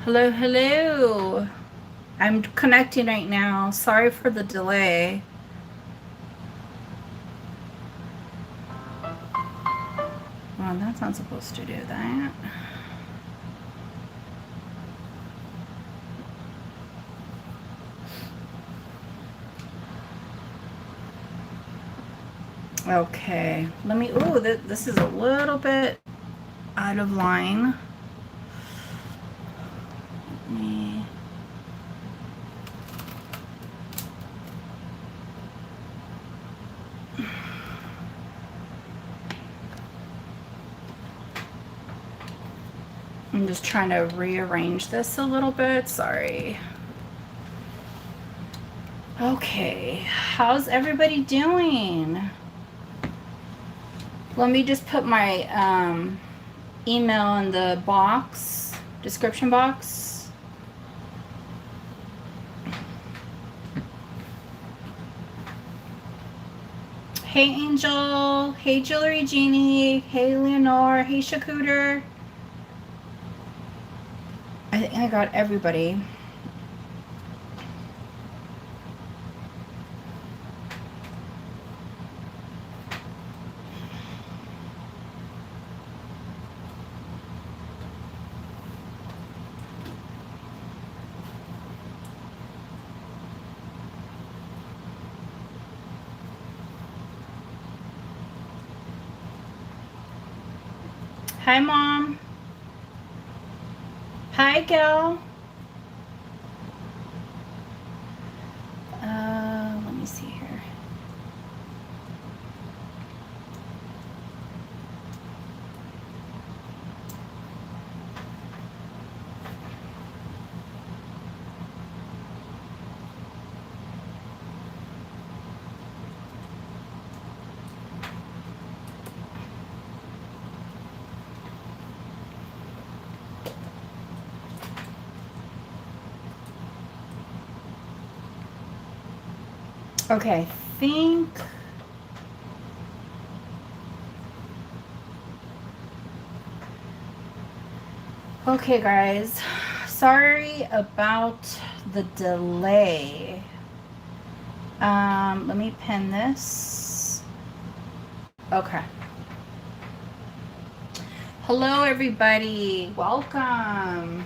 Hello, hello. I'm connecting right now. Sorry for the delay. Well, that's not supposed to do that. Okay, let me, ooh, this is a little bit out of line. Let me, I'm just trying to rearrange this a little bit. Sorry. Okay, how's everybody doing? Let me just put my email in the box, description box. Hey Angel, hey Jewelry Genie, hey Leonore, hey Shakooter. I think I got everybody. Hi Mom. Hi Gal. Let me see here. Okay, think. Okay, guys. Sorry about the delay. Let me pin this. Okay. Hello, everybody. Welcome.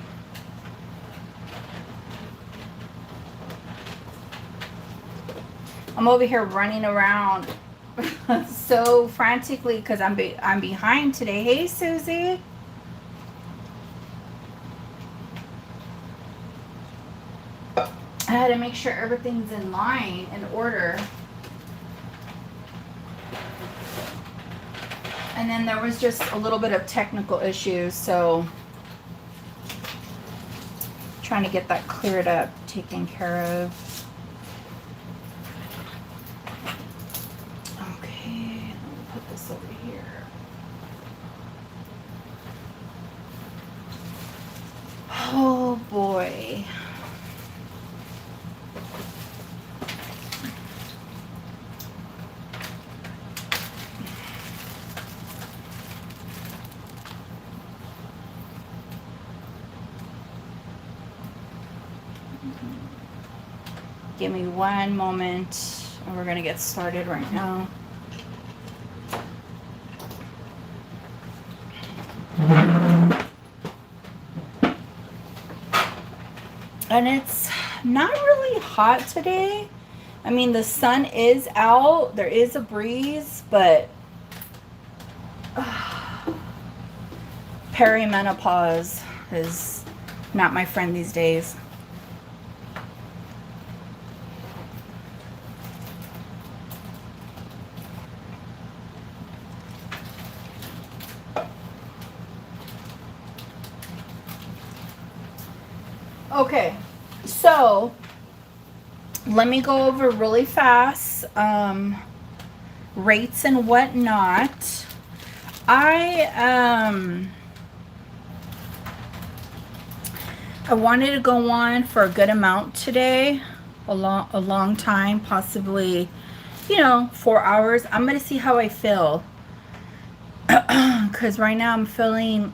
I'm over here running around so frantically because I'm behind today. Hey, Susie. I had to make sure everything's in line, in order. And then there was just a little bit of technical issues, so trying to get that cleared up, taken care of. Okay, let me put this over here. Oh boy. Give me one moment and we're gonna get started right now. And it's not really hot today. I mean, the sun is out, there is a breeze, but perimenopause is not my friend these days. Okay, so let me go over really fast rates and whatnot. I wanted to go on for a good amount today, a long time, possibly, 4 hours. I'm gonna see how I feel because right now I'm feeling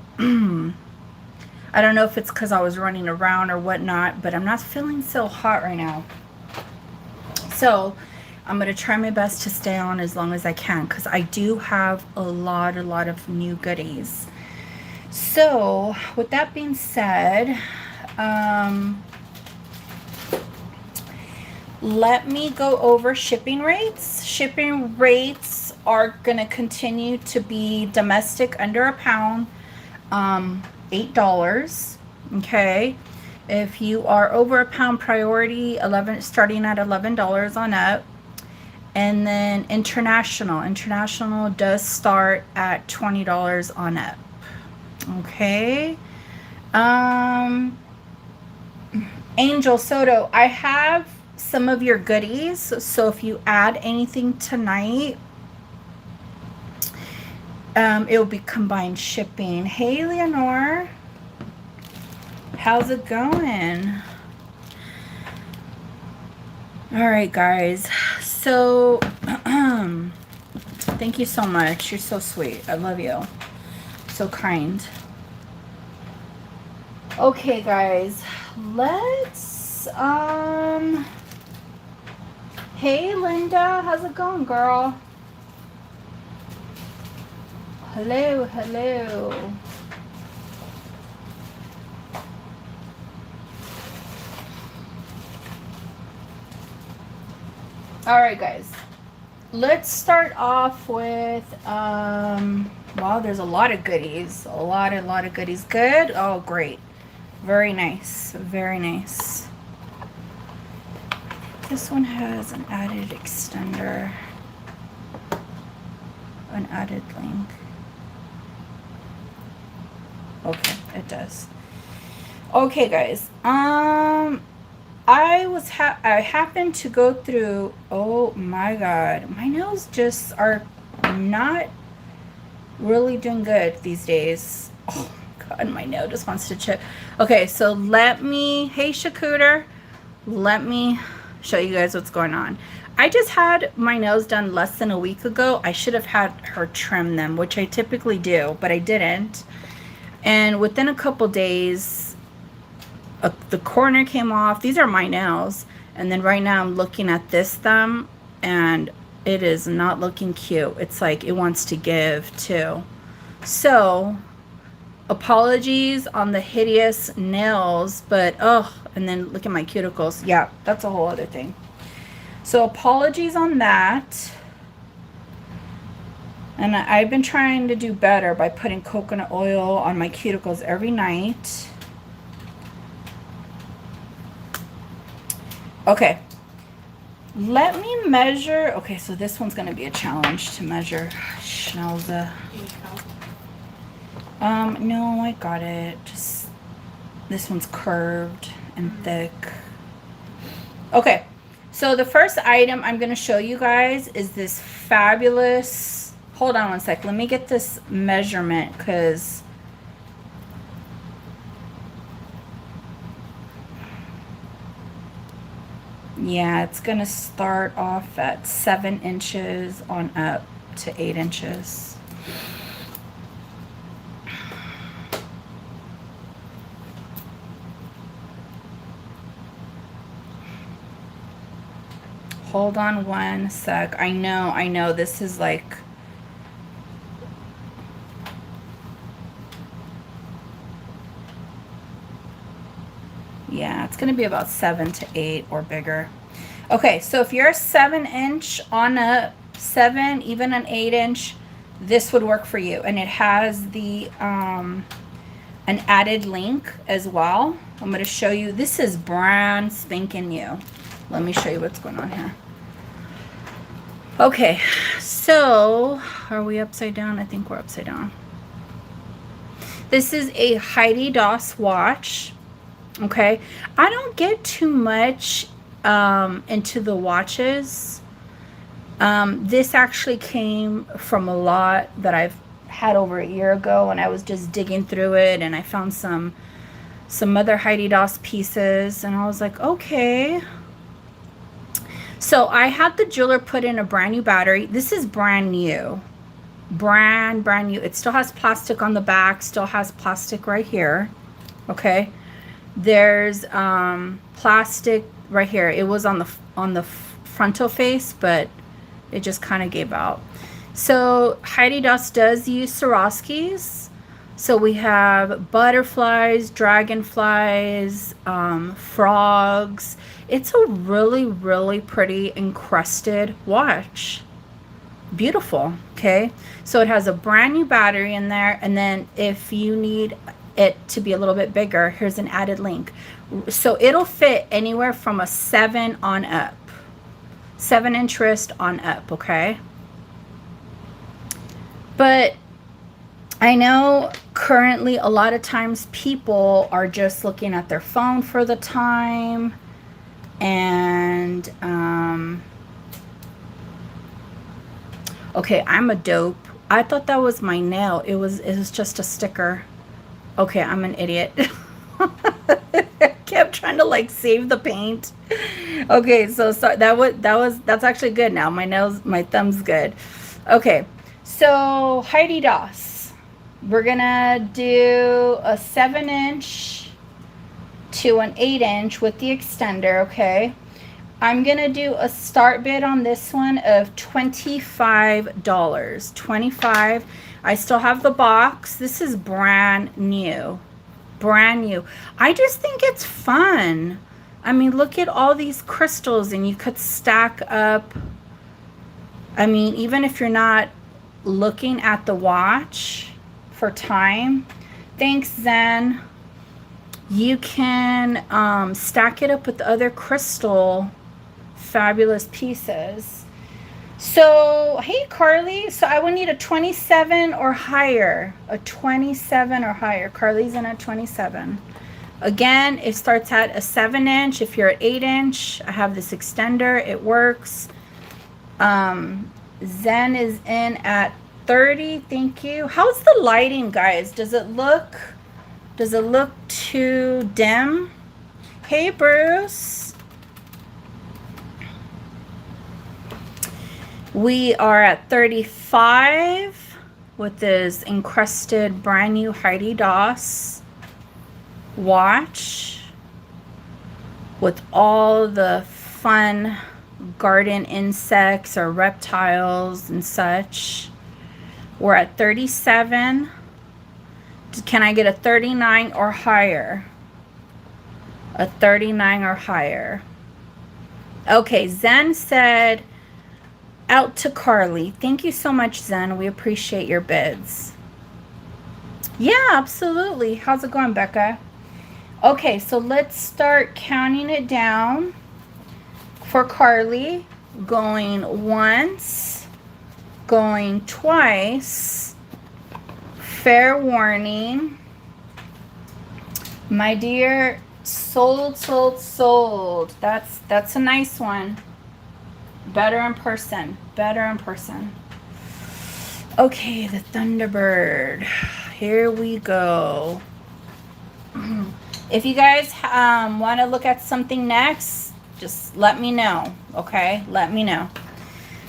I don't know if it's because I was running around or whatnot, but I'm not feeling so hot right now. So I'm going to try my best to stay on as long as I can because I do have a lot of new goodies. So with that being said, let me go over shipping rates. Shipping rates are going to continue to be domestic under a pound, $8. Okay. If you are over a pound, priority starting at $11 on up. And then international does start at $20 on up. Okay. Angel Soto, I have some of your goodies, so if you add anything tonight, it will be combined shipping. Hey Leonore, how's it going? All right guys, so thank you so much. You're so sweet. I love you. So kind. Okay guys, let's hey Linda, how's it going, girl? Hello. All right guys, let's start off with wow, there's a lot of goodies. A lot of goodies. Good. Oh great, very nice. This one has an added extender, an added link. Okay, it does. Okay guys, I happened to go through, oh my god, my nails just are not really doing good these days. Oh god, my nail just wants to chip. Okay, so hey Shakuter, let me show you guys what's going on. I just had my nails done less than a week ago. I should have had her trim them, which I typically do, but I didn't. And within a couple days, the corner came off. These are my nails. And then right now I'm looking at this thumb and it is not looking cute. It's like it wants to give too. So apologies on the hideous nails, but oh, and then look at my cuticles. Yeah, that's a whole other thing. So apologies on that. And I've been trying to do better by putting coconut oil on my cuticles every night. Okay, let me measure. Okay, so this one's going to be a challenge to measure. Schnauze. No, I got it. Just this one's curved and thick. Okay, so the first item I'm going to show you guys is this fabulous. Hold on one sec. Let me get this measurement because yeah, it's going to start off at 7 inches on up to 8 inches. Hold on one sec. I know this is like yeah, it's going to be about 7 to 8 or bigger. Okay, so if you're a 7 inch on a 7, even an 8 inch, this would work for you. And it has the an added link as well. I'm going to show you. This is brand spanking new. Let me show you what's going on here. Okay, so are we upside down? I think we're upside down. This is a Heidi Daus watch. Okay, I don't get too much into the watches. This actually came from a lot that I've had over a year ago, and I was just digging through it, and I found some other Heidi Daus pieces, and I was like, okay. So I had the jeweler put in a brand new battery. This is brand new. Brand new. It still has plastic on the back, still has plastic right here. Okay. There's plastic right here. It was on the frontal face, but it just kind of gave out. So Heidi Daus does use Swarovskis. So we have butterflies, dragonflies, frogs. It's a really, really pretty encrusted watch. Beautiful. Okay. So it has a brand new battery in there. And then if you need it to be a little bit bigger, here's an added link. So it'll fit anywhere from a 7 on up. 7-inch wrist on up. Okay. But I know currently a lot of times people are just looking at their phone for the time, and okay, I'm a dope. I thought that was my nail. It was just a sticker. Okay, I'm an idiot. I kept trying to like save the paint. Okay, so that's actually good now. My thumb's good. Okay. So Heidi Daus, we're gonna do a 7-inch to an 8-inch with the extender. Okay, I'm gonna do a start bid on this one of $25. 25. I still have the box. This is brand new, brand new. I just think it's fun. I mean, look at all these crystals, and you could stack up. I mean, even if you're not looking at the watch for time, thanks Zen, you can stack it up with other crystal fabulous pieces. So hey Carly, so I would need a 27 or higher. A 27 or higher. Carly's in a 27. Again, it starts at a 7-inch. If you're at 8-inch, I have this extender, it works. Zen is in at 30. Thank you. How's the lighting, guys? Does it look too dim? Hey Bruce. We are at 35 with this encrusted brand new Heidi Daus watch with all the fun garden insects or reptiles and such. We're at 37. Can I get a 39 or higher? A 39 or higher. Okay, Zen said out to Carly. Thank you so much, Zen. We appreciate your bids. Yeah, absolutely. How's it going, Becca? Okay, so let's start counting it down. For Carly, going once, going twice, fair warning. My dear, sold. That's a nice one. Better in person. Okay, the Thunderbird. Here we go. If you guys want to look at something next, just let me know, okay? Let me know.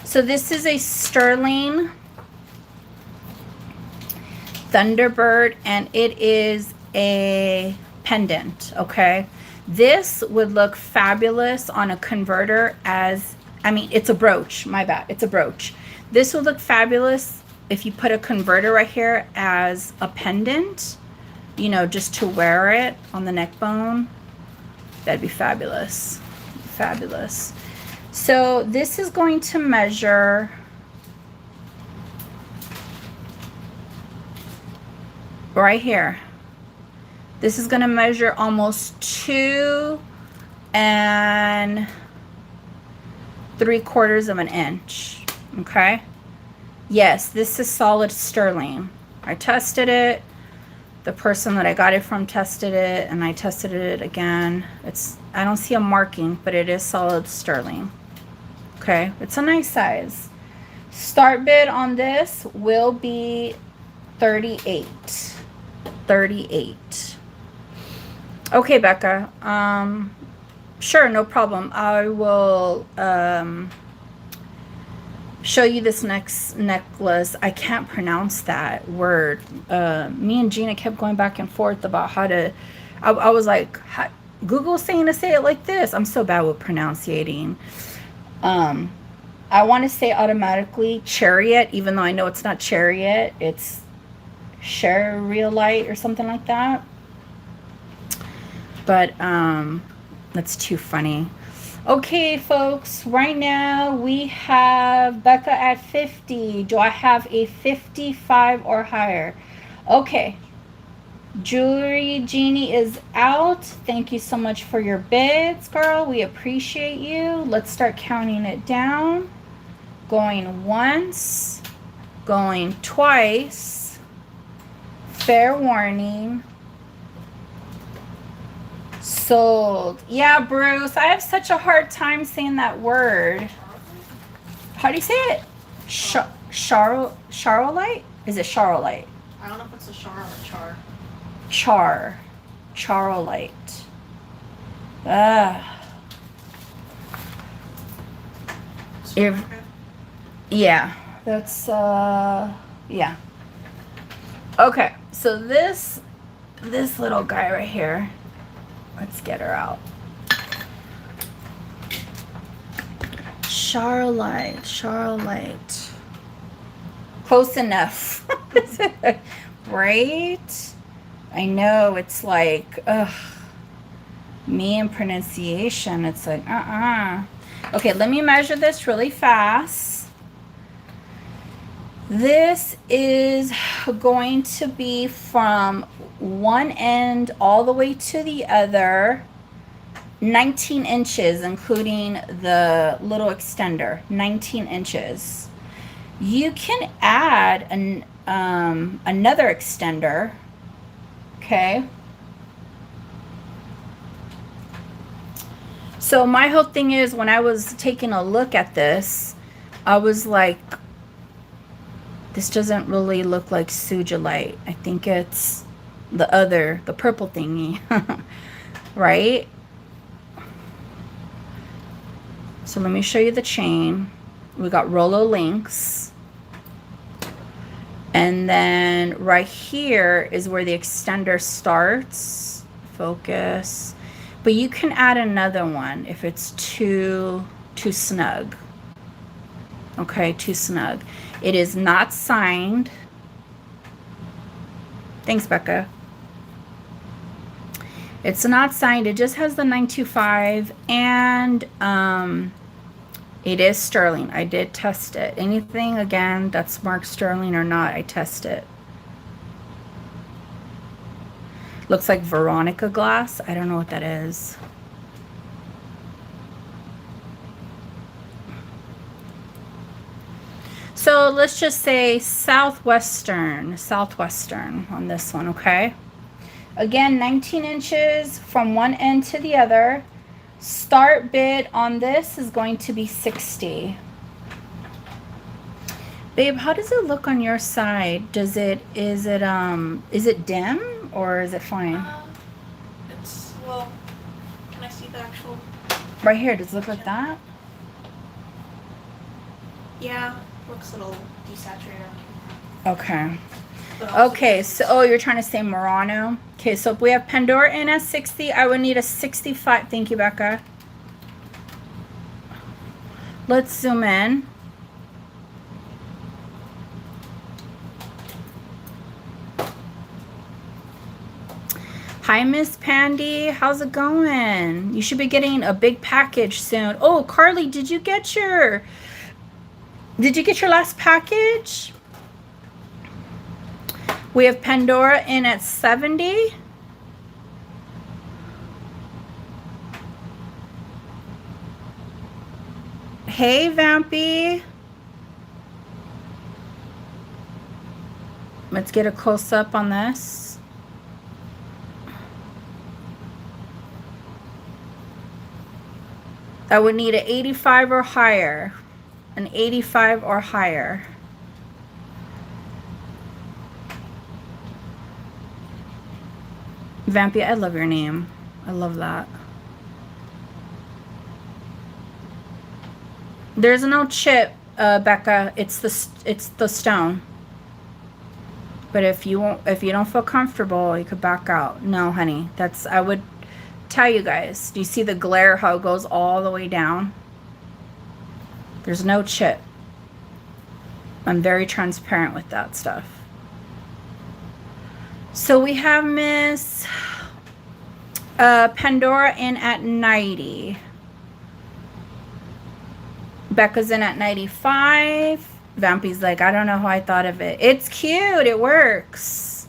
So this is a sterling Thunderbird, and it is a pendant, okay? This would look fabulous on a converter as, I mean, it's a brooch, my bad, it's a brooch. This would look fabulous if you put a converter right here as a pendant, you know, just to wear it on the neck bone. That'd be fabulous. Fabulous. So this is going to measure right here. This is going to measure almost 2 3/4 of an inch. Okay. Yes, this is solid sterling. I tested it. The person that I got it from tested it, and I tested it again. I don't see a marking, but it is solid sterling. Okay, it's a nice size. Start bid on this will be 38. 38. Okay, Becca. Sure, no problem. I will show you this next necklace. I can't pronounce that word. Me and Gina kept going back and forth about how to I was like, Google's saying to say it like this. I'm so bad with pronunciating. I want to say automatically chariot, even though I know it's not chariot. It's chariolite or something like that. But that's too funny. Okay, folks, right now we have Becca at 50. Do I have a 55 or higher? Okay. Jewelry Genie is out. Thank you so much for your bids, girl. We appreciate you. Let's start counting it down. Going once, going twice. Fair warning. Sold. Yeah, Bruce, I have such a hard time saying that word. How do you say it? Charolite? Is it charolite? I don't know if it's a char or char. Charolite. Yeah, that's yeah. Okay, so this little guy right here, let's get her out. Charolite. Close enough. Right? I know, it's like, me and pronunciation, it's like, Okay, let me measure this really fast. This is going to be from one end all the way to the other, 19 inches, including the little extender, 19 inches. You can add another extender, okay? So my whole thing is, when I was taking a look at this, I was like, this doesn't really look like sugilite. I think it's the purple thingy, right? So let me show you the chain. We got Rolo links. And then right here is where the extender starts. Focus. But you can add another one if it's too snug. Okay, too snug. It is not signed. Thanks, Becca. It's not signed. It just has the 925, and it is sterling. I did test it. Anything, again, that's marked sterling or not, I test it. Looks like Veronica glass. I don't know what that is. So let's just say southwestern on this one, okay? Again, 19 inches from one end to the other. Start bid on this is going to be 60. Babe, how does it look on your side? Is it dim or is it fine? It's, well, can I see the actual? Right here, does it look like that? Yeah, looks a little desaturated. Okay. Okay, so you're trying to say Murano. Okay, so if we have Pandora in at 60, I would need a 65. Thank you, Becca. Let's zoom in. Hi, Miss Pandy. How's it going? You should be getting a big package soon. Oh, Carly, did you get your last package? We have Pandora in at 70. Hey, Vampy. Let's get a close-up on this. I would need an 85 or higher. An 85 or higher. Vampy, I love your name. I love that. There's no chip, Becca. It's the stone. But if you don't feel comfortable, you could back out. No, honey, I would tell you guys. Do you see the glare, how it goes all the way down? There's no chip. I'm very transparent with that stuff. So we have Miss Pandora in at 90. Becca's in at 95. Vampy's like, I don't know how I thought of it. It's cute. It works.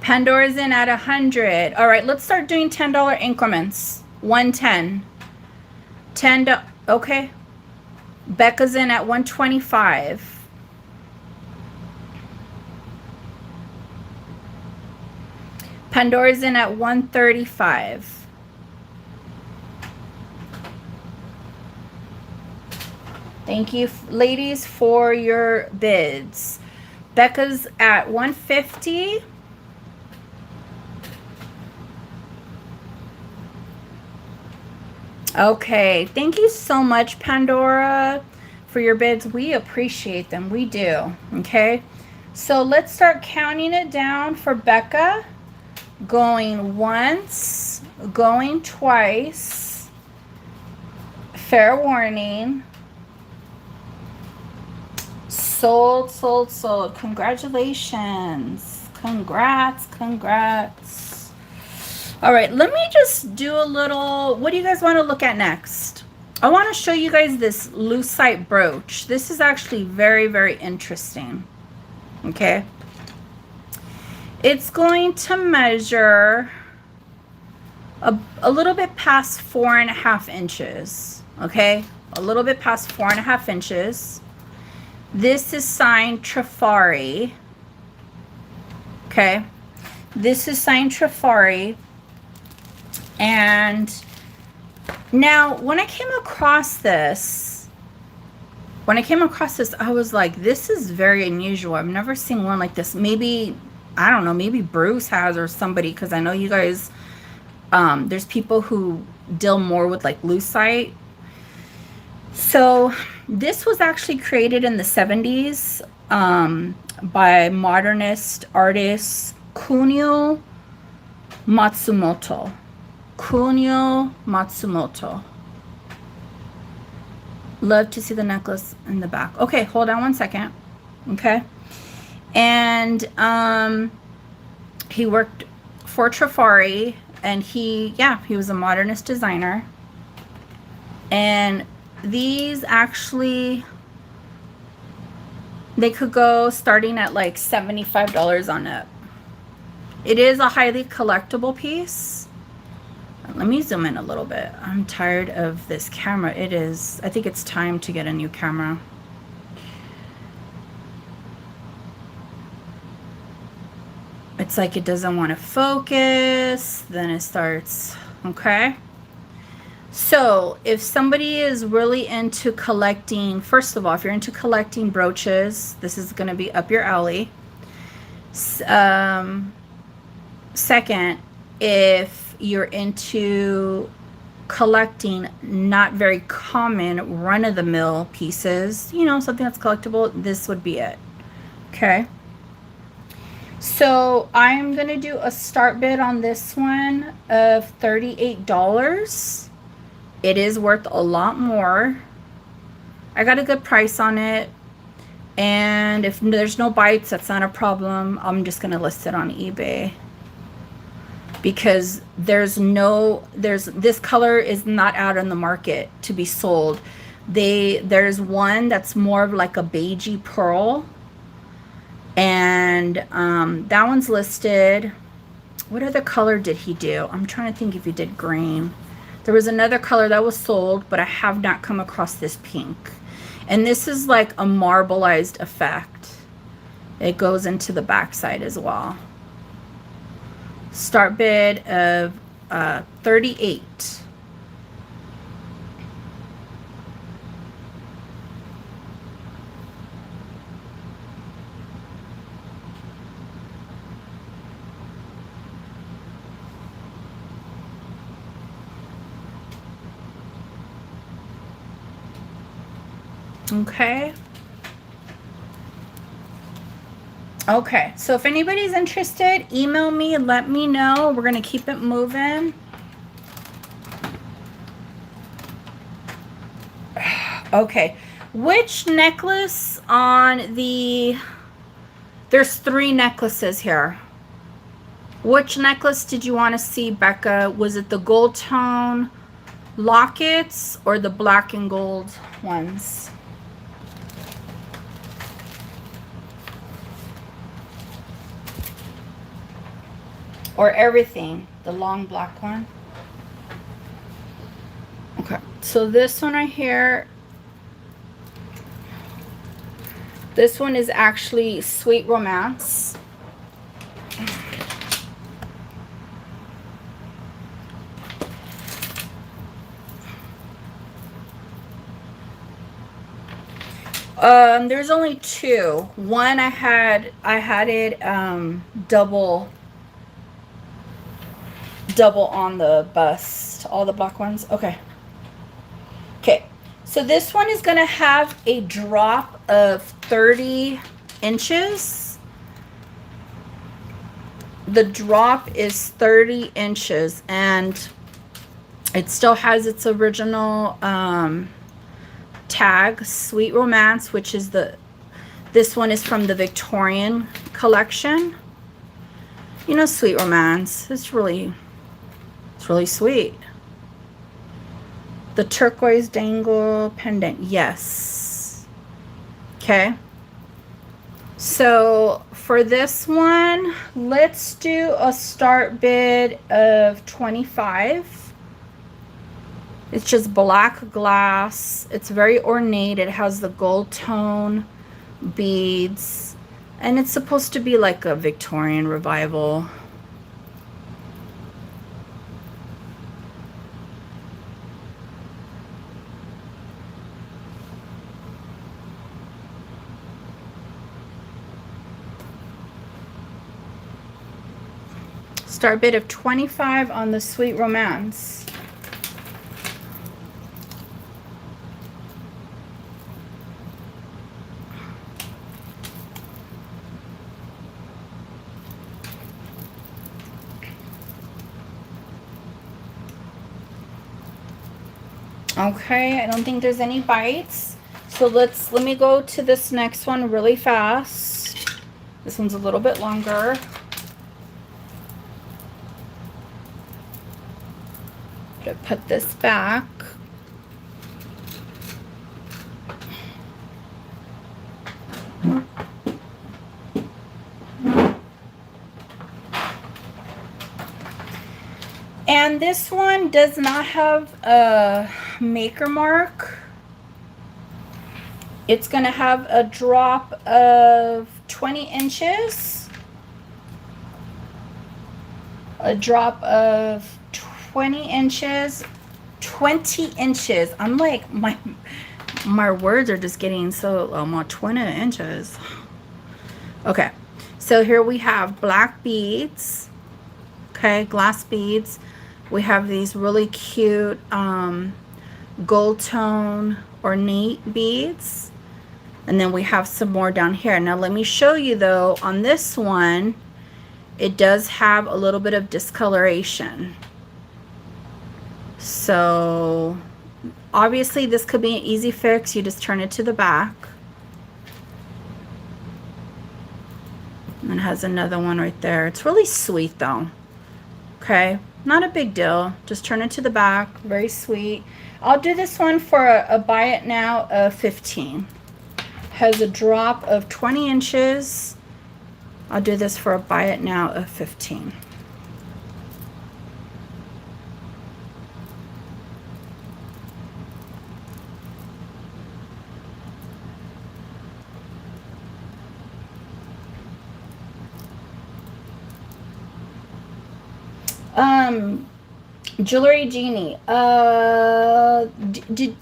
Pandora's in at 100. All right, let's start doing $10 increments. 110. $10. Okay. Becca's in at 125. Pandora's in at 135. Thank you, ladies, for your bids. Becca's at 150. Okay, thank you so much, Pandora, for your bids. We appreciate them. We do. Okay, so let's start counting it down for Becca. Going once, going twice. Fair warning. Sold, sold, sold. Congratulations. Congrats, congrats. All right, let me just do a little, what do you guys want to look at next? I want to show you guys this lucite brooch. This is actually very, very interesting. Okay. It's going to measure a little bit past 4.5 inches. Okay. A little bit past 4.5 inches. This is signed Trifari. Okay. This is signed Trifari. And now when I came across this, I was like, this is very unusual. I've never seen one like this. Maybe, I don't know, maybe Bruce has or somebody, because I know you guys, there's people who deal more with like lucite. So this was actually created in the 70s by modernist artist Kunio Matsumoto. Love to see the necklace in the back. Okay, hold on one second. Okay. And he worked for Trifari, and he was a modernist designer. And these actually, they could go starting at like $75 on it. It is a highly collectible piece. Let me zoom in a little bit. I'm tired of this camera. I think it's time to get a new camera. It's like it doesn't want to focus, then it starts. Okay. So if somebody is really into collecting, first of all, if you're into collecting brooches, this is going to be up your alley. Second, if you're into collecting not very common run-of-the-mill pieces, you know, something that's collectible, this would be it. Okay. So I'm going to do a start bid on this one of $38. It is worth a lot more. I got a good price on it. And if there's no bites, that's not a problem. I'm just going to list it on eBay. Because this color is not out on the market to be sold. There's one that's more of like a beigey pearl. And that one's listed. What other color did he do? I'm trying to think if he did green. There was another color that was sold, but I have not come across this pink. And this is like a marbleized effect. It goes into the backside as well. Start bid of $38. Okay. Okay, so if anybody's interested, email me and let me know. We're going to keep it moving. Okay, which necklace on the... There's 3 necklaces here. Which necklace did you want to see, Becca? Was it the gold tone lockets or the black and gold ones? Or everything, the long black one? Okay, so this one right here, this one is actually Sweet Romance. There's only 2. One I had it double on the bust, all the black ones. Okay. Okay. So this one is going to have a drop of 30 inches. The drop is 30 inches and it still has its original tag, Sweet Romance, which is this one is from the Victorian collection. You know, Sweet Romance, it's really sweet. The turquoise dangle pendant, yes. Okay, so for this one, let's do a start bid of 25. It's just black glass. It's very ornate. It has the gold tone beads. And it's supposed to be like a Victorian revival. Start bid of 25 on the Sweet Romance. Okay, I don't think there's any bites. So let me go to this next one really fast. This one's a little bit longer. Gonna put this back. And this one does not have a maker mark. It's going to have a drop of 20 inches. A drop of 20 inches. 20 inches. I'm like, my words are just getting so, 20 inches. Okay. So here we have black beads. Okay, glass beads. We have these really cute gold tone ornate beads. And then we have some more down here. Now let me show you though, on this one, it does have a little bit of discoloration. So obviously this could be an easy fix. You just turn it to the back. And it has another one right there. It's really sweet though. Okay, not a big deal. Just turn it to the back. Very sweet. I'll do this one for a buy it now of 15. Has a drop of 20 inches. I'll do this for a buy it now of 15. Jewelry Genie. Did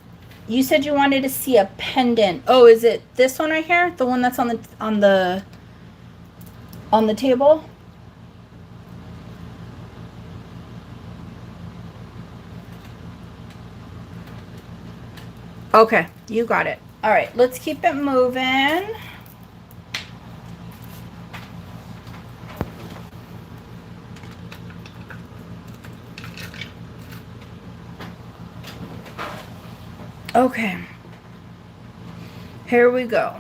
you said you wanted to see a pendant? Oh, is it this one right here? The one that's on the table? Okay, you got it. All right, let's keep it moving. Okay, here we go.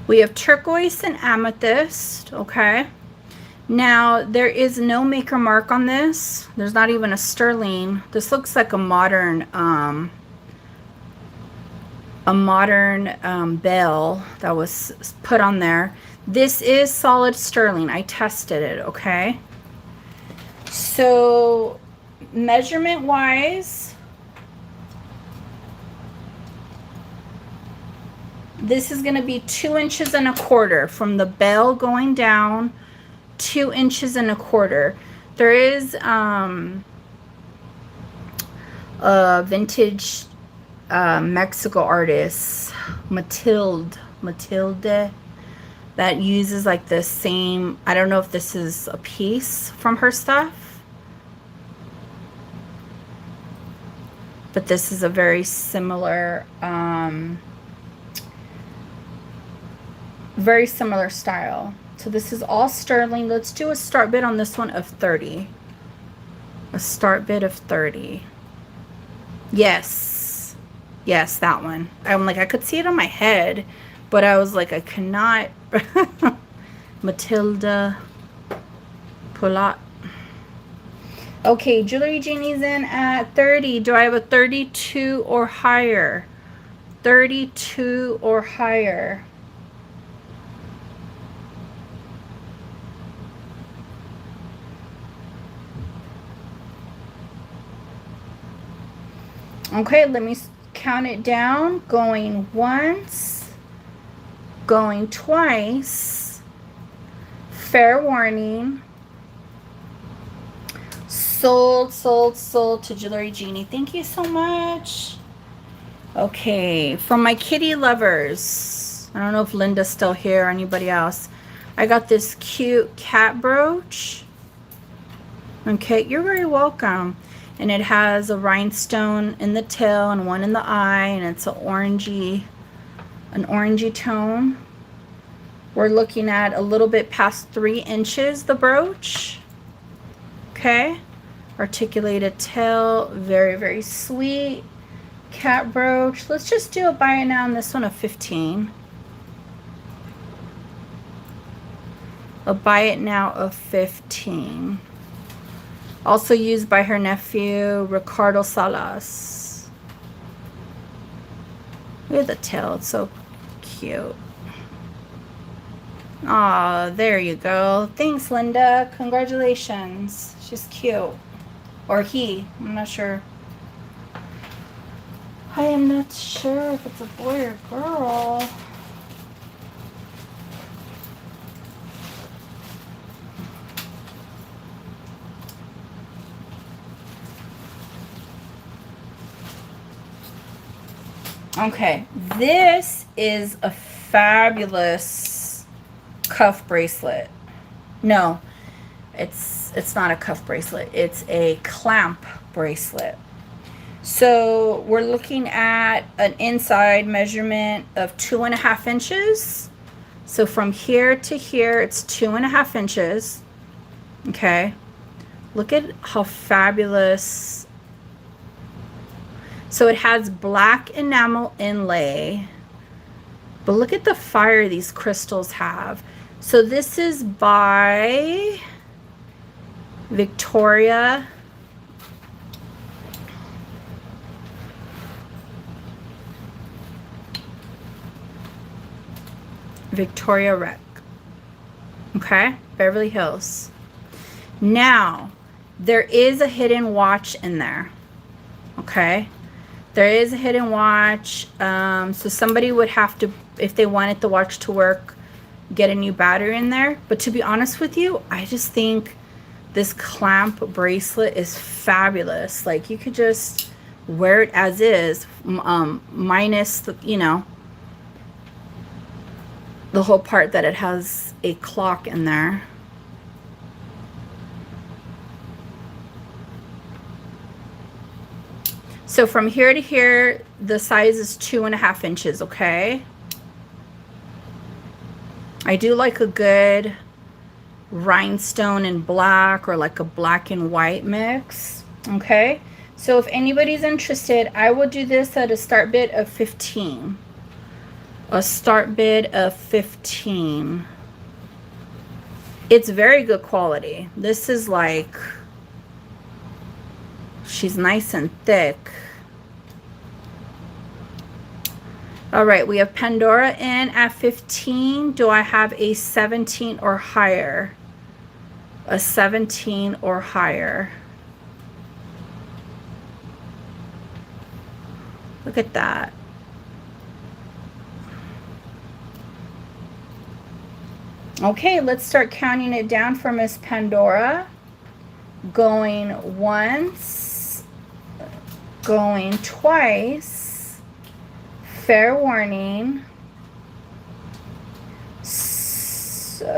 We have turquoise and amethyst, okay? Now, there is no maker mark on this. There's not even a sterling. This looks like a modern bell that was put on there. This is solid sterling. I tested it, okay? So, measurement-wise, this is going to be 2 inches and a quarter from the bell going down, 2 inches and a quarter. There is a vintage Mexico artist, Matilde, that uses like the same, I don't know if this is a piece from her stuff, but this is a very similar style. So this is all sterling. Let's do a start bid on this one of 30. A start bid of 30. Yes, that one. I'm like, I could see it on my head, but I was like, I cannot. Matilda Polat. Okay, Jewelry Genie's in at 30. Do I have a 32 or higher? 32 or higher. Okay, let me count it down. Going once, going twice. Fair warning. Sold to Jewelry Genie. Thank you so much. Okay, from my kitty lovers. I don't know if Linda's still here or anybody else. I got this cute cat brooch. Okay, you're very welcome. And it has a rhinestone in the tail and one in the eye, and it's an orangey tone. We're looking at a little bit past 3 inches, the brooch. Okay, articulated tail, very, very sweet cat brooch. Let's just do a buy it now on this one of 15. A buy it now of 15. Also used by her nephew, Ricardo Salas. Look at the tail, it's so cute. Aw, there you go. Thanks, Linda. Congratulations. She's cute. Or he, I'm not sure. I am not sure if it's a boy or girl. Okay, this is a fabulous cuff bracelet. No, it's not a cuff bracelet. It's a clamp bracelet. So we're looking at an inside measurement of 2.5 inches. So from here to here, it's 2.5 inches. Okay, look at how fabulous. So it has black enamel inlay, but look at the fire these crystals have. So this is by Victoria. Victoria Rec. Okay, Beverly Hills. Now, there is a hidden watch in there. Okay. There is a hidden watch, so somebody would have to, if they wanted the watch to work, get a new battery in there. But to be honest with you, I just think this clamp bracelet is fabulous. Like, you could just wear it as is, minus the, you know, the whole part that it has a clock in there. So from here to here, the size is 2.5 inches, okay? I do like a good rhinestone in black or like a black and white mix, okay? So if anybody's interested, I will do this at a start bid of 15. A start bid of 15. It's very good quality. This is like, she's nice and thick. All right, we have Pandora in at 15. Do I have a 17 or higher? A 17 or higher. Look at that. Okay, let's start counting it down for Miss Pandora. Going once, going twice. Fair warning. Sold.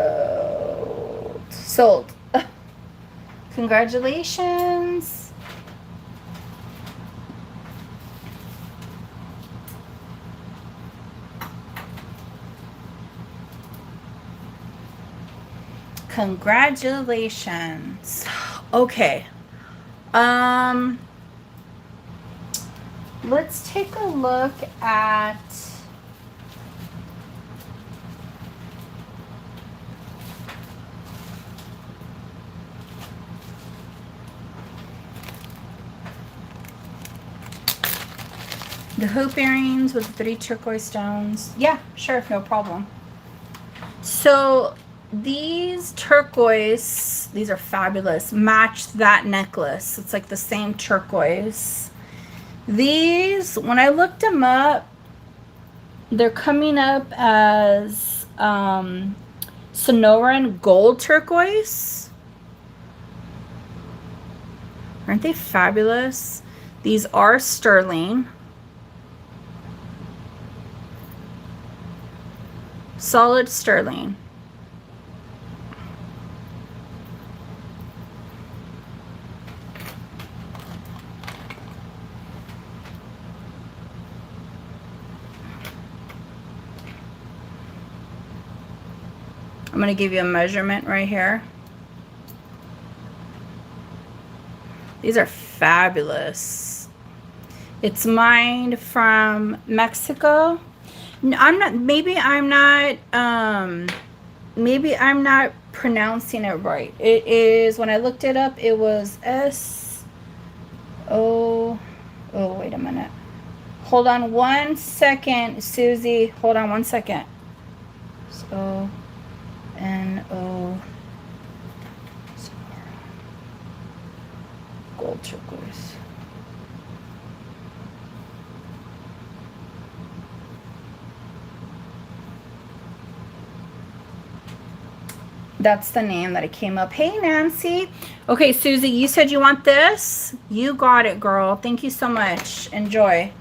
Congratulations. Congratulations. Okay. Let's take a look at the hoop earrings with the 3 turquoise stones. Yeah, sure, no problem. So these turquoise, these are fabulous, match that necklace. It's like the same turquoise. These, when I looked them up, they're coming up as Sonoran gold turquoise. Aren't they fabulous? These are sterling. Solid sterling. I'm going to give you a measurement right here. These are fabulous. It's mined from Mexico. Maybe I'm not pronouncing it right. It is, when I looked it up, it was oh, wait a minute. Hold on one second, Susie. Hold on one second. So, N-O, gold turquoise. That's the name that it came up. Hey, Nancy. Okay, Susie, you said you want this? You got it, girl. Thank you so much. Enjoy.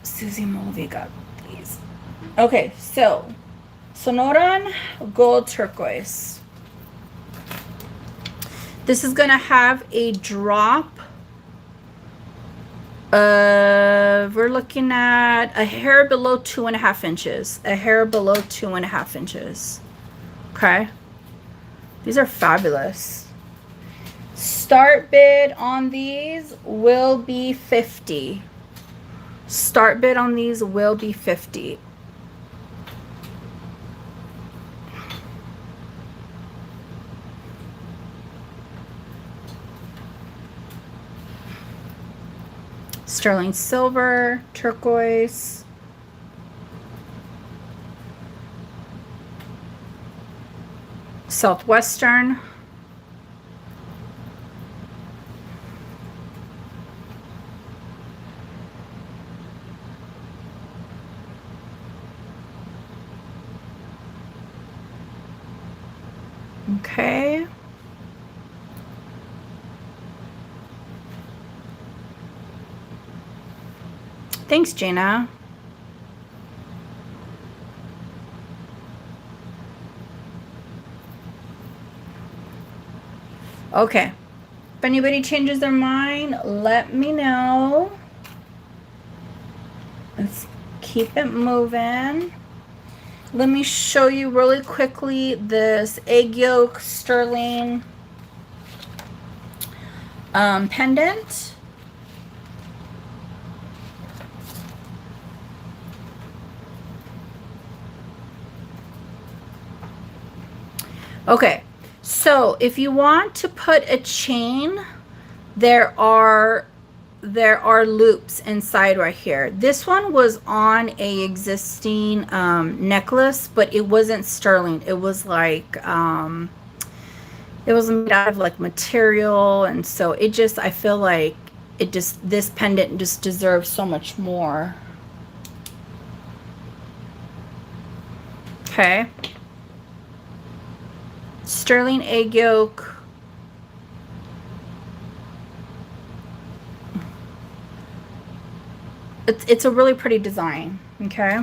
Susie Molviga, please. Okay, so Sonoran gold turquoise. This is going to have a drop of, we're looking at a hair below 2.5 inches. A hair below 2.5 inches. Okay. These are fabulous. Start bid on these will be 50. Start bid on these will be 50. Sterling silver, turquoise. Southwestern. Okay. Thanks, Gina. Okay. If anybody changes their mind, let me know. keep it moving. Let me show you really quickly this egg yolk sterling pendant. Okay, so if you want to put a chain, there are loops inside right here. This one was on a existing necklace, but it wasn't sterling. It was like it was made out of like material, and so it just, I feel like it just, this pendant just deserves so much more. Okay, sterling egg yolk. It's a really pretty design. Okay,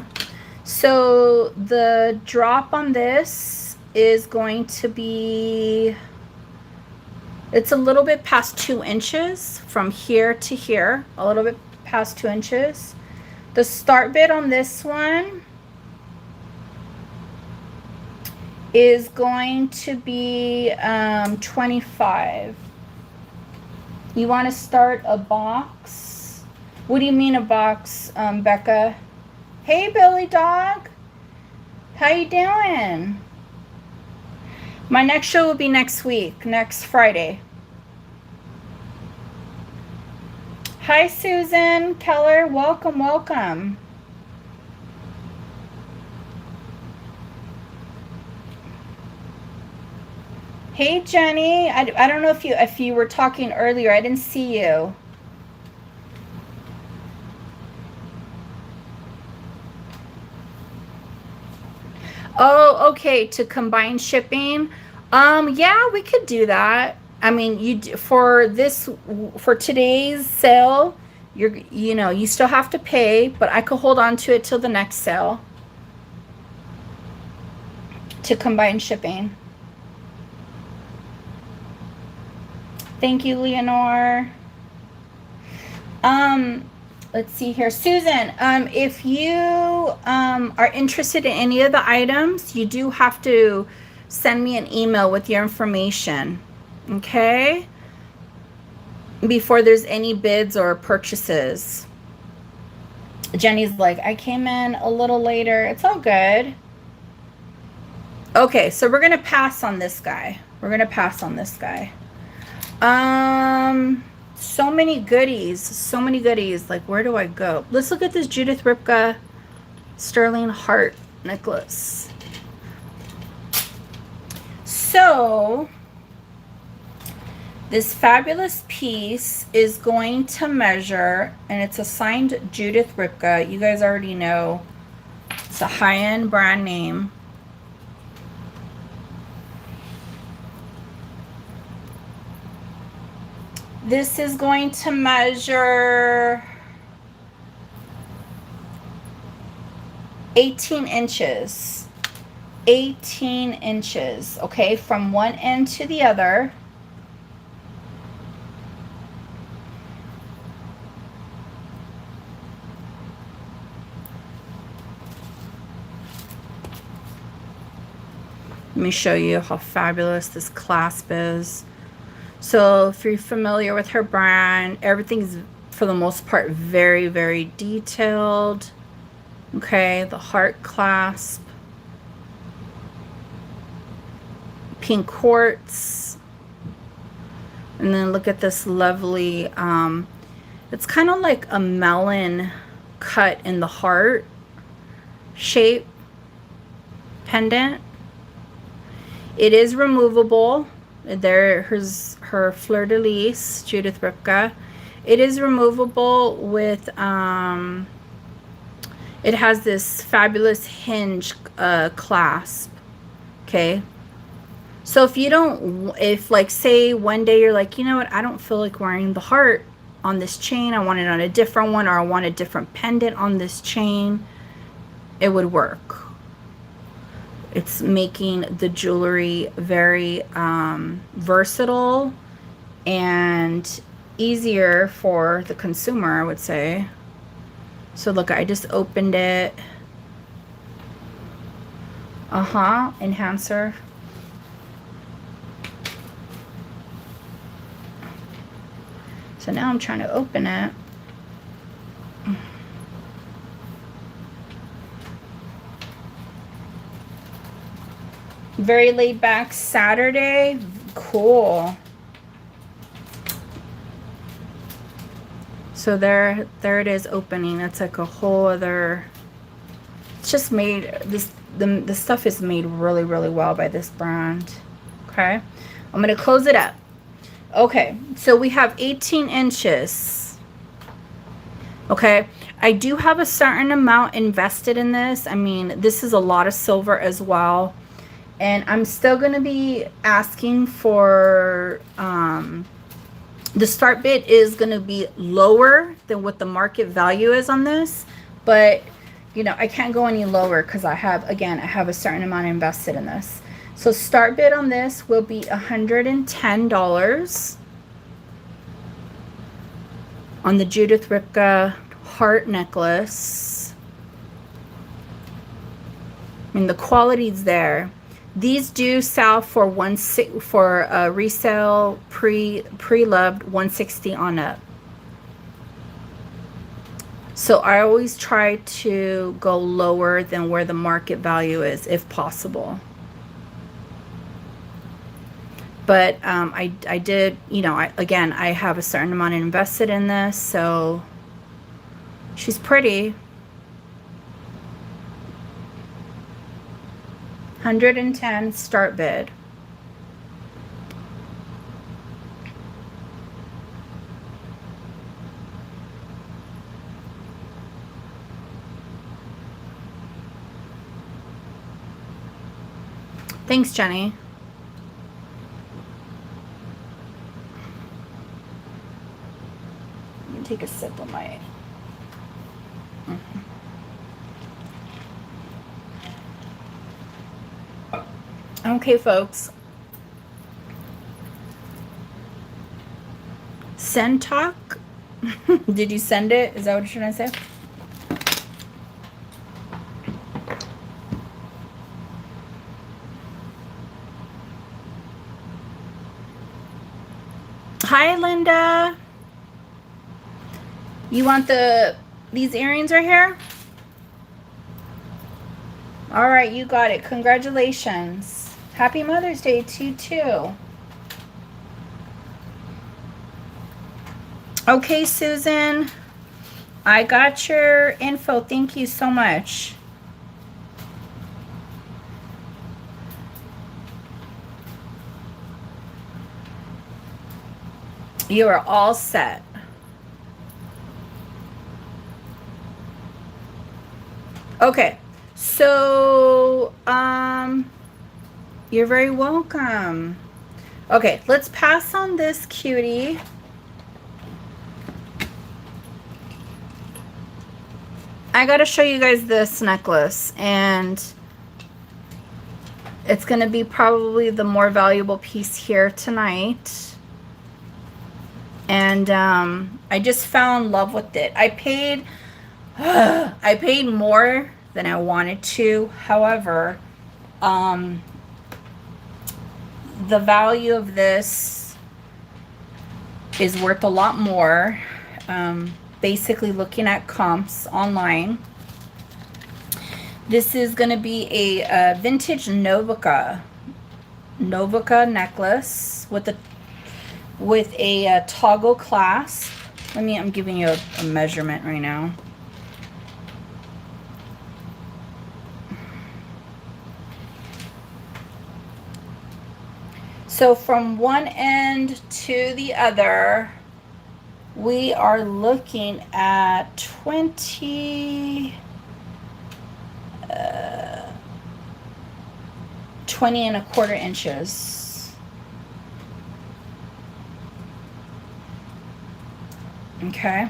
so the drop on this is going to be, it's a little bit past 2 inches from here to here, a little bit past 2 inches. The start bid on this one is going to be 25. You want to start a box? What do you mean a box, Becca? Hey, Billy Dog. How you doing? My next show will be next week, next Friday. Hi, Susan Keller. Welcome, welcome. Hey, Jenny. I don't know if you were talking earlier. I didn't see you. Oh, okay, to combine shipping. Yeah, we could do that. I mean, for today's sale, you still have to pay, but I could hold on to it till the next sale to combine shipping. Thank you, Leonore. Let's see here. Susan, if you are interested in any of the items, you do have to send me an email with your information, okay? Before there's any bids or purchases. Jenny's like, I came in a little later. It's all good. Okay, so we're going to pass on this guy. We're going to pass on this guy. So many goodies, so many goodies. Like, where do I go? Let's look at this Judith Ripka sterling heart necklace. So this fabulous piece is going to measure, and it's a signed Judith Ripka. You guys already know it's a high-end brand name. This is going to measure 18 inches. 18 inches, okay, from one end to the other. Let me show you how fabulous this clasp is. So if you're familiar with her brand, everything's for the most part very, very detailed. Okay, the heart clasp, pink quartz, and then look at this lovely, it's kind of like a melon cut in the heart shape pendant. It is removable. There's her fleur-de-lis, Judith Ripka. It is removable with, it has this fabulous hinge clasp, okay? So if like say one day you're like, you know what, I don't feel like wearing the heart on this chain, I want it on a different one, or I want a different pendant on this chain, it would work. It's making the jewelry very versatile and easier for the consumer, I would say. So look, I just opened it. Enhancer. So now I'm trying to open it. Very laid back Saturday. Cool. So there it is opening. It's like a whole other, it's just made, the stuff is made really, really well by this brand. Okay. I'm going to close it up. Okay. So we have 18 inches. Okay. I do have a certain amount invested in this. I mean, this is a lot of silver as well. And I'm still going to be asking for, the start bid is going to be lower than what the market value is on this. But, you know, I can't go any lower because I have a certain amount invested in this. So start bid on this will be $110 on the Judith Ripka heart necklace. I mean, the quality's there. These do sell for resale pre-loved 160 on up. So I always try to go lower than where the market value is if possible. But I did, you know, I have a certain amount invested in this, so she's pretty. 110 start bid. Thanks, Jenny. Let me take a sip of my... Okay, folks. Send talk. Did you send it? Is that what you're trying to say? Hi, Linda. You want these earrings right here? All right, you got it. Congratulations. Happy Mother's Day to you too. Okay, Susan. I got your info. Thank you so much. You are all set. Okay. So, you're very welcome. Okay, let's pass on this cutie. I gotta show you guys this necklace, and it's gonna be probably the more valuable piece here tonight. And I just fell in love with it. I paid more than I wanted to. However, the value of this is worth a lot more. Basically looking at comps online, this is going to be a vintage Novaca necklace with a toggle clasp. I'm giving you a measurement right now. So from one end to the other, we are looking at 20 1/4 inches. Okay.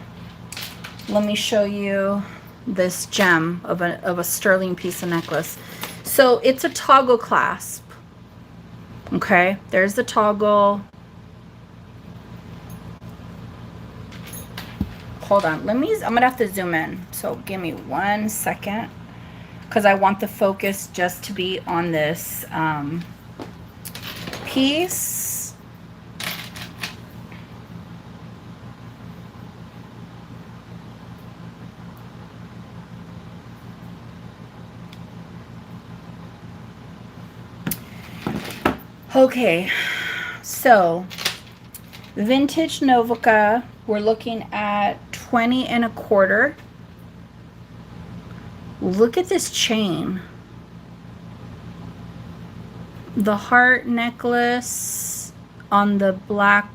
Let me show you this gem of a sterling piece of necklace. So it's a toggle clasp. Okay, there's the toggle. hold on. I'm gonna have to zoom in. So give me 1 second, because I want the focus just to be on this piece. Okay, so vintage Novaca, we're looking at 20.25. Look at this chain. The heart necklace on the black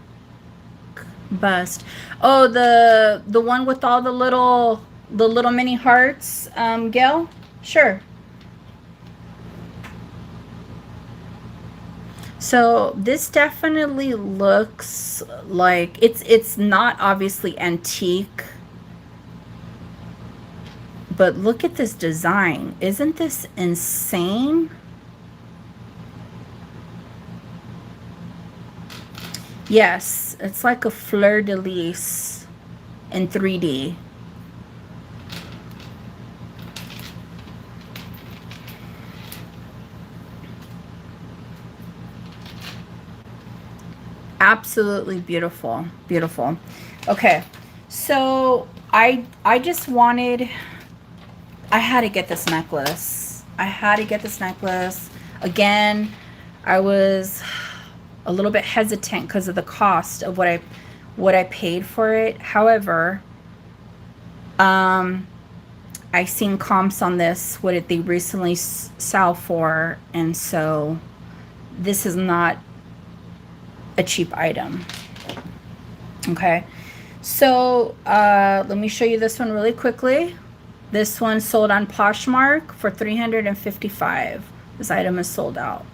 bust. Oh, the one with all the little mini hearts, Gail? Sure. So this definitely looks like it's not obviously antique, but look at this design. Isn't this insane? Yes, it's like a fleur-de-lis in 3D. Absolutely beautiful, beautiful. Okay, so I just wanted, I had to get this necklace. I had to get this necklace. Again, I was a little bit hesitant because of the cost of what I paid for it. However, I seen comps on this, what they recently sell for, and so this is not a cheap item. Okay, so let me show you this one really quickly. This one sold on Poshmark for $355. This item is sold out.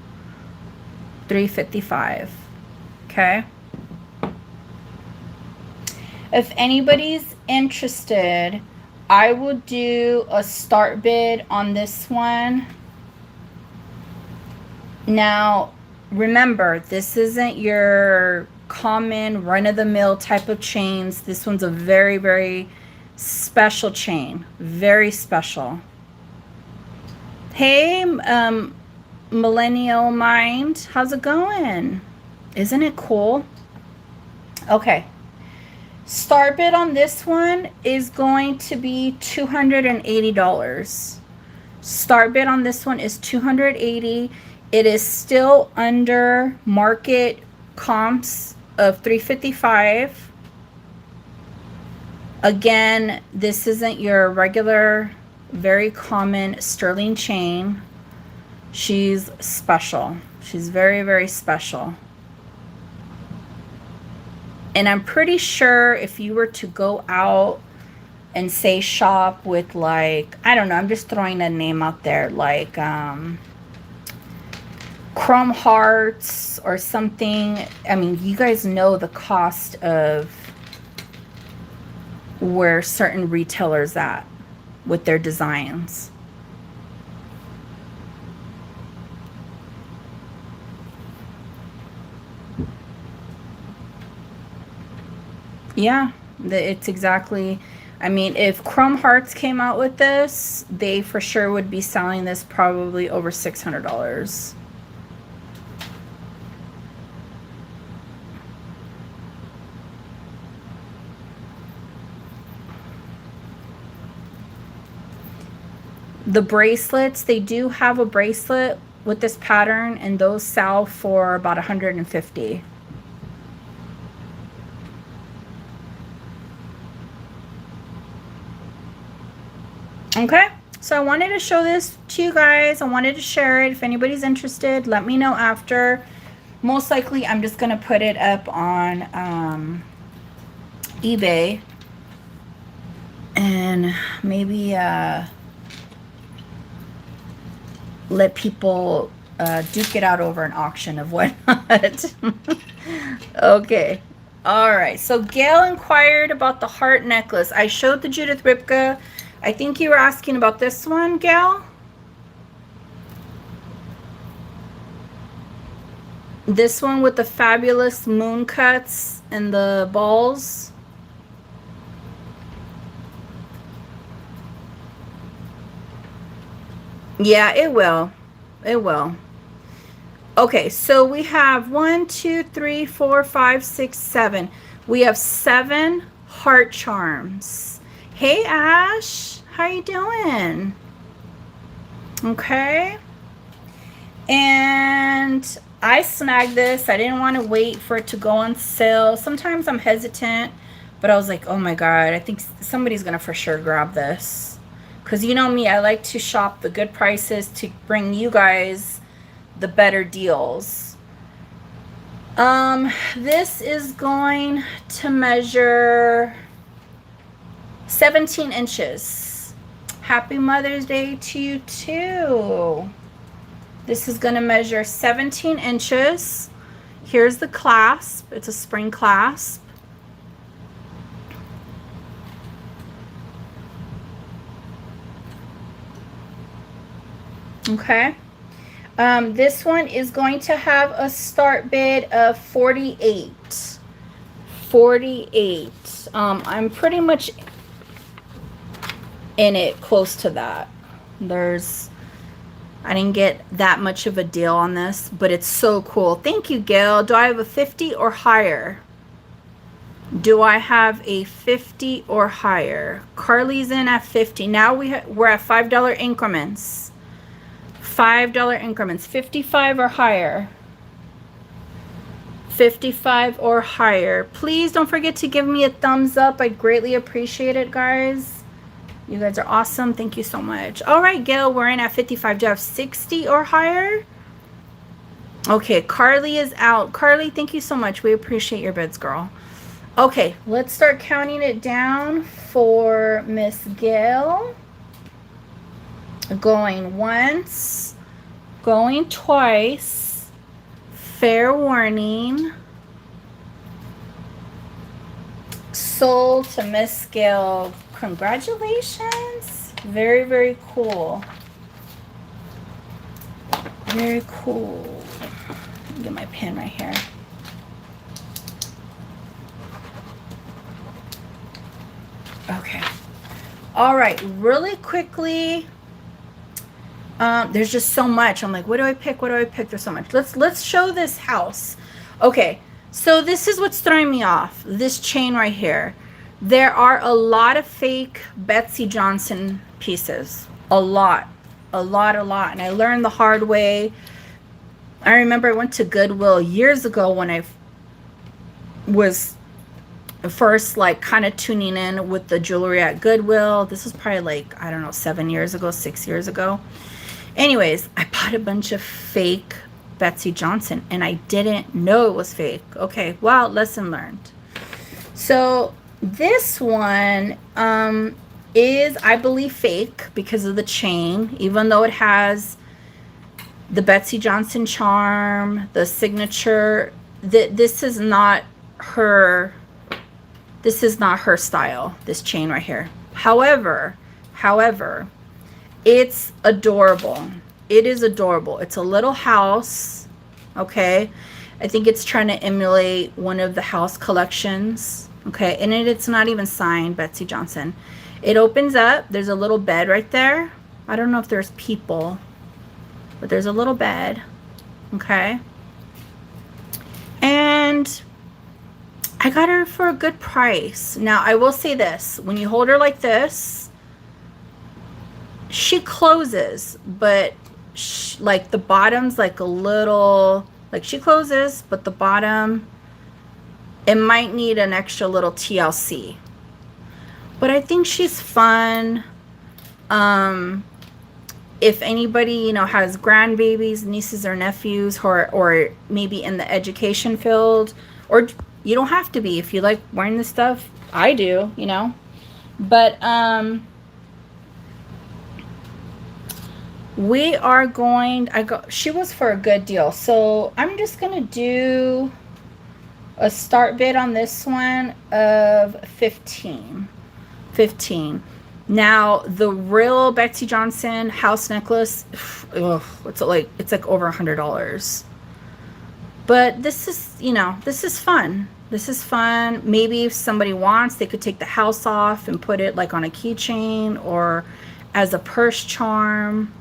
$355. Okay, if anybody's interested, I will do a start bid on this one. Now remember, this isn't your common run-of-the-mill type of chains. This one's a very, very special chain. Very special. Hey, Millennial Mind, how's it going? Isn't it cool? Okay. Start bid on this one is going to be $280. Start bid on this one is $280. It is still under market comps of $355. Again, this isn't your regular, very common sterling chain. She's special. She's very, very special. And I'm pretty sure if you were to go out and say shop with, like, I don't know, I'm just throwing a name out there, like Chrome Hearts or something. I mean, you guys know the cost of where certain retailers at with their designs. Yeah, it's exactly, I mean, if Chrome Hearts came out with this, they for sure would be selling this probably over $600. The bracelets, they do have a bracelet with this pattern, and those sell for about $150. Okay, so I wanted to show this to you guys. I wanted to share it. If anybody's interested, let me know after. Most likely, I'm just going to put it up on eBay. And maybe let people duke it out over an auction of whatnot. Okay. All right. So Gail inquired about the heart necklace. I showed the Judith Ripka. I think you were asking about this one, Gail. This one with the fabulous moon cuts and the balls. Yeah, it will. It will. Okay, so we have 1, 2, 3, 4, 5, 6, 7. We have 7 heart charms. Hey, Ash. How you doing? Okay. And I snagged this. I didn't want to wait for it to go on sale. Sometimes I'm hesitant, but I was like, oh my God, I think somebody's going to for sure grab this. Because you know me, I like to shop the good prices to bring you guys the better deals. This is going to measure 17 inches. Happy Mother's Day to you too. This is going to measure 17 inches. Here's the clasp. It's a spring clasp. Okay. This one is going to have a start bid of 48. 48. I'm pretty much in it close to that. I didn't get that much of a deal on this, but it's so cool. Thank you, Gail. Do I have a 50 or higher? Do I have a 50 or higher? Carly's in at 50. Now we're at $5 increments. $5 increments. 55 or higher. 55 or higher. Please don't forget to give me a thumbs up. I'd greatly appreciate it, guys. You guys are awesome. Thank you so much. All right, Gail, we're in at 55. Do you have 60 or higher? Okay, Carly is out. Carly, thank you so much. We appreciate your bids, girl. Okay, let's start counting it down for Miss Gail. Going once, going twice, fair warning. Sold to Miss Gail. Congratulations. Very, very cool. Very cool. Get my pen right here. Okay. All right, really quickly. There's just so much. I'm like, what do I pick? What do I pick? There's so much. Let's show this house. Okay, so this is what's throwing me off. This chain right here. There are a lot of fake Betsey Johnson pieces. A lot. And I learned the hard way. I remember I went to Goodwill years ago when I was first like kind of tuning in with the jewelry at Goodwill. This was probably like, I don't know, 7 years ago, 6 years ago. Anyways, I bought a bunch of fake Betsey Johnson and I didn't know it was fake. Okay, well, lesson learned. So this one is, I believe, fake because of the chain, even though it has the Betsey Johnson charm, the signature. This is not her. This is not her style, this chain right here. However, it's adorable. It is adorable. It's a little house, okay? I think it's trying to emulate one of the house collections, okay? And it's not even signed Betsey Johnson. It opens up. There's a little bed right there. I don't know if there's people, but there's a little bed, okay? And I got her for a good price. Now, I will say this. When you hold her like this, she closes, but like the bottom's like a little, like she closes, but the bottom, it might need an extra little TLC. But I think she's fun. If anybody, you know, has grandbabies, nieces or nephews, or maybe in the education field, or you don't have to be if you like wearing this stuff. I do, you know. But we are going, she was for a good deal. So I'm just going to do a start bid on this one of 15. Now, the real Betsey Johnson house necklace, ugh, it's like over $100. But this is, you know, this is fun. This is fun. Maybe if somebody wants, they could take the house off and put it like on a keychain or as a purse charm.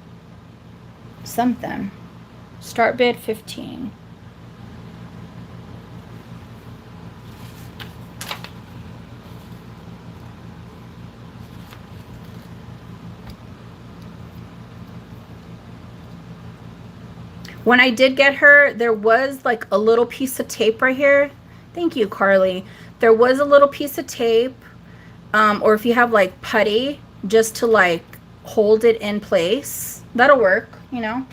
something. Start bid 15. When I did get her, there was like a little piece of tape right here. Thank you, Carly. There was a little piece of tape, or if you have like putty, just to like hold it in place. That'll work, you know.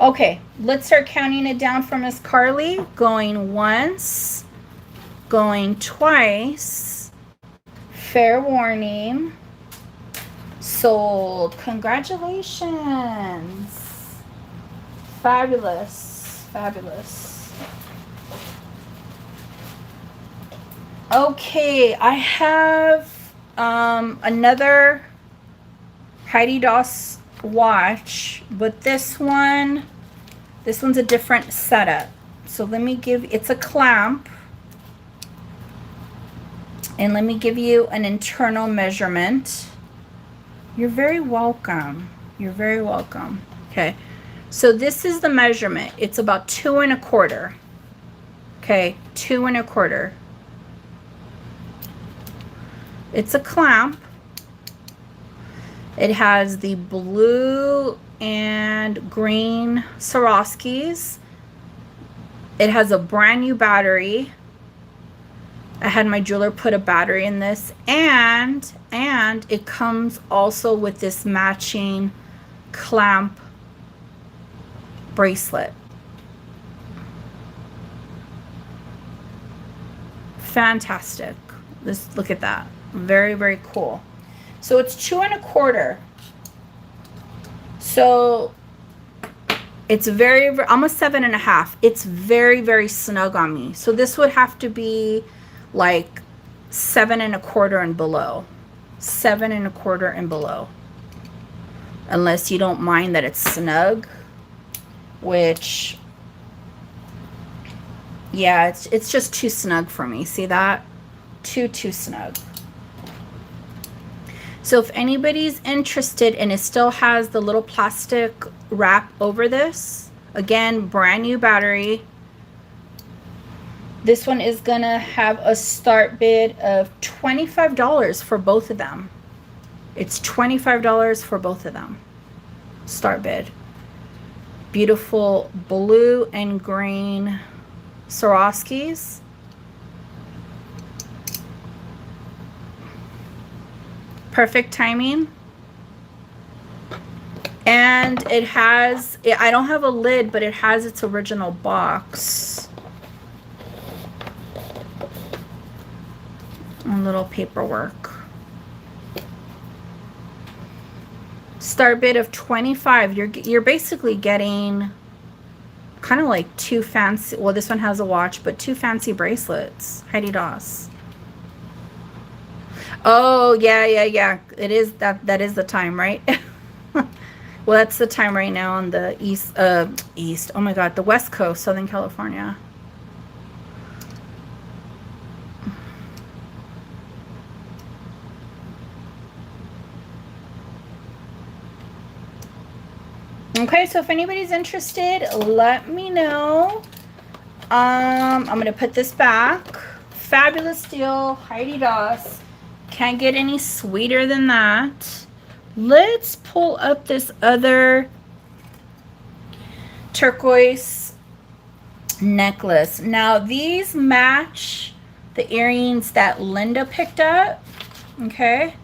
Okay, let's start counting it down for Miss Carly. Going once, going twice. Fair warning. Sold. Congratulations. Fabulous, fabulous. Okay, I have another Heidi Daus watch, but this one's a different setup. So let me it's a clamp, and let me give you an internal measurement. You're very welcome. You're very welcome. Okay. So this is the measurement. It's about 2 1/4. Okay, 2 1/4. It's a clamp. It has the blue and green Swarovskis. It has a brand new battery. I had my jeweler put a battery in this, and it comes also with this matching clamp bracelet. Fantastic. Look at that. Very, very cool. So it's 2 1/4. So it's very, almost 7 1/2. It's very, very snug on me. So this would have to be like 7 1/4 and below. 7 1/4 and below. Unless you don't mind that it's snug. Which, yeah, it's just too snug for me. See that? Too snug. So if anybody's interested, and it still has the little plastic wrap over this, again, brand new battery. This one is gonna have a start bid of $25 for both of them. It's $25 for both of them. Start bid. Beautiful blue and green Swarovskis. Perfect timing. And it has, I don't have a lid, but it has its original box. A little paperwork. Start bid of 25. You're basically getting kind of like 2 fancy, well, this one has a watch, but 2 fancy bracelets. Heidi Daus. Oh, yeah. It is that is the time, right? Well, that's the time right now on the east, oh my God, the West Coast, Southern California. Okay, so if anybody's interested, let me know. I'm gonna put this back. Fabulous deal, Heidi Daus. Can't get any sweeter than that. Let's pull up this other turquoise necklace. Now these match the earrings that Linda picked up. Okay.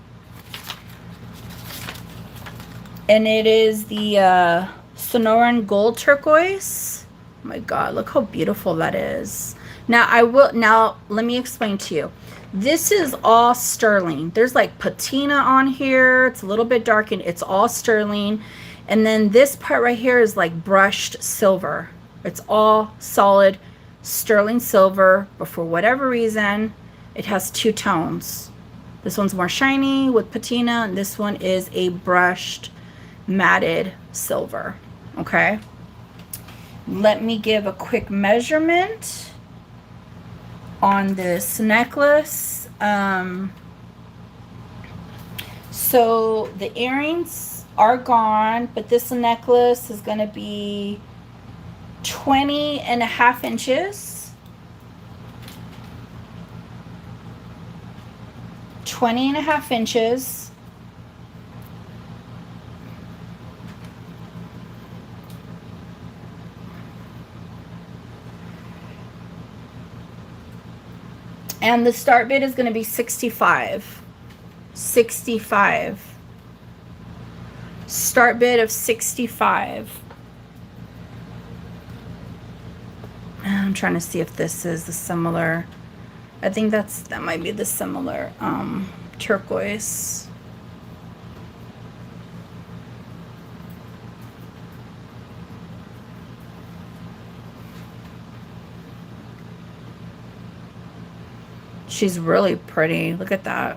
And it is the Sonoran gold turquoise. Oh my God, look how beautiful that is. Now let me explain to you. This is all sterling. There's like patina on here. It's a little bit dark and it's all sterling. And then this part right here is like brushed silver. It's all solid sterling silver, but for whatever reason, it has 2 tones. This one's more shiny with patina, and this one is a brushed matted silver. Okay, let me give a quick measurement on this necklace. So the earrings are gone, but this necklace is going to be 20.5 inches. 20.5 inches. And the start bid is going to be 65. 65. Start bid of 65. I'm trying to see if this is the similar. I think that might be the similar turquoise. She's really pretty. Look at that.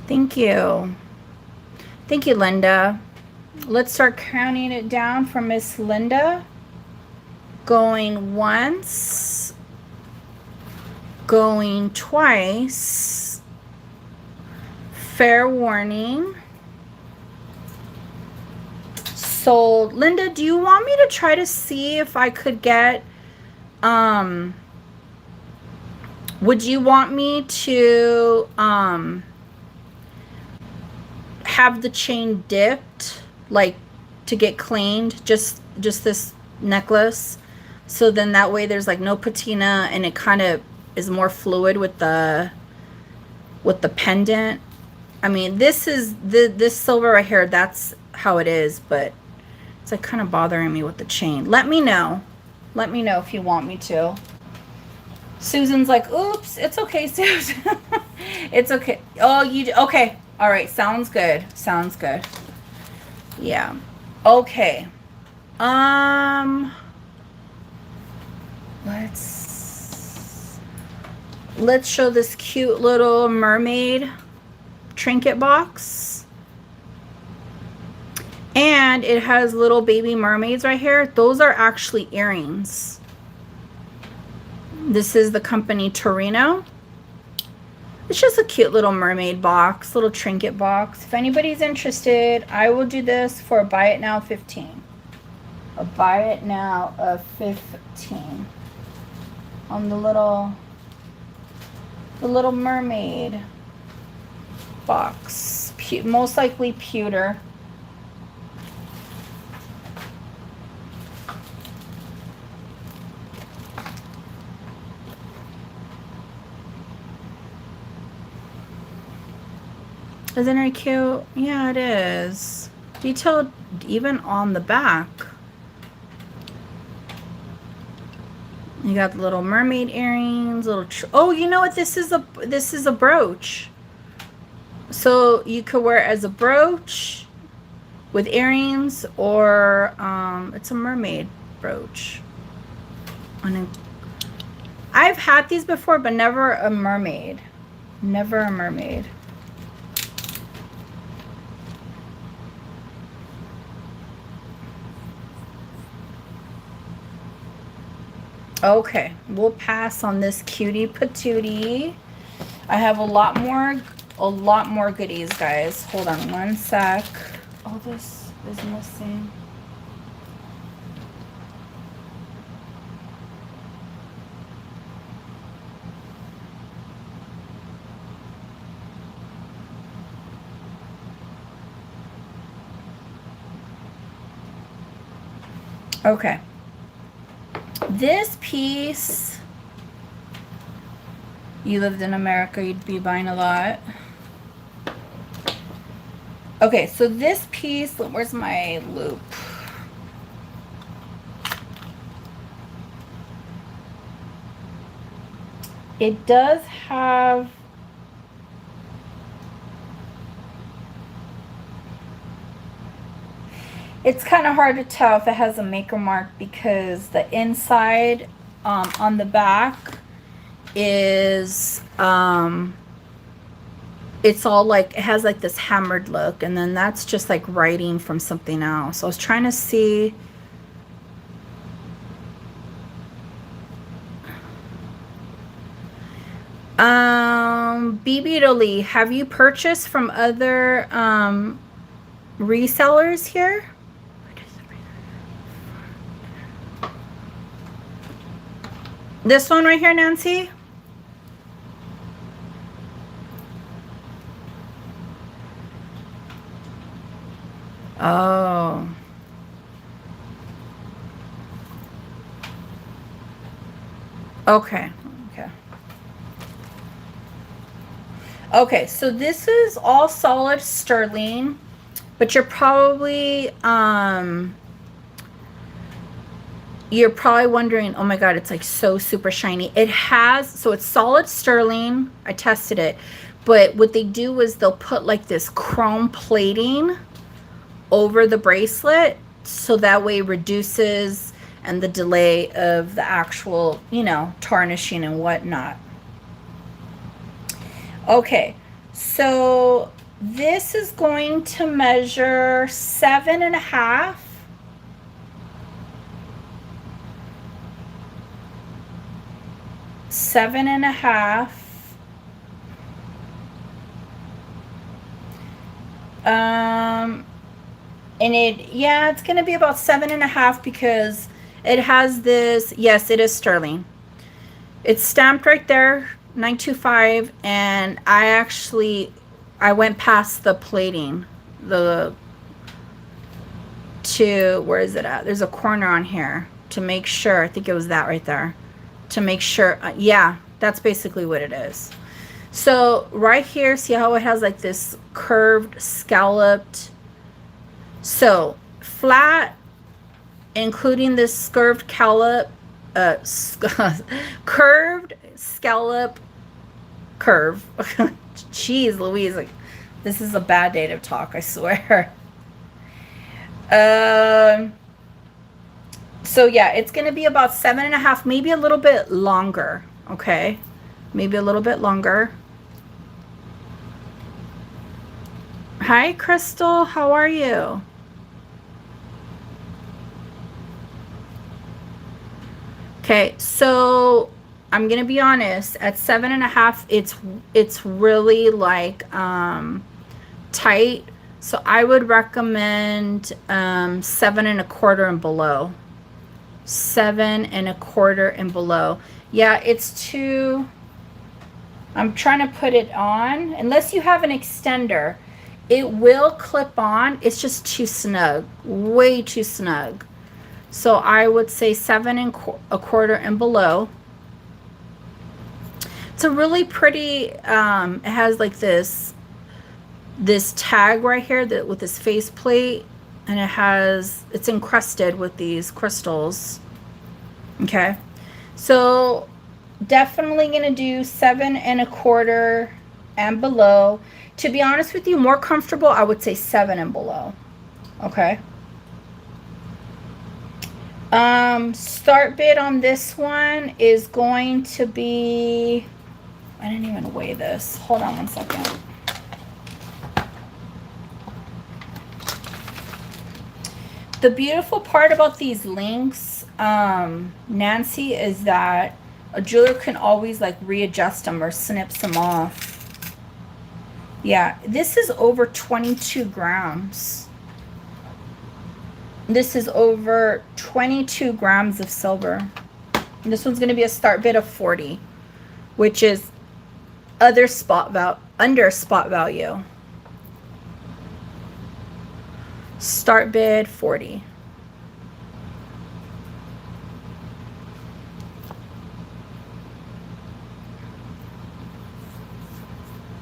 Thank you. Thank you, Linda. Let's start counting it down for Miss Linda. Going once. Going twice. Fair warning. Sold. Linda, do you want me to try to see if I could get, would you want me to, have the chain dipped, like to get cleaned, just this necklace, so then that way there's like no patina and it kind of is more fluid with the pendant. I mean, this is this silver right here, that's how it is, but it's like kind of bothering me with the chain. Let me know if you want me to. Susan's like, oops, it's okay, Susan. It's okay. Oh, you okay? All right, sounds good. Sounds good. Yeah. Okay. Let's show this cute little mermaid trinket box. And it has little baby mermaids right here. Those are actually earrings. This is the company Torino. It's just a cute little mermaid box, little trinket box. If anybody's interested, I will do this for a buy it now 15. A buy it now of 15 on the little mermaid box. Most likely pewter. Isn't it cute? Yeah, it is. Detailed even on the back. You got the little mermaid earrings, oh, you know what? This is a brooch. So you could wear it as a brooch with earrings, or it's a mermaid brooch. I've had these before, but never a mermaid. Never a mermaid. Okay, we'll pass on this cutie patootie. I have a lot more goodies, guys. Hold on one sec. Oh, this is missing. Okay. This piece, you lived in America, you'd be buying a lot. Okay, so this piece, where's my loop? It does have it's kind of hard to tell if it has a maker mark, because the inside on the back is it's all like, it has like this hammered look, and then that's just like writing from something else. So I was trying to see. BB, have you purchased from other resellers here? This one right here, Nancy? Oh. Okay. Okay. Okay, so this is all solid sterling, but you're probably wondering, oh my god, it's like so super shiny. It has, so it's solid sterling. I tested it. But what they do is they'll put like this chrome plating over the bracelet, so that way it reduces and the delay of the actual, you know, tarnishing and whatnot. Okay, so this is going to measure 7.5. Seven and a half. And it's going to be about 7.5 because it has this, yes, it is sterling. It's stamped right there, 925, and I went past the plating, where is it at? There's a corner on here to make sure, I think it was that right there, to make sure, yeah, that's basically what it is. So right here, see how it has like this curved, scalloped, so flat, including this curved scallop, curved scallop curve. Jeez Louise, like, this is a bad day to talk, I swear. So yeah, it's going to be about 7.5, maybe a little bit longer. Okay. Maybe a little bit longer. Hi, Crystal. How are you? Okay. So I'm going to be honest, at 7.5, it's really like, tight. So I would recommend, 7.25 and below. 7.25 and below. Yeah, it's too, I'm trying to put it on, unless you have an extender, it will clip on. It's just too snug, way too snug. So I would say 7.25 and below. It's a really pretty, it has like this tag right here with this face plate, and it's encrusted with these crystals. Okay, so definitely gonna do 7.25 and below. To be honest with you, more comfortable, I would say 7 and below. Okay. Start bid on this one is going to be, I didn't even weigh this. Hold on one second. The beautiful part about these links, Nancy, is that a jeweler can always like readjust them or snips them off. Yeah, this is over 22 grams. This is over 22 grams of silver. And this one's going to be a start bid of 40, which is under spot value. Start bid 40.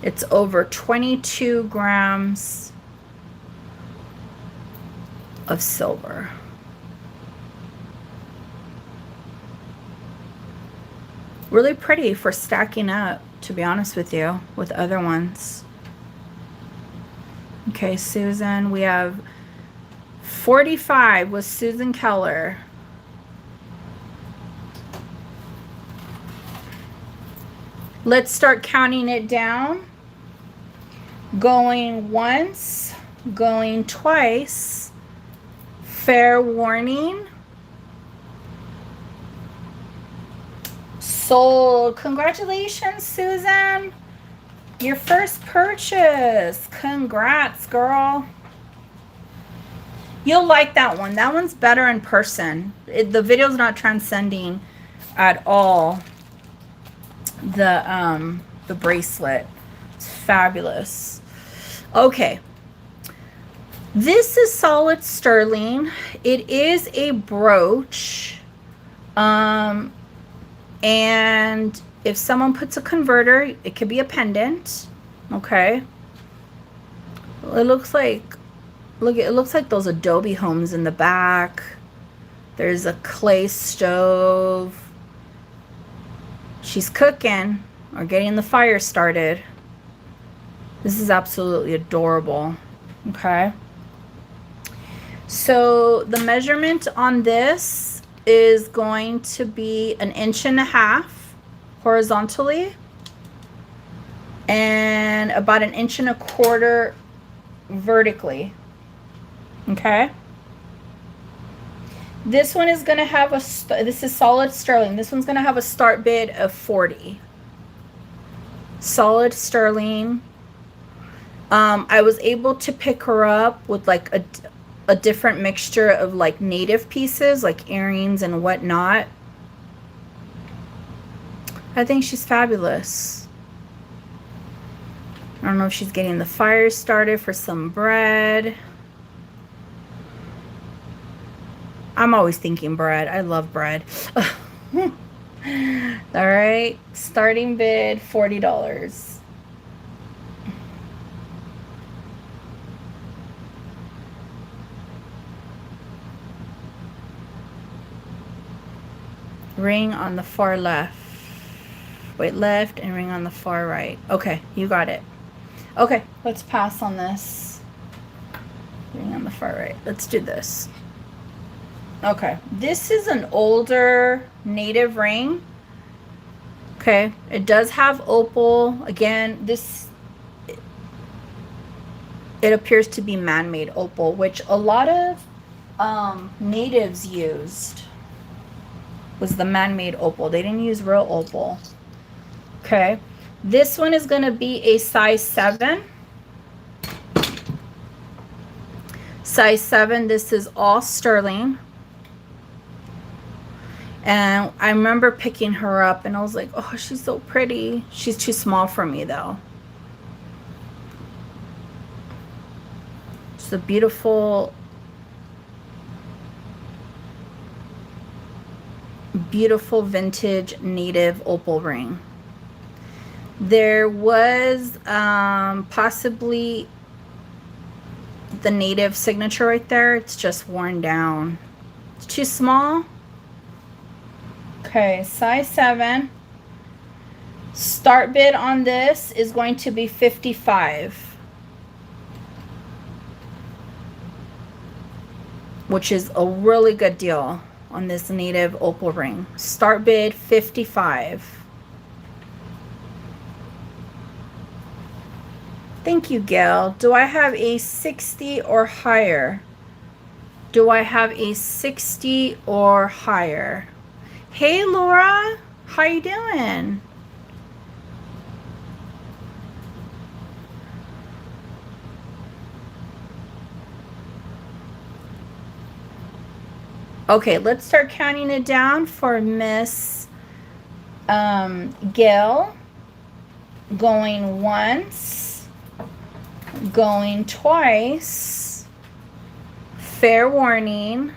It's over 22 grams of silver. Really pretty for stacking up, to be honest with you, with other ones. Okay, Susan, we have 45 with Susan Keller. Let's start counting it down. Going once, going twice. Fair warning. Sold. Congratulations, Susan. Your first purchase. Congrats, girl. You'll like that one. That one's better in person. The video's not transcending at all the bracelet. It's fabulous. Okay. This is solid sterling. It is a brooch. And if someone puts a converter, it could be a pendant. Okay. It looks like, look, it looks like those adobe homes in the back. There's a clay stove. She's cooking or getting the fire started. This is absolutely adorable. Okay. So the measurement on this is going to be 1.5 inches horizontally and about 1.25 inches vertically. Okay. This one is going to have this is solid sterling. This one's going to have a start bid of 40. Solid sterling. I was able to pick her up with like a different mixture of like native pieces, like earrings and whatnot. I think she's fabulous. I don't know if she's getting the fire started for some bread. I'm always thinking bread. I love bread. All right. Starting bid, $40. Ring on the far left. Wait, left and ring on the far right. Okay, you got it. Okay, let's pass on this. Ring on the far right. Let's do this. Okay, this is an older native ring. Okay, it does have opal. Again, it appears to be man-made opal, which a lot of natives used. Was the man-made opal. They didn't use real opal. Okay, this one is going to be a size 7. Size 7. This is all sterling. And I remember picking her up and I was like, oh, she's so pretty. She's too small for me though. It's a beautiful vintage native opal ring. There was possibly the native signature right there. It's just worn down. It's too small. Okay, size 7. Start bid on this is going to be $55, which is a really good deal on this native opal ring. Start bid $55. Thank you, Gail. Do I have a 60 or higher? Do I have a 60 or higher? Hey, Laura. How you doing? Okay, let's start counting it down for Miss Gail. Going once, going twice, fair warning,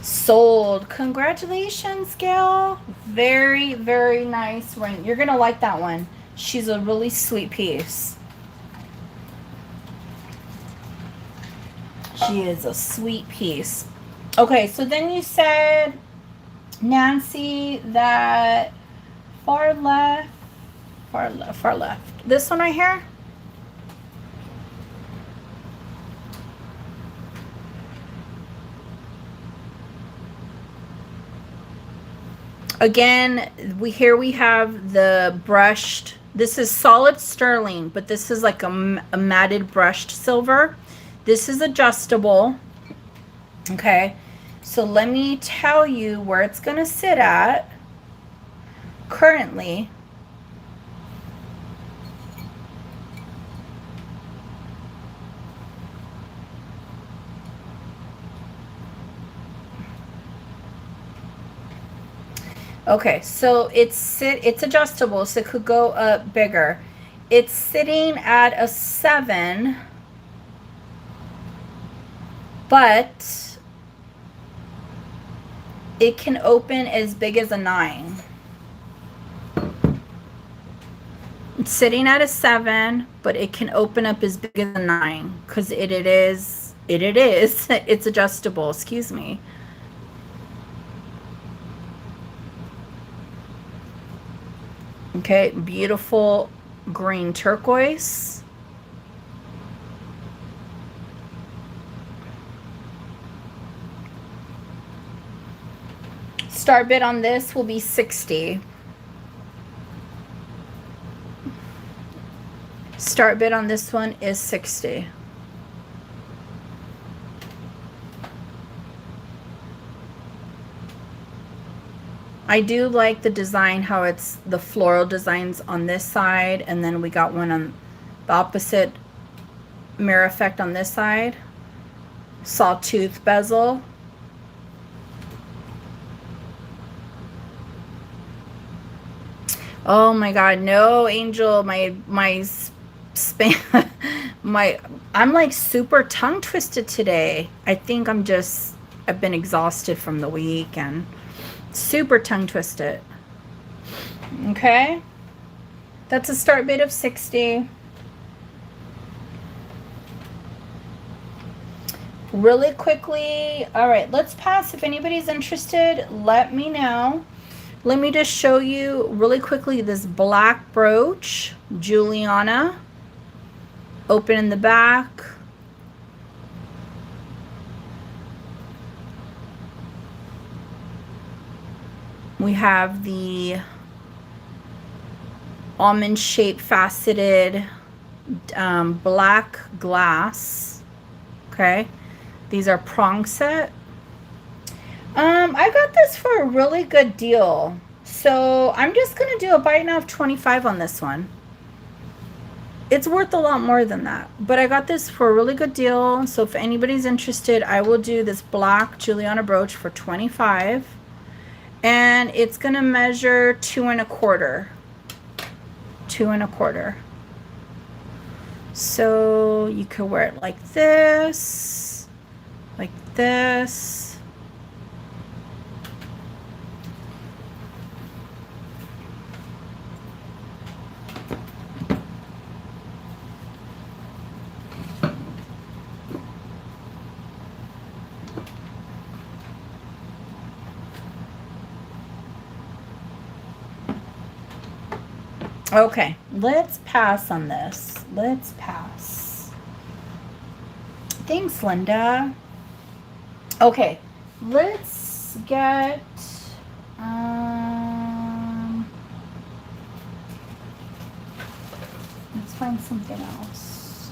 sold. Congratulations, Gail. Very, very nice ring. You're gonna like that one. She's a really sweet piece. She is a sweet piece. Okay, so then you said, Nancy, that far left. This one right here? Again, we have the brushed This is solid sterling, but this is like a matted brushed silver. This is adjustable. Okay, so let me tell you where it's going to sit at currently. Okay, so it's adjustable, so it could go up bigger. It's sitting at a 7, but it can open as big as a 9. It's sitting at a 7, but it can open up as big as a 9 because it's adjustable. Excuse me. Okay, beautiful green turquoise. Start bid on this will be $60. Start bid on this one is $60. I do like the design, how it's the floral designs on this side, and then we got one on the opposite mirror effect on this side. Sawtooth bezel. Oh my God, no, Angel, my span, I'm like super tongue twisted today. I think I've been exhausted from the week and super tongue twisted. Okay, that's a start bid of $60. Really quickly, all right, let's pass. If anybody's interested, let me know. Let me just show you really quickly this black brooch, Juliana, open in the back. We have the almond shaped faceted black glass. Okay, these are prong set. I got this for a really good deal, so I'm just gonna do a buy now of 25 on this one. It's worth a lot more than that, but I got this for a really good deal. So if anybody's interested, I will do this black Juliana brooch for 25, and it's gonna measure 2 1/4. 2 1/4. So you could wear it like this, like this. Okay, let's pass on this. Let's pass. Thanks, Linda. Okay, let's get let's find something else.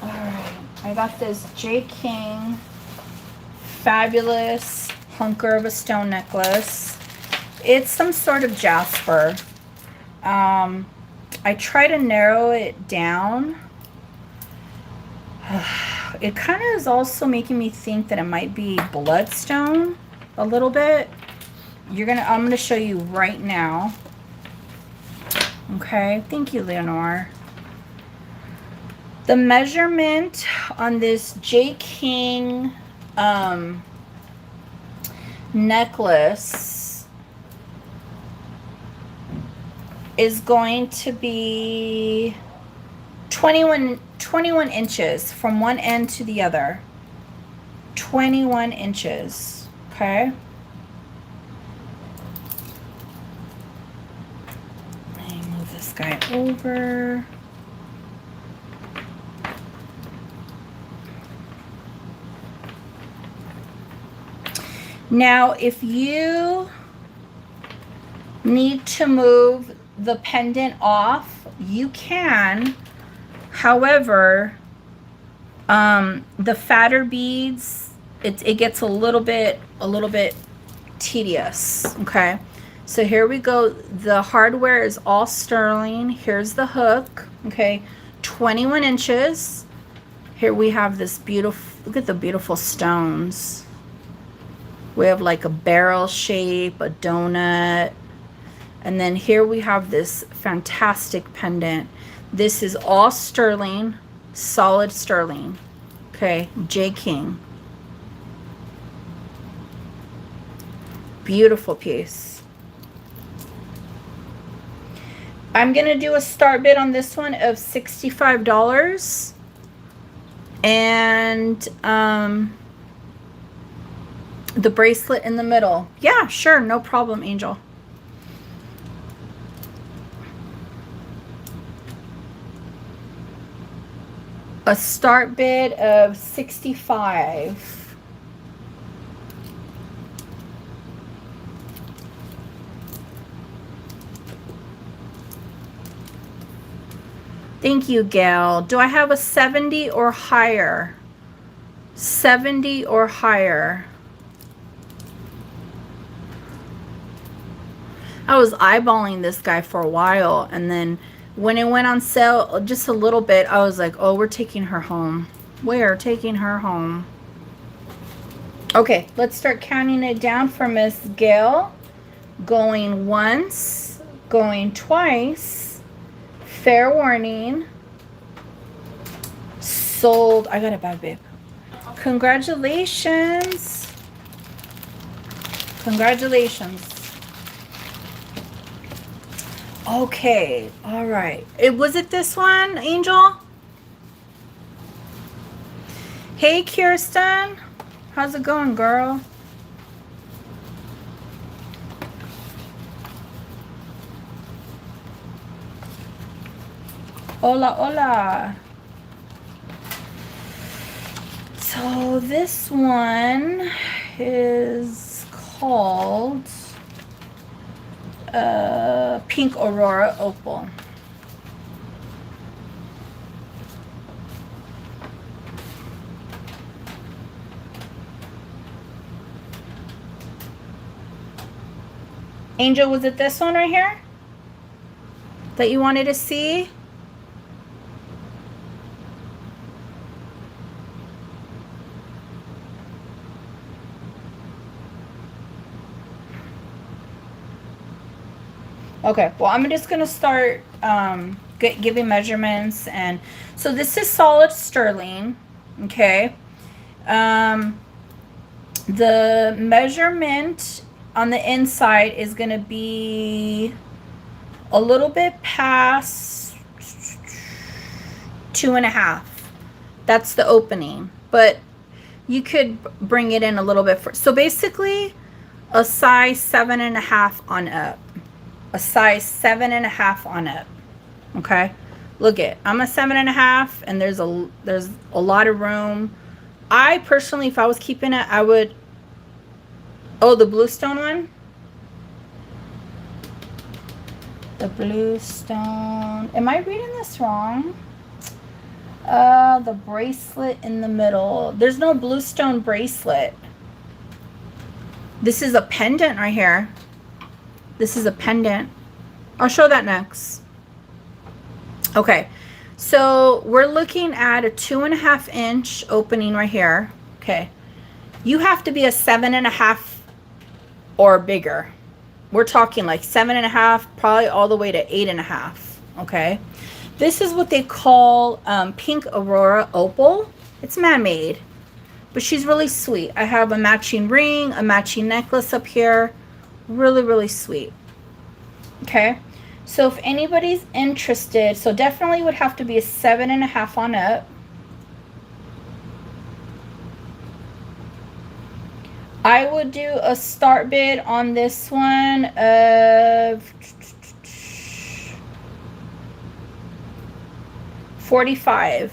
All right, I got this J. King fabulous hunker of a stone necklace. It's some sort of jasper. I try to narrow it down. It kind of is also making me think that it might be bloodstone a little bit. I'm gonna show you right now. Okay, thank you, Leonore. The measurement on this J. King necklace is going to be 21 inches from one end to the other. 21 inches. Okay, let me move this guy over. Now, if you need to move the pendant off, you can. However, the fatter beads, it gets a little bit tedious. Okay, so here we go. The hardware is all sterling. Here's the hook. Okay, 21 inches. Here we have this beautiful, look at the beautiful stones. We have like a barrel shape, a donut. And then here we have this fantastic pendant. This is all sterling, solid sterling. Okay, J King. Beautiful piece. I'm gonna do a start bid on this one of $65. And the bracelet in the middle. Yeah, sure, no problem, Angel. A start bid of $65. Thank you, Gail. Do I have a 70 or higher? 70 or higher. I was eyeballing this guy for a while, and then when it went on sale just a little bit, I was like, oh, we're taking her home. We're taking her home. Okay, let's start counting it down for Miss Gail. Going once, going twice. Fair warning. Sold. I got it back, babe. Congratulations. Congratulations. Okay, all right. Was it this one, Angel? Hey, Kirsten. How's it going, girl? Hola, hola. So this one is called Pink Aurora Opal. Angel, was it this one right here that you wanted to see? Okay, well, I'm just gonna start giving measurements. And so this is solid sterling. Okay, the measurement on the inside is gonna be a little bit past 2.5. That's the opening, but you could bring it in a little bit so basically a size 7.5 on up. A size 7.5 on up. Okay, look it. I'm a 7.5, and there's a lot of room. I personally, if I was keeping it, I would. Oh, the bluestone one. The bluestone. Am I reading this wrong? The bracelet in the middle. There's no bluestone bracelet. This is a pendant right here. This is a pendant. I'll show that next. Okay, so we're looking at a 2.5 inch opening right here. Okay, you have to be a 7.5 or bigger. We're talking like 7.5, probably all the way to 8.5. Okay, this is what they call Pink Aurora Opal. It's man-made, but she's really sweet. I have a matching ring, a matching necklace up here. Really, really sweet. Okay, so if anybody's interested, so definitely would have to be a 7.5 on up. I would do a start bid on this one of $45.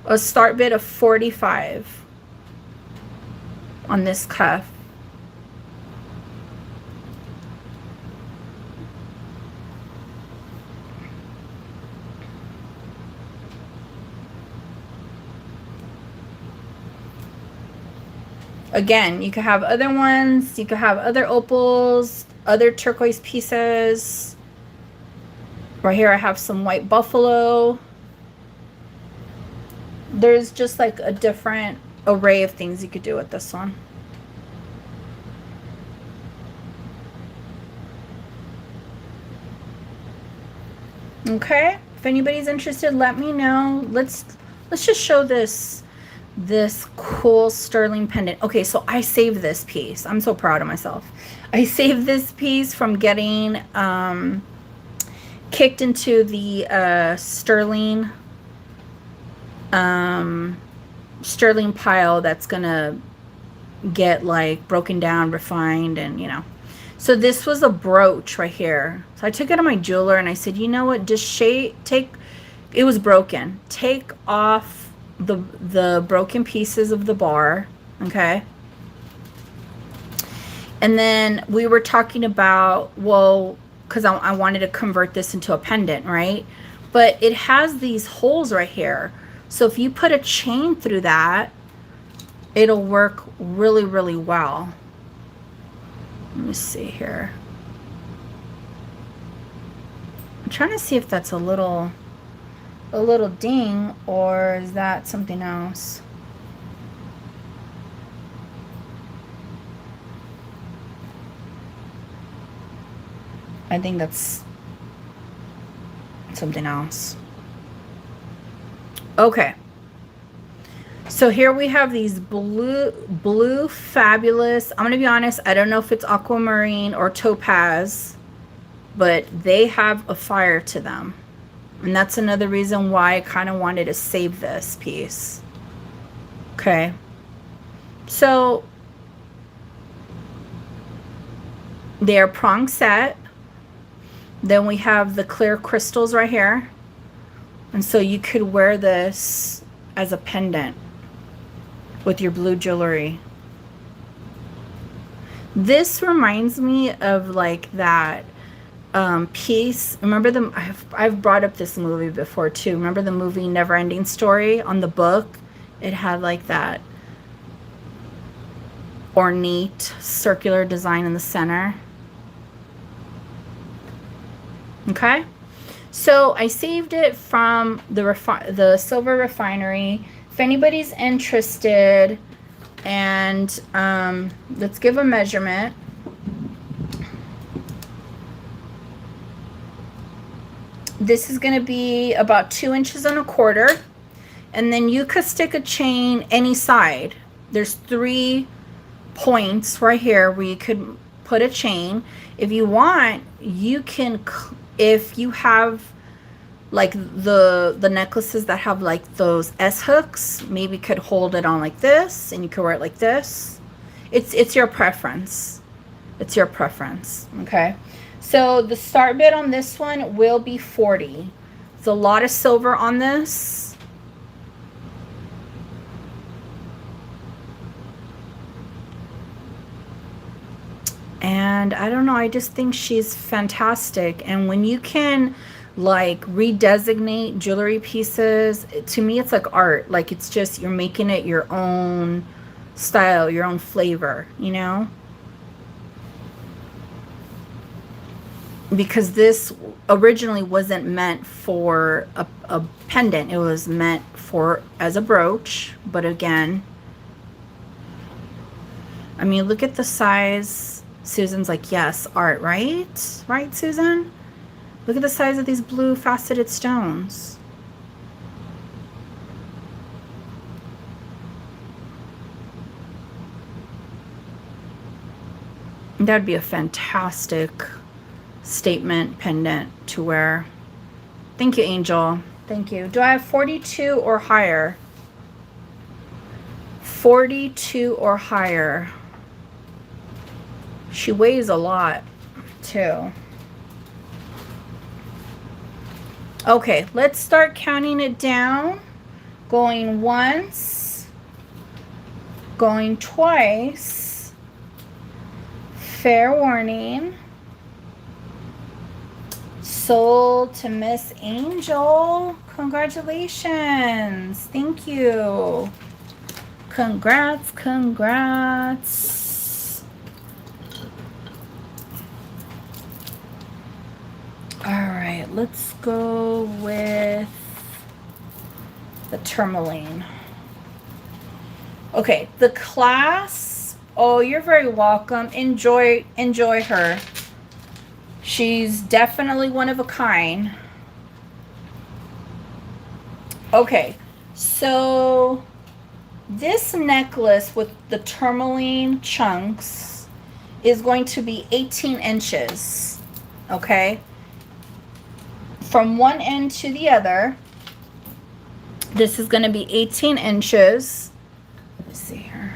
A start bid of $45 on this cuff. Again, you could have other ones. You could have other opals, other turquoise pieces. Right here I have some white buffalo. There's just like a different array of things you could do with this one. Okay, if anybody's interested, let me know. Let's just show this cool sterling pendant. Okay, so I saved this piece. I'm so proud of myself. I saved this piece from getting kicked into the sterling pile that's gonna get like broken down, refined, and you know. So this was a brooch right here. So I took it to my jeweler and I said, you know what, just take, it was broken, take off the broken pieces of the bar, okay? And then we were talking about, well, because I wanted to convert this into a pendant, right? But it has these holes right here. So if you put a chain through that, it'll work really, really well. Let me see here. I'm trying to see if that's a little ding, or is that something else? I think that's something else. Okay. So here we have these blue fabulous. I'm going to be honest, I don't know if it's aquamarine or topaz, but they have a fire to them. And that's another reason why I kind of wanted to save this piece. Okay. So they're prong set. Then we have the clear crystals right here. And so you could wear this as a pendant with your blue jewelry. This reminds me of like that piece. Remember I've brought up this movie before too. Remember the movie Never Ending Story? On the book, it had like that ornate circular design in the center. Okay, so I saved it from the silver refinery. If anybody's interested, and let's give a measurement. This is going to be about 2 inches and a quarter, and then you could stick a chain any side. There's 3 points right here where you could put a chain. If you want, you can, if you have like the necklaces that have like those S hooks, maybe could hold it on like this, and you could wear it like this. It's your preference. It's your preference. Okay, so the start bid on this one will be $40. It's a lot of silver on this. And I don't know, I just think she's fantastic. And when you can like redesignate jewelry pieces, to me it's like art. Like it's just, you're making it your own style, your own flavor, you know? Because this originally wasn't meant for a pendant. It was meant for as a brooch. But again, I mean, look at the size. Susan's like, yes, art, right? Right, Susan? Look at the size of these blue faceted stones. That'd be a fantastic statement pendant to wear. Thank you, Angel. Thank you. Do I have 42 or higher? 42 or higher. She weighs a lot, too. Okay, let's start counting it down. Going once, going twice. Fair warning. Sold to Miss Angel. Congratulations. Thank you. Congrats, congrats. All right, let's go with the tourmaline. Okay, the class. Oh, you're very welcome. Enjoy her. She's definitely one of a kind. Okay, so this necklace with the tourmaline chunks is going to be 18 inches. Okay, from one end to the other, this is going to be 18 inches. Let's see here.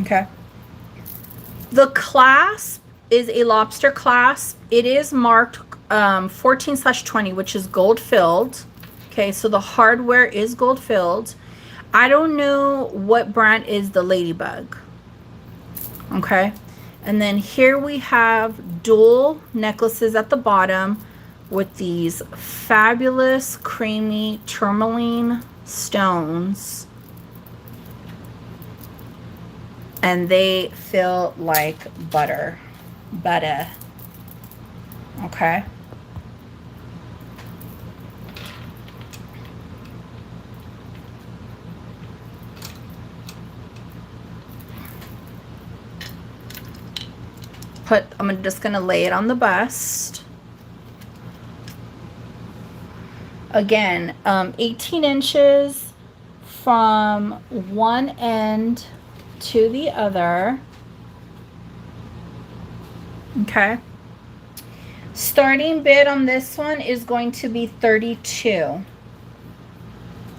Okay. The clasp is a lobster clasp. It is marked 14/20, which is gold filled. Okay, so the hardware is gold filled. I don't know what brand is the Ladybug. Okay, and then here we have dual necklaces at the bottom with these fabulous creamy tourmaline stones. And they feel like butter. Okay. I'm just gonna lay it on the bust. Again, 18 inches from one end to the other. Okay. Starting bid on this one is going to be $32.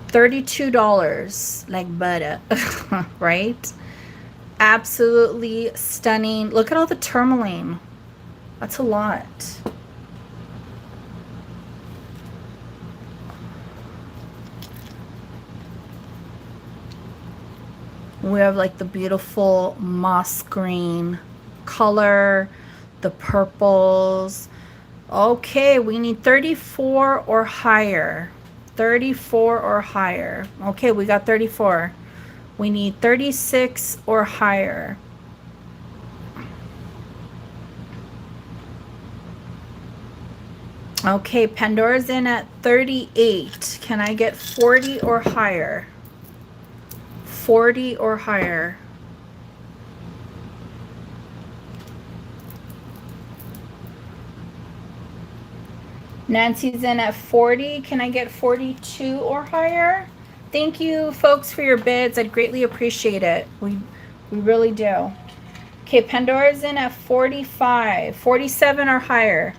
$32 like butter, right? Absolutely stunning. Look at all the tourmaline. That's a lot. We have like the beautiful moss green color, the purples. Okay, we need 34 or higher. 34 or higher. Okay, we got 34. We need 36 or higher. Okay, Pandora's in at 38. Can I get 40 or higher? 40 or higher. Nancy's in at 40. Can I get 42 or higher? Thank you, folks, for your bids. I'd greatly appreciate it. We really do. Okay, Pandora's in at 45. 47 or higher.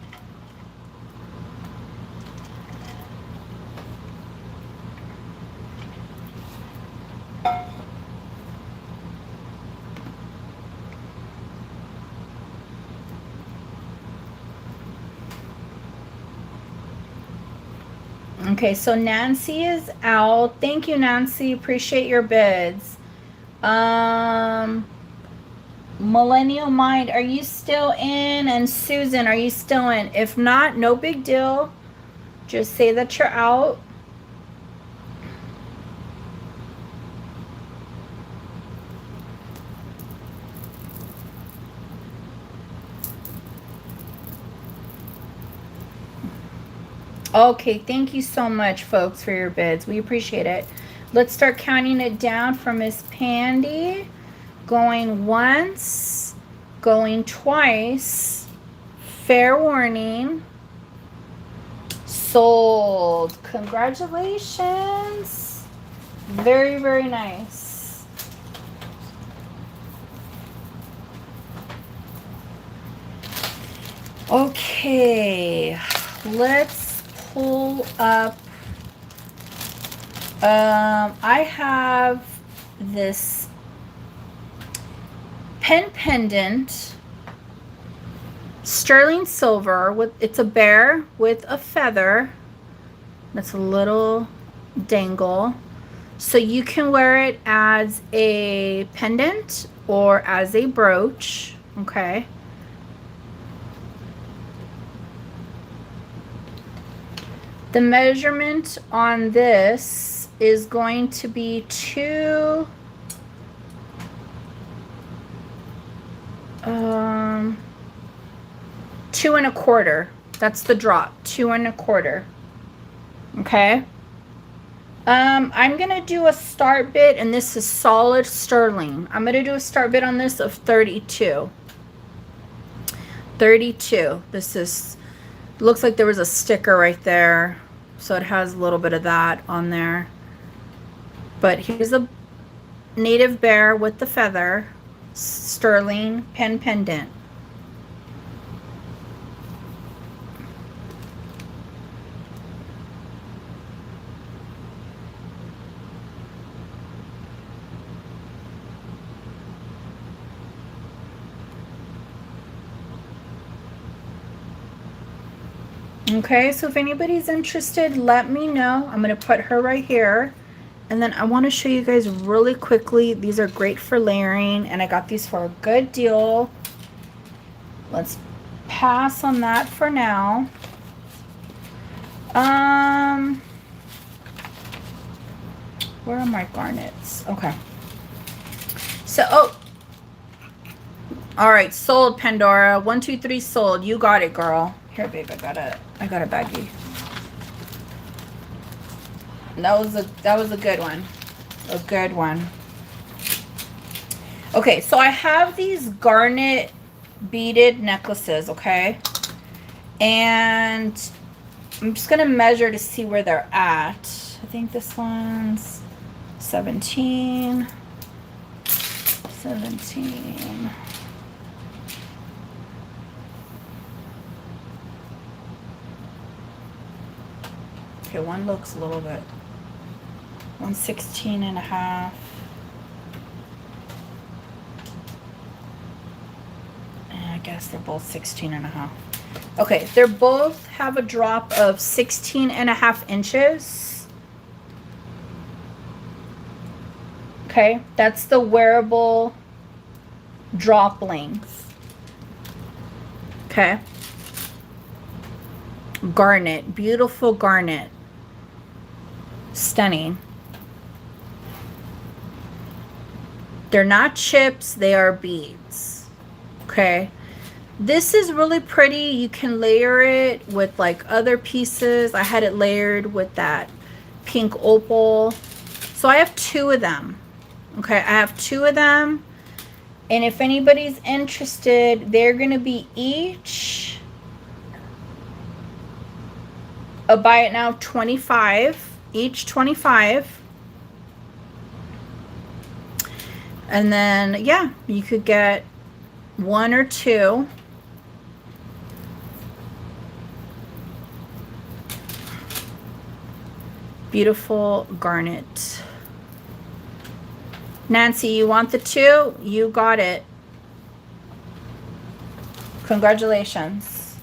Okay, so Nancy is out. Thank you, Nancy. Appreciate your bids. Millennial Mind, are you still in? And Susan, are you still in? If not, no big deal. Just say that you're out. Okay, thank you so much, folks, for your bids. We appreciate it. Let's start counting it down for Miss Pandy. Going once, going twice. Fair warning. Sold. Congratulations. Very, very nice. Okay, let's pull up. I have this pen pendant, sterling silver, with it's a bear with a feather. That's a little dangle. So you can wear it as a pendant or as a brooch, okay? The measurement on this is going to be 2 2 1/4. That's the drop, 2 1/4. Okay. I'm gonna do a start bid, and this is solid sterling. I'm gonna do a start bid on this of 32. 32. This is, looks like there was a sticker right there, so it has a little bit of that on there. But here's a native bear with the feather, sterling pen pendant. Okay, so if anybody's interested, let me know. I'm going to put her right here. And then I want to show you guys really quickly. These are great for layering, and I got these for a good deal. Let's pass on that for now. Where are my garnets? Okay. So, oh. All right, sold, Pandora. 1, 2, 3, sold. You got it, girl. Here, babe, I got a baggie. That was a good one. A good one. Okay, so I have these garnet beaded necklaces, okay? And I'm just gonna measure to see where they're at. I think this one's 17. 17. Okay, one looks a little bit. 116 and a half. And I guess they're both 16 and a half. Okay, they both have a drop of 16 and a half inches. Okay, that's the wearable drop length. Okay. Garnet, beautiful garnet. Stunning. They're not chips, they are beads. Okay. This is really pretty. You can layer it with like other pieces. I had it layered with that pink opal. So I have 2 of them. Okay, I have 2 of them. And if anybody's interested, they're going to be each a buy it now 25. Each 25. And then, yeah, you could get 1 or 2. Beautiful garnet. Nancy, you want the 2? You got it. Congratulations.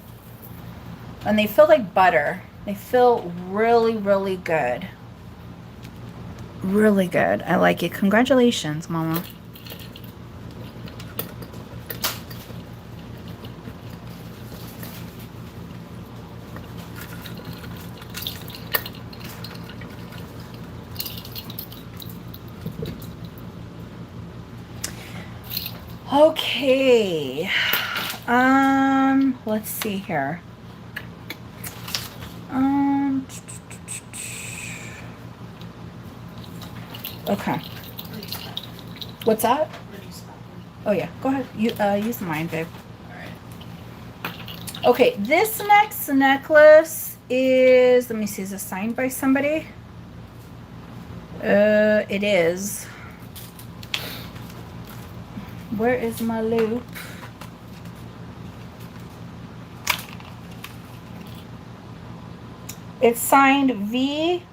And they feel like butter. They feel really, really good. Really good. I like it. Congratulations, Mama. Okay. Let's see here. Okay. What's that? Oh yeah, go ahead. You use mine, babe. Alright. Okay, this next necklace is, let me see, is it signed by somebody? It is. Where is my loop? It's signed VCLM.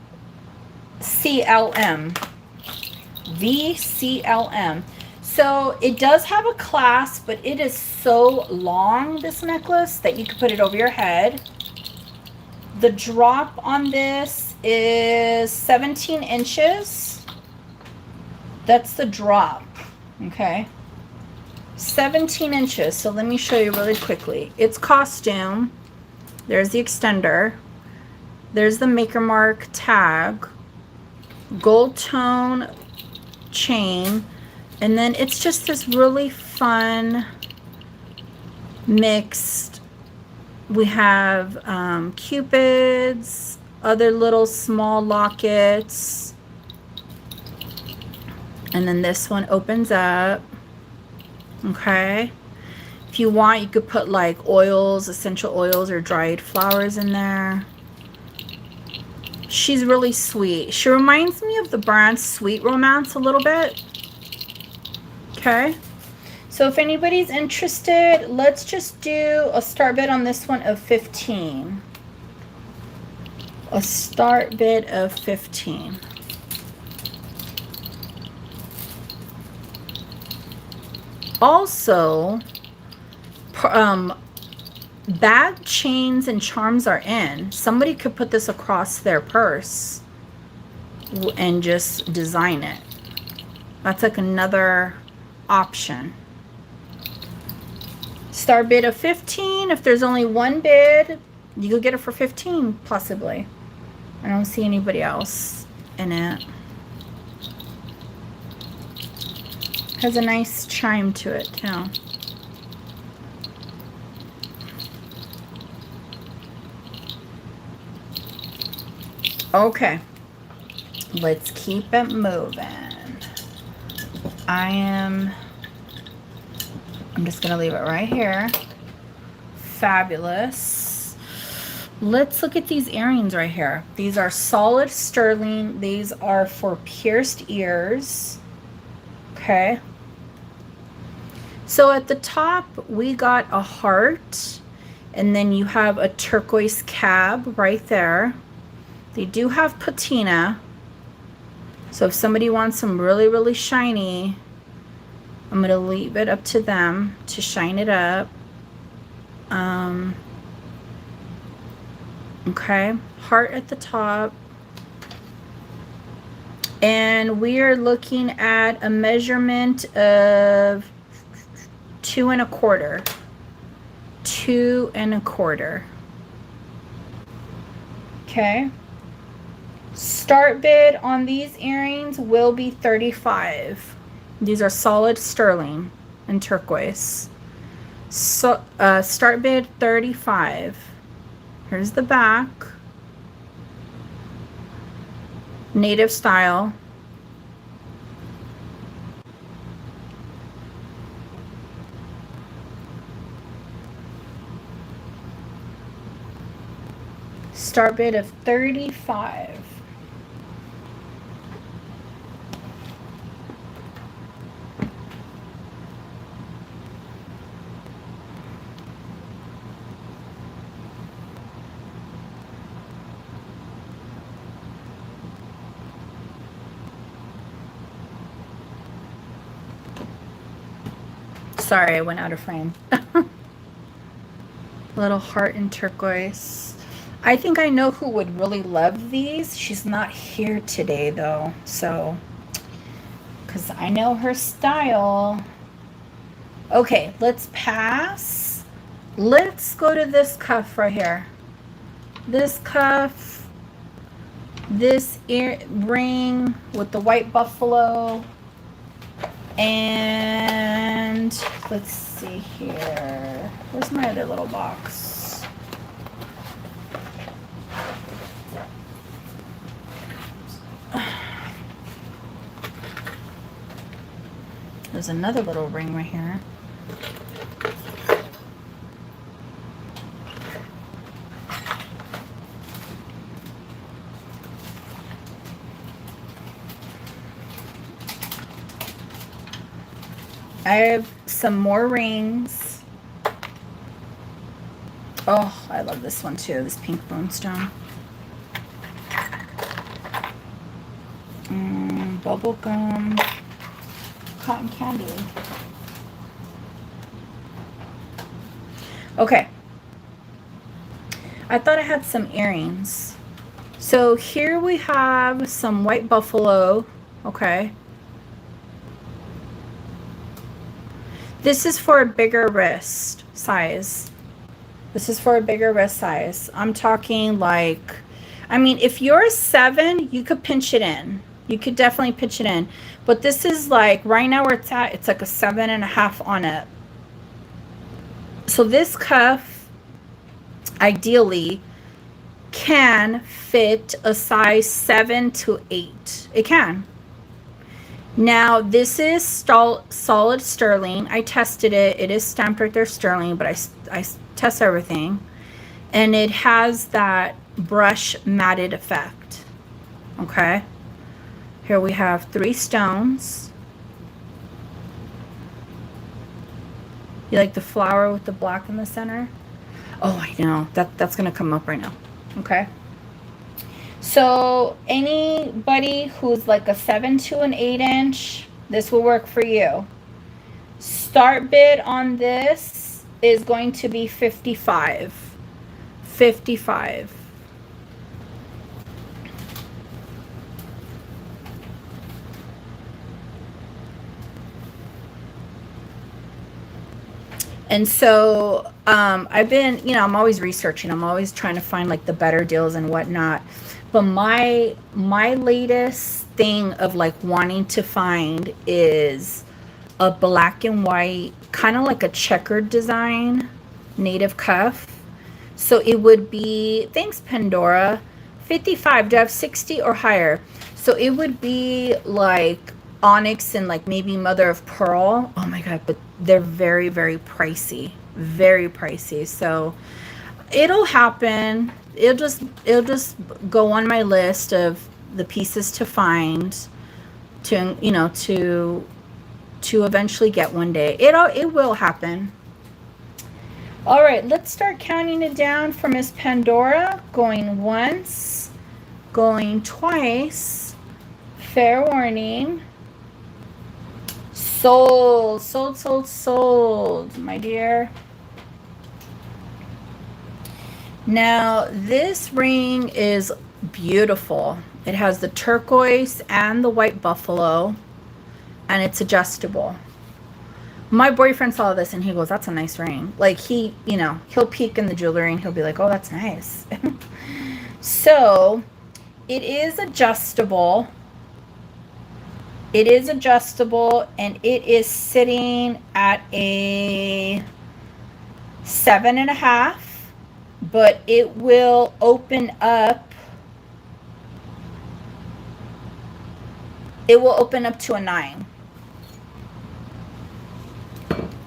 VCLM. So it does have a clasp, but it is so long, this necklace, that you can put it over your head. The drop on this is 17 inches. That's the drop, okay? 17 inches. So let me show you really quickly. It's costume. There's the extender. There's the Maker Mark tag. Gold tone chain. And then it's just this really fun mixed. We have cupids, other little small lockets. And then this one opens up. Okay. If you want, you could put like oils, essential oils, or dried flowers in there. She's really sweet. She reminds me of the brand Sweet Romance a little bit. Okay. So if anybody's interested, let's just do a start bid on this one of 15. A start bid of 15. Also, bag chains and charms are in. Somebody could put this across their purse and just design it. That's like another option. Start bid of 15. If there's only one bid, you could get it for 15 possibly. I don't see anybody else in it. Has a nice chime to it too. Okay, let's keep it moving. I'm just gonna leave it right here. Fabulous. Let's look at these earrings right here. These are solid sterling. These are for pierced ears. Okay. So at the top, we got a heart, and then you have a turquoise cab right there. They do have patina. So if somebody wants some really, really shiny, I'm going to leave it up to them to shine it up. Okay, heart at the top. And we are looking at a measurement of 2 1/4. 2 1/4. Okay. Start bid on these earrings will be 35. These are solid sterling and turquoise. So start bid 35. Here's the back. Native style. Start bid of 35. Sorry, I went out of frame. Little heart in turquoise. I think I know who would really love these. She's not here today though, so because I know her style. Okay, let's pass. Let's go to this cuff right here. This cuff, this earring with the white buffalo. And let's see here. Where's my other little box? There's another little ring right here. I have some more rings. Oh, I love this one too, this pink moonstone. Bubble gum, cotton candy. Okay. I thought I had some earrings. So here we have some white buffalo. Okay. This is for a bigger wrist size. This is for a bigger wrist size. I'm talking like, I mean, if you're a 7, you could pinch it in. You could definitely pinch it in. But this is like, right now where it's at, it's like a 7.5 on it. So this cuff, ideally, can fit a size 7 to 8. It can. Now, this is solid sterling. I tested it. It is stamped right there sterling, but I test everything. And it has that brush matted effect. Okay. Here we have 3 stones. You like the flower with the black in the center? Oh, I know. That's going to come up right now. Okay. So anybody who's like a 7 to an 8 inch, this will work for you. Start bid on this is going to be $55. $55. And so I've been, you know, I'm always researching. I'm always trying to find like the better deals and whatnot. But my latest thing of like wanting to find is a black and white, kind of like a checkered design, native cuff. So it would be, thanks Pandora, 55. Do I have 60 or higher? So it would be like onyx and like maybe mother of pearl. Oh my god, but they're very, very pricey. Very pricey. So it'll happen. It'll just go on my list of the pieces to find, to, you know, to eventually get one day. It will happen. All right, let's start counting it down for Miss Pandora. Going once, going twice. Fair warning. Sold, sold, sold, sold, my dear. Now, this ring is beautiful. It has the turquoise and the white buffalo, and it's adjustable. My boyfriend saw this and he goes, that's a nice ring. Like, he, you know, he'll peek in the jewelry and he'll be like, oh, that's nice. So, it is adjustable. It is adjustable, and it is sitting at a 7.5. But it will open up. It will open up to a 9.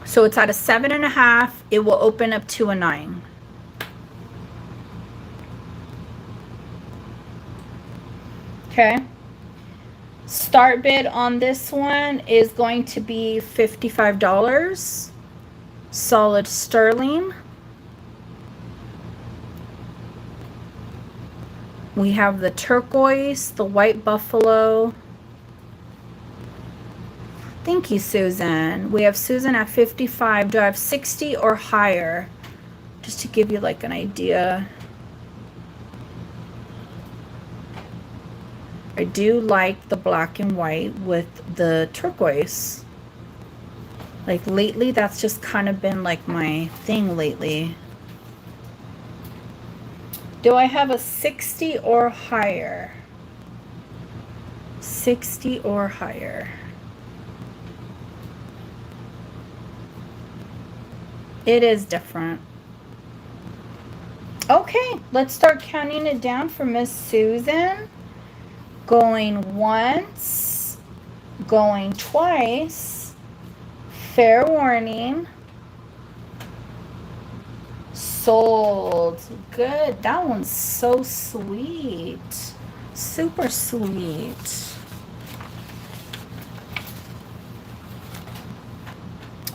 So it's at a 7.5. It will open up to a 9. Okay. Start bid on this one is going to be $55. Solid sterling. We have the turquoise, the white buffalo. Thank you, Susan. We have Susan at 55. Do I have 60 or higher? Just to give you like an idea. I do like the black and white with the turquoise. Like lately, that's just kind of been like my thing lately. Do I have a 60 or higher? 60 or higher. It is different. Okay, let's start counting it down for Miss Susan. Going once, going twice. Fair warning. Sold. Good. That one's so sweet. Super sweet.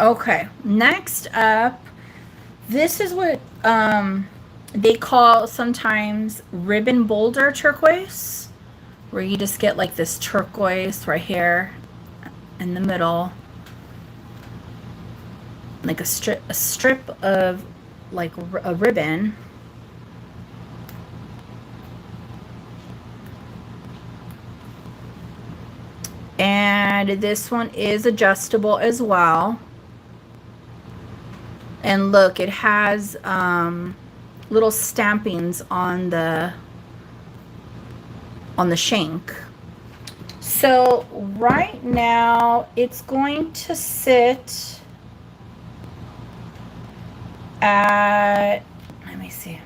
Okay, next up, this is what they call sometimes ribbon boulder turquoise, where you just get like this turquoise right here in the middle, like a strip of like a ribbon. And this one is adjustable as well. And look, it has little stampings on the shank. So right now it's going to sit at, let me see.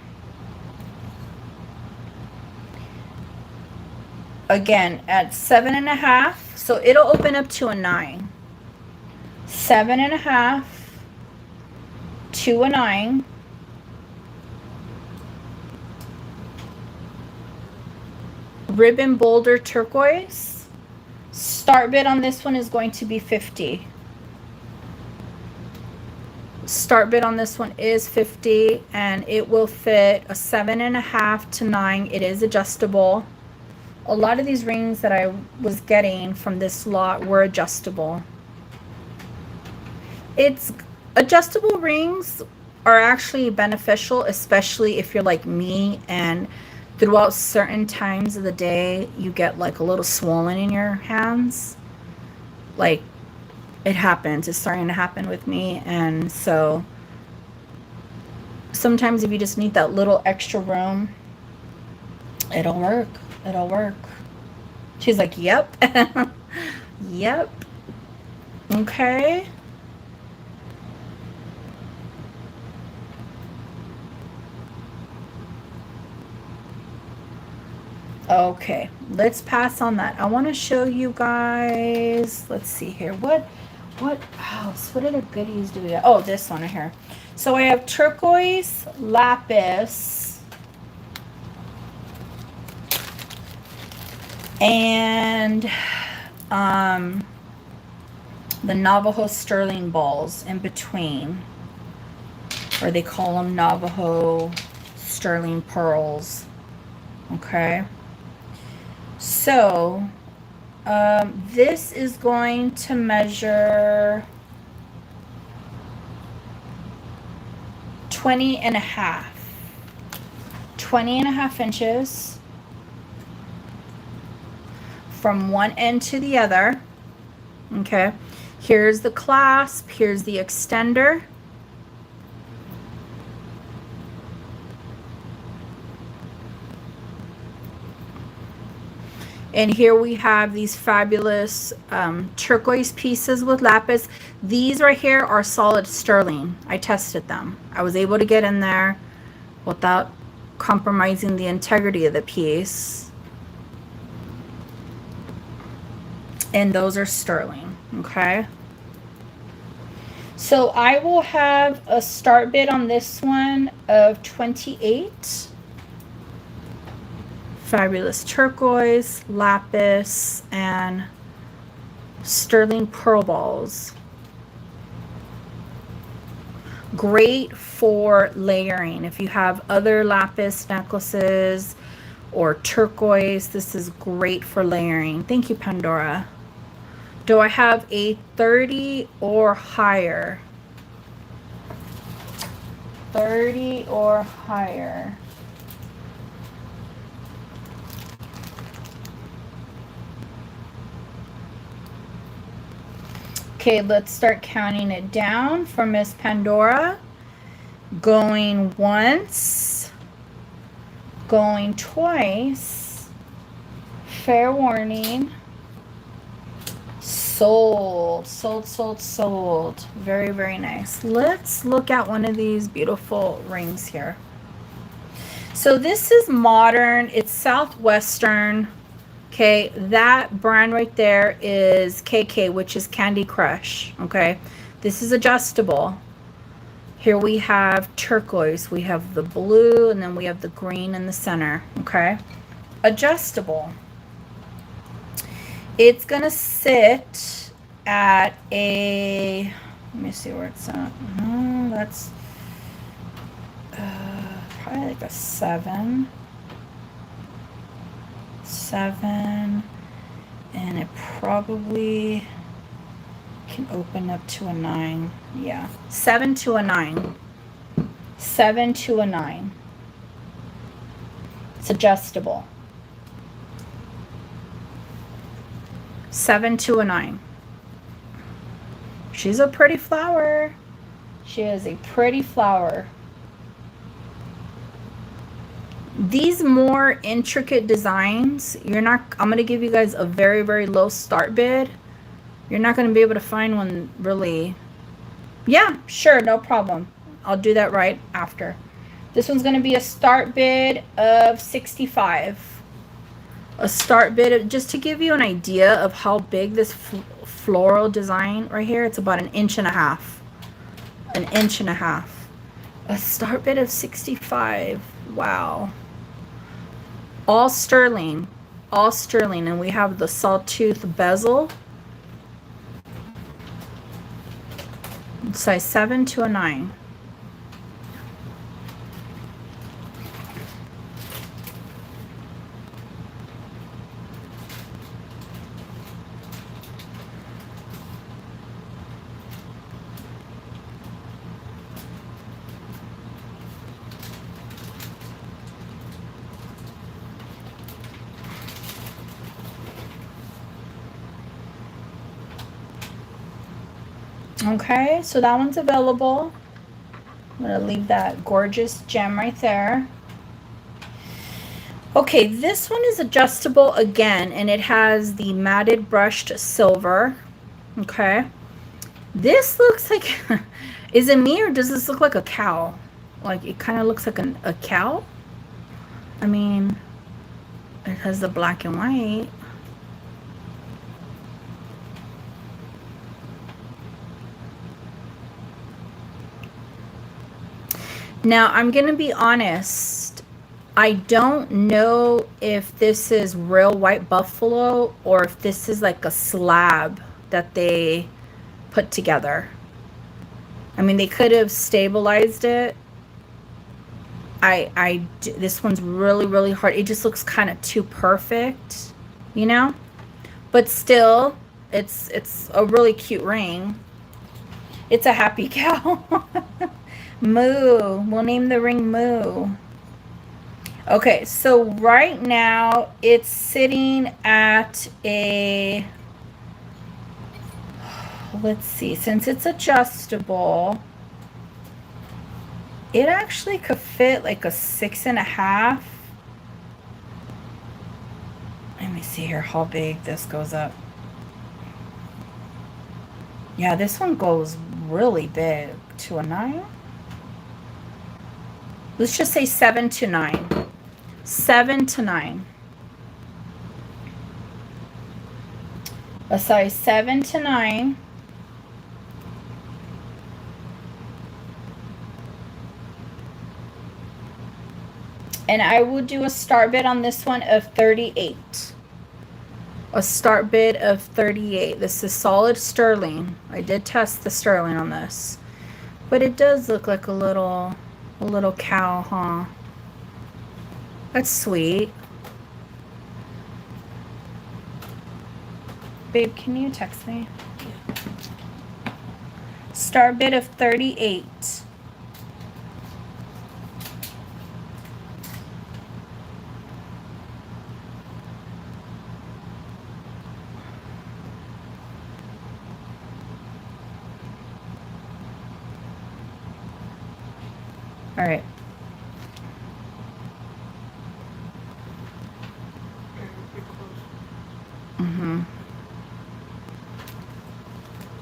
Again, at 7.5. So it'll open up to a 9. 7.5 to a 9. Ribbon Boulder Turquoise. Start bid on this one is going to be 50. Start bid on this one is 50, and it will fit a 7.5 to 9. It is adjustable. A lot of these rings that I was getting from this lot were adjustable. Adjustable rings are actually beneficial, especially if you're like me and throughout certain times of the day you get like a little swollen in your hands. Like, it happens. It's starting to happen with me. And so sometimes if you just need that little extra room, it'll work. It'll work. She's like, yep. Yep. Okay. Okay, let's pass on that. I want to show you guys, let's see here. What else? What other goodies do we have? Oh, this one right here. So I have turquoise lapis and the Navajo sterling balls in between, or they call them Navajo sterling pearls. Okay, so this is going to measure 20 and a half inches from one end to the other. Okay, here's the clasp, here's the extender. And here we have these fabulous turquoise pieces with lapis. These right here are solid sterling. I tested them. I was able to get in there without compromising the integrity of the piece. And those are sterling, okay? So I will have a start bid on this one of 28. Fabulous turquoise, lapis, and sterling pearl balls. Great for layering. If you have other lapis necklaces or turquoise, this is great for layering. Thank you, Pandora. Do I have a 30 or higher? 30 or higher. Okay, let's start counting it down for Miss Pandora. Going once, going twice, fair warning, sold, sold, sold, sold. Very, very nice. Let's look at one of these beautiful rings here. So this is modern, it's Southwestern. Okay, that brand right there is KK, which is Candy Crush. Okay, this is adjustable. Here we have turquoise, we have the blue, and then we have the green in the center. Okay, adjustable. It's gonna sit at a, let me see where it's at. No, that's probably like a 7, and it probably can open up to a 9. Yeah, 7 to a 9. 7 to a 9. It's adjustable. 7 to a 9. She's a pretty flower. She has a pretty flower. These more intricate designs, I'm going to give you guys a very, very low start bid. You're not going to be able to find one really. Yeah, sure, no problem. I'll do that right after. This one's going to be a start bid of 65. A start bid of, just to give you an idea of how big this floral design right here, it's about 1.5 inches. 1.5 inches. A start bid of 65. Wow. All sterling. All sterling. And we have the sawtooth bezel. Size 7 to a 9. Okay, so that one's available. I'm going to leave that gorgeous gem right there. Okay, this one is adjustable again, and it has the matted brushed silver. Okay. This looks like, is it me or does this look like a cow? Like it kind of looks like a cow. I mean, it has the black and white. Now, I'm going to be honest. I don't know if this is real white buffalo or if this is like a slab that they put together. I mean, they could have stabilized it. This one's really, really hard. It just looks kind of too perfect, you know? But still, it's a really cute ring. It's a happy cow. Moo. We'll name the ring Moo. Okay, so right now it's sitting at a, let's see, since it's adjustable, it actually could fit like a 6.5. Let me see here how big this goes up. Yeah, this one goes really big. To a 9. Let's just say 7 to 9. 7 to 9. A size 7 to 9. And I will do a start bid on this one of 38. A start bid of 38. This is solid sterling. I did test the sterling on this. But it does look like a little cow, huh? That's sweet. Babe, can you text me? Start bid of 38. All right.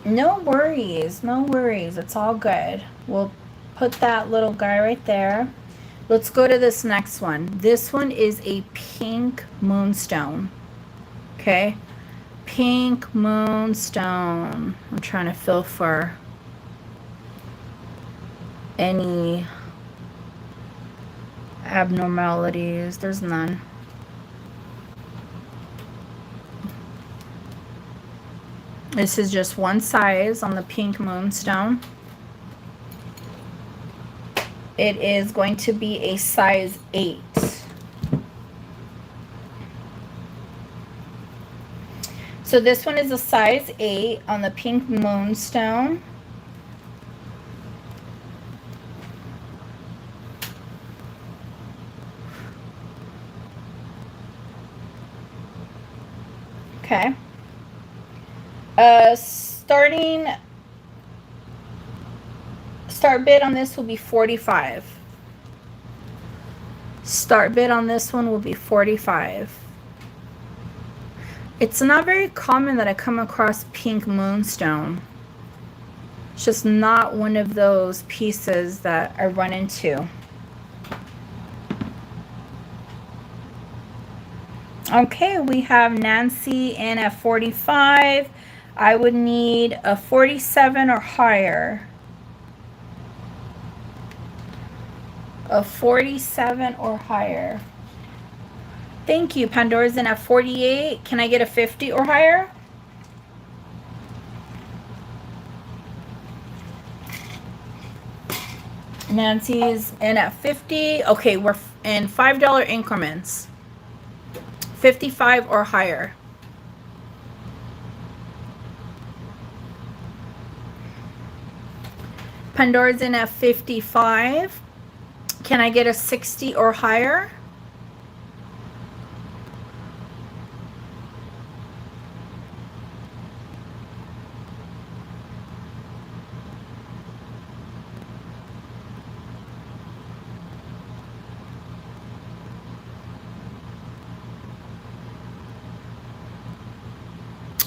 No worries, no worries. It's all good. We'll put that little guy right there. Let's go to this next one. This one is a pink moonstone. Okay. Pink moonstone. I'm trying to feel for any abnormalities. There's none. This is just one size on the pink moonstone. It is going to be a size 8. So this one is a size 8 on the pink moonstone. Okay. Start bid on this will be 45. Start bid on this one will be 45. It's not very common that I come across pink moonstone. It's just not one of those pieces that I run into. Okay, we have Nancy in at 45. I would need a 47 or higher. A 47 or higher. Thank you. Pandora's in at 48. Can I get a 50 or higher? Nancy's in at 50. Okay, we're in $5 increments. 55 or higher. Pandora's in at 55. Can I get a 60 or higher?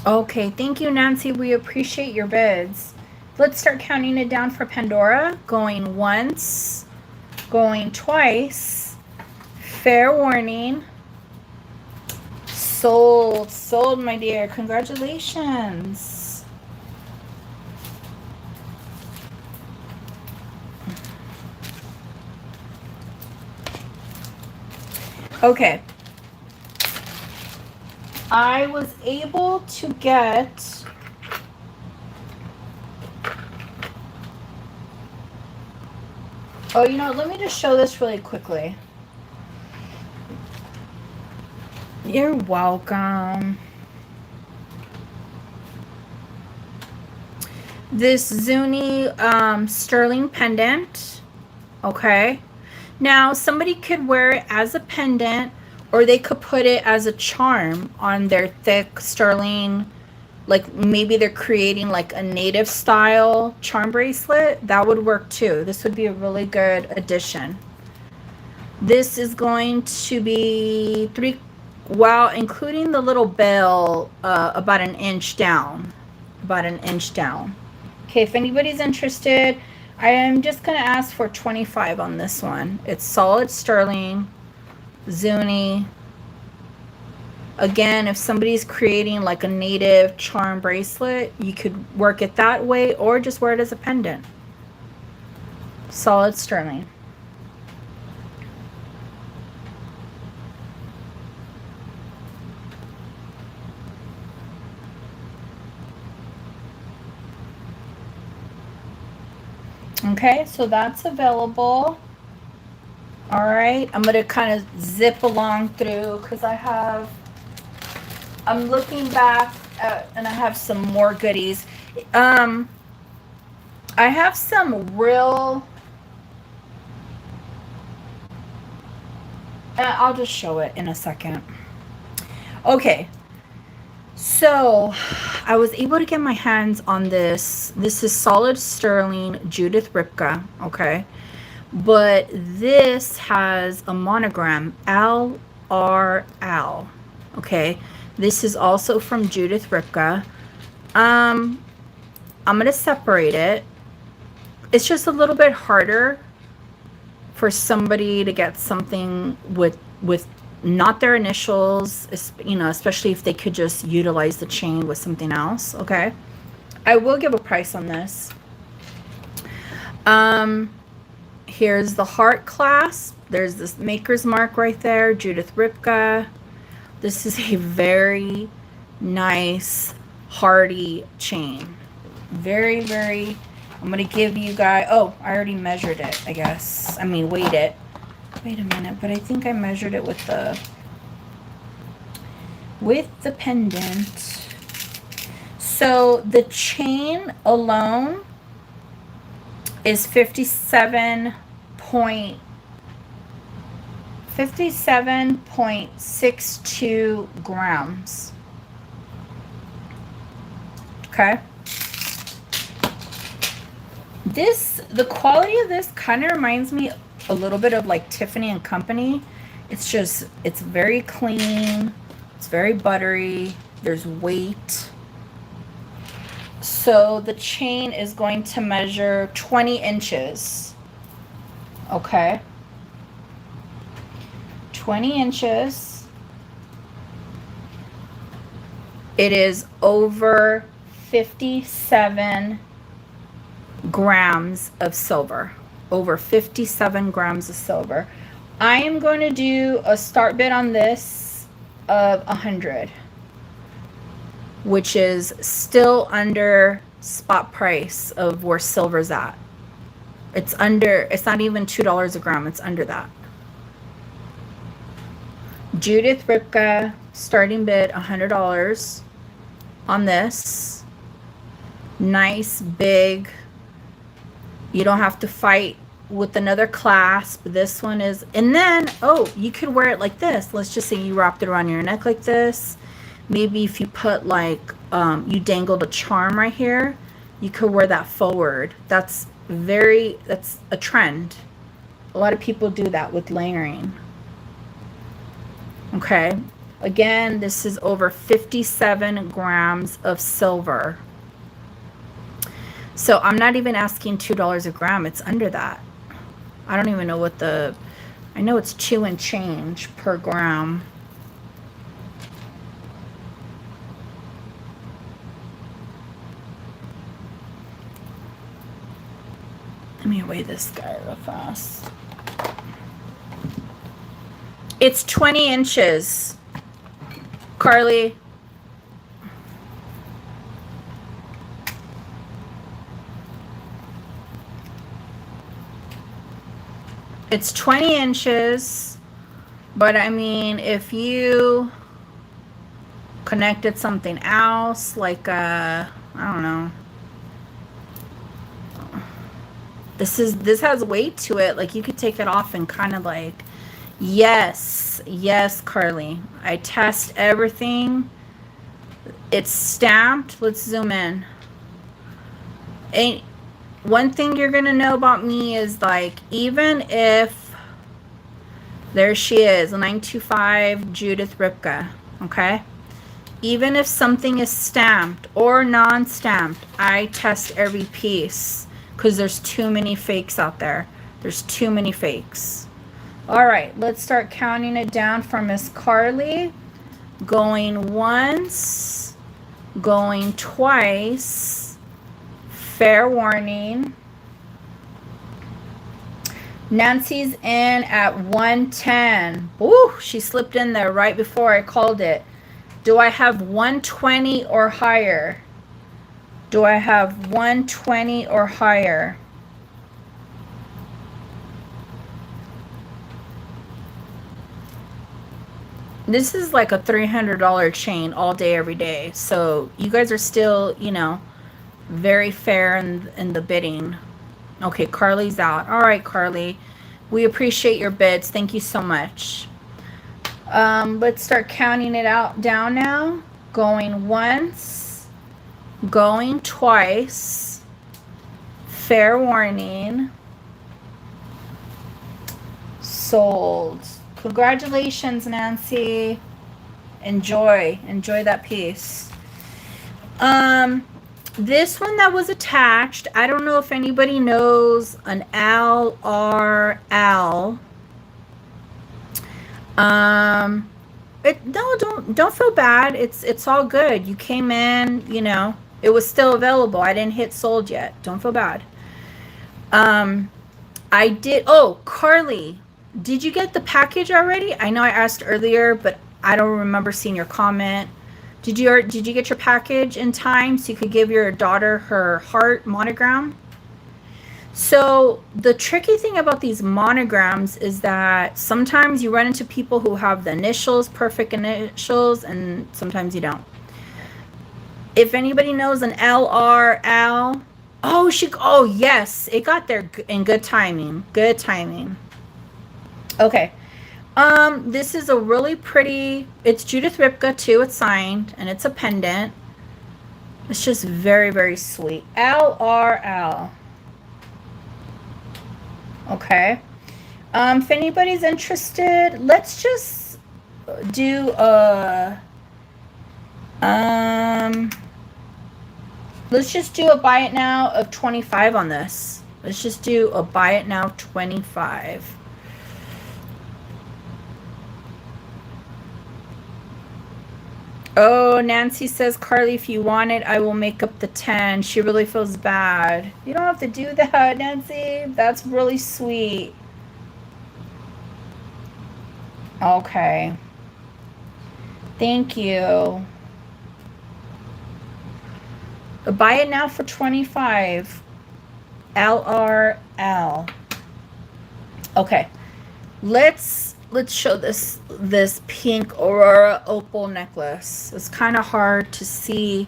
Okay, thank you, Nancy. We appreciate your bids. Let's start counting it down for Pandora. Going once, going twice. Fair warning. Sold, sold, my dear. Congratulations. Okay. I was able to get oh, you know, let me just show this really quickly. You're welcome. This Zuni sterling pendant. Okay. Now, somebody could wear it as a pendant, or they could put it as a charm on their thick sterling, like maybe they're creating like a native style charm bracelet. That would work too. This would be a really good addition. This is going to be including the little bell, about an inch down. Okay, if anybody's interested, I am just going to ask for 25 on this one. It's solid sterling, Zuni. Again, if somebody's creating like a native charm bracelet, you could work it that way or just wear it as a pendant. Solid sterling. Okay, so that's available. All right, I'm gonna kind of zip along through because I'm looking back at, and I have some more goodies. I have some real, I'll just show it in a second. Okay, so I was able to get my hands on this. This is solid sterling Judith Ripka, okay? But this has a monogram, Al, okay? This is also from Judith Ripka. I'm going to separate it. It's just a little bit harder for somebody to get something with not their initials, you know, especially if they could just utilize the chain with something else, okay? I will give a price on this. Here's the heart clasp. There's this maker's mark right there, Judith Ripka. This is a very nice, hardy chain. Very, very, I'm going to give you guys, oh, I already measured it, I guess. I mean, weighed it. Wait a minute, but I think I measured it with the pendant. So the chain alone is 57.62 grams. Okay. The quality of this kind of reminds me a little bit of like Tiffany and Company. It's just, it's very clean. It's very buttery. There's weight. So the chain is going to measure 20 inches. Okay. 20 inches. It is over 57 grams of silver. Over 57 grams of silver. I am going to do a start bid on this of 100, which is still under spot price of where silver's at. It's not even $2 a gram, it's under that. Judith Ripka, starting bid $100 on this. Nice, big. You don't have to fight with another clasp. This one is, and then, oh, you could wear it like this. Let's just say you wrapped it around your neck like this. Maybe if you put like, you dangled a charm right here, you could wear that forward. That's a trend. A lot of people do that with layering. Okay. Again, this is over 57 grams of silver. So I'm not even asking $2 a gram. It's under that. I don't even know what I know it's 2 and change per gram. Let me weigh this guy real fast. It's 20 inches. Carly. It's 20 inches, but I mean, if you connected something else, like I don't know. This has weight to it. Like you could take it off and kind of like, yes, Carly. I test everything. It's stamped. Let's zoom in. And one thing you're gonna know about me is like, even if there she is, 925 Judith Ripka, okay? Even if something is stamped or non-stamped, I test every piece because there's too many fakes out there. There's too many fakes. All right, let's start counting it down for Miss Carly. Going once, going twice. Fair warning. Nancy's in at 110. Ooh, she slipped in there right before I called it. Do I have 120 or higher? Do I have 120 or higher? This is like a $300 chain all day, every day. So you guys are still, you know, very fair in the bidding. Okay, Carly's out. All right, Carly. We appreciate your bids. Thank you so much. Let's start counting it out down now. Going once. Going twice. Fair warning. Sold. Congratulations, Nancy. Enjoy that piece. This one that was attached, I don't know if anybody knows an LRL. No, don't feel bad. It's all good. You came in, you know, it was still available. I didn't hit sold yet. Don't feel bad. I did. Oh, Carly, did you get the package already? I know I asked earlier, but I don't remember seeing your comment. Did you get your package in time so you could give your daughter her heart monogram? So the tricky thing about these monograms is that sometimes you run into people who have the initials, perfect initials, and sometimes you don't. If anybody knows an LRL, oh yes, it got there in good timing. Good timing. Okay. This is a really pretty, it's Judith Ripka too, it's signed, and it's a pendant. It's just very, very sweet. LRL. Okay. If anybody's interested, let's just do a let's just do a buy it now of 25 on this. Let's just do a buy it now 25. Oh, Nancy says, Carly, if you want it, I will make up the 10. She really feels bad. You don't have to do that, Nancy. That's really sweet. Okay. Thank you. Buy it now for 25. LRL. Okay. Let's show this pink aurora opal necklace. It's kind of hard to see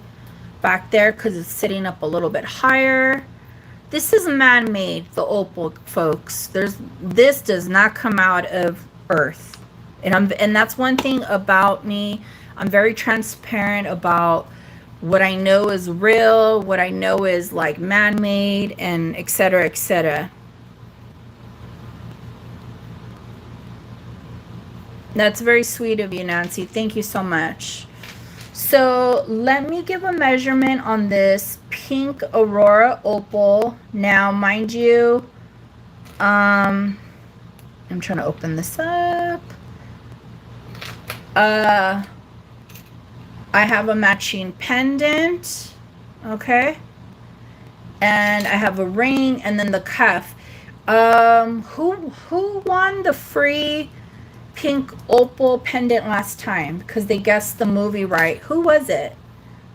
back there because it's sitting up a little bit higher. This is man-made, the opal, folks. This does not come out of earth. And that's one thing about me. I'm very transparent about what I know is real, what I know is like man-made, and etc., etc. That's very sweet of you, Nancy. Thank you so much. So let me give a measurement on this pink aurora opal. Now, mind you, I'm trying to open this up. I have a matching pendant, okay, and I have a ring, and then the cuff. Who won the free pink opal pendant last time? Because they guessed the movie right. Who was it?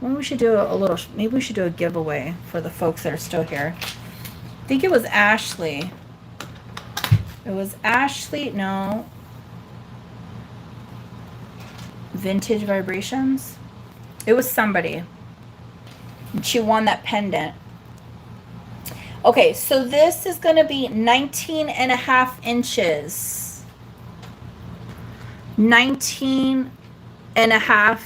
Maybe we should do maybe we should do a giveaway for the folks that are still here. I think it was Ashley. It was Ashley. No. Vintage Vibrations. It was somebody. She won that pendant. Okay, so this is going to be 19.5 inches. 19.5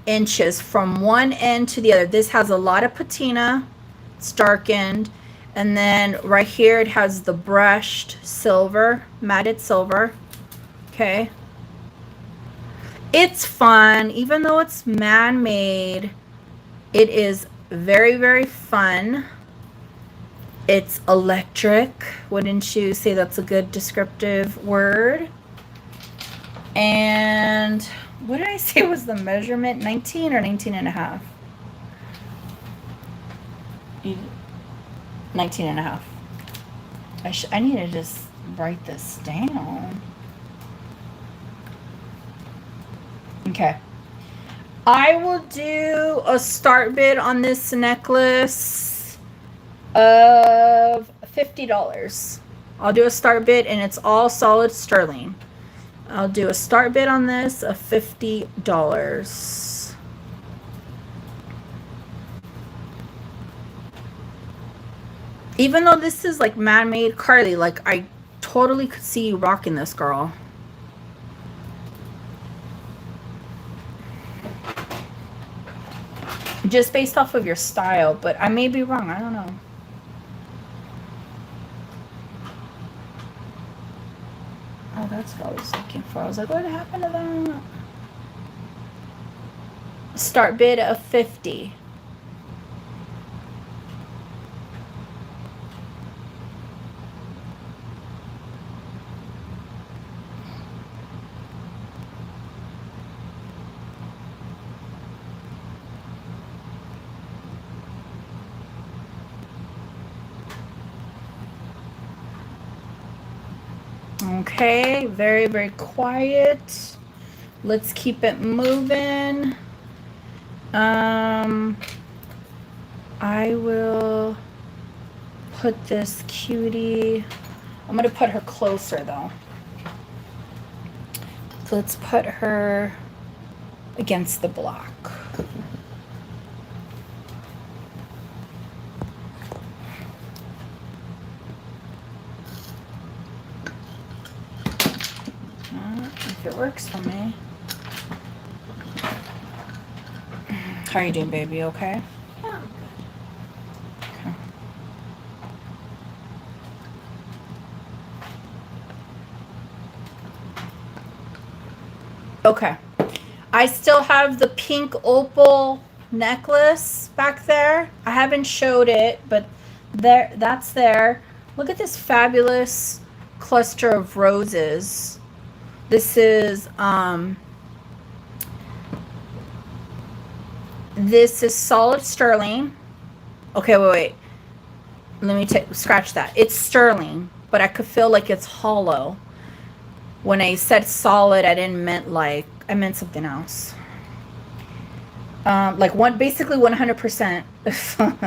inches from one end to the other. This has a lot of patina. It's darkened. And then right here it has the brushed silver, matted silver. Okay. It's fun, even though it's man-made. It is very, very fun. It's electric. Wouldn't you say that's a good descriptive word? And what did I say was the measurement? 19 or 19.5? 19.5. I need to just write this down. Okay. I will do a start bid on this necklace of $50. I'll do a start bid, and it's all solid sterling. I'll do a start bid on this of $50. Even though this is like man-made, Carly, like I totally could see you rocking this, girl. Just based off of your style, but I may be wrong. I don't know. Oh, that's what I was looking for. I was like, what happened to that? Start bid of 50. Okay, very, very quiet. Let's keep it moving. I will put this cutie. I'm going to put her closer though. So let's put her against the block. If it works for me. How are you doing, baby? Okay? Yeah, I'm good. Okay. Okay. I still have the pink opal necklace back there. I haven't showed it, but that's there. Look at this fabulous cluster of roses. This is solid sterling. Okay, wait. Let me scratch that. It's sterling, but I could feel like it's hollow. When I said solid, I didn't meant like, I meant something else. Basically 100%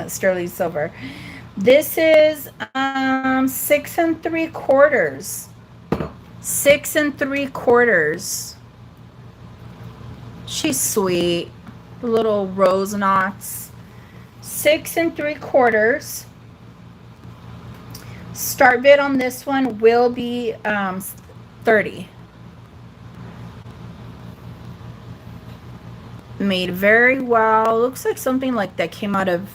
sterling silver. This is 6 3/4. 6 3/4. She's sweet. Little rose knots. 6 3/4. Start bid on this one will be 30. Made very well. Looks like something like that came out of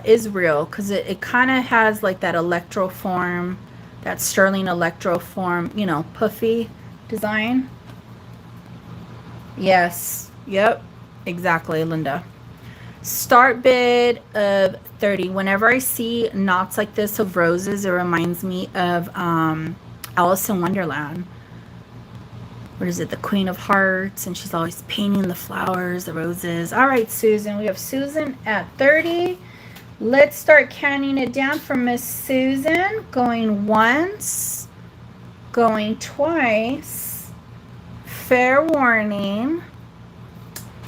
Israel, because it kind of has like that electroform, that sterling electroform, you know, puffy design. Yes. Yep. Exactly, Linda. Start bid of 30. Whenever I see knots like this of roses, it reminds me of Alice in Wonderland. What is it? The Queen of Hearts, and she's always painting the flowers, the roses. All right, Susan. We have Susan at 30. Let's start counting it down for Miss Susan. Going once, going twice. Fair warning.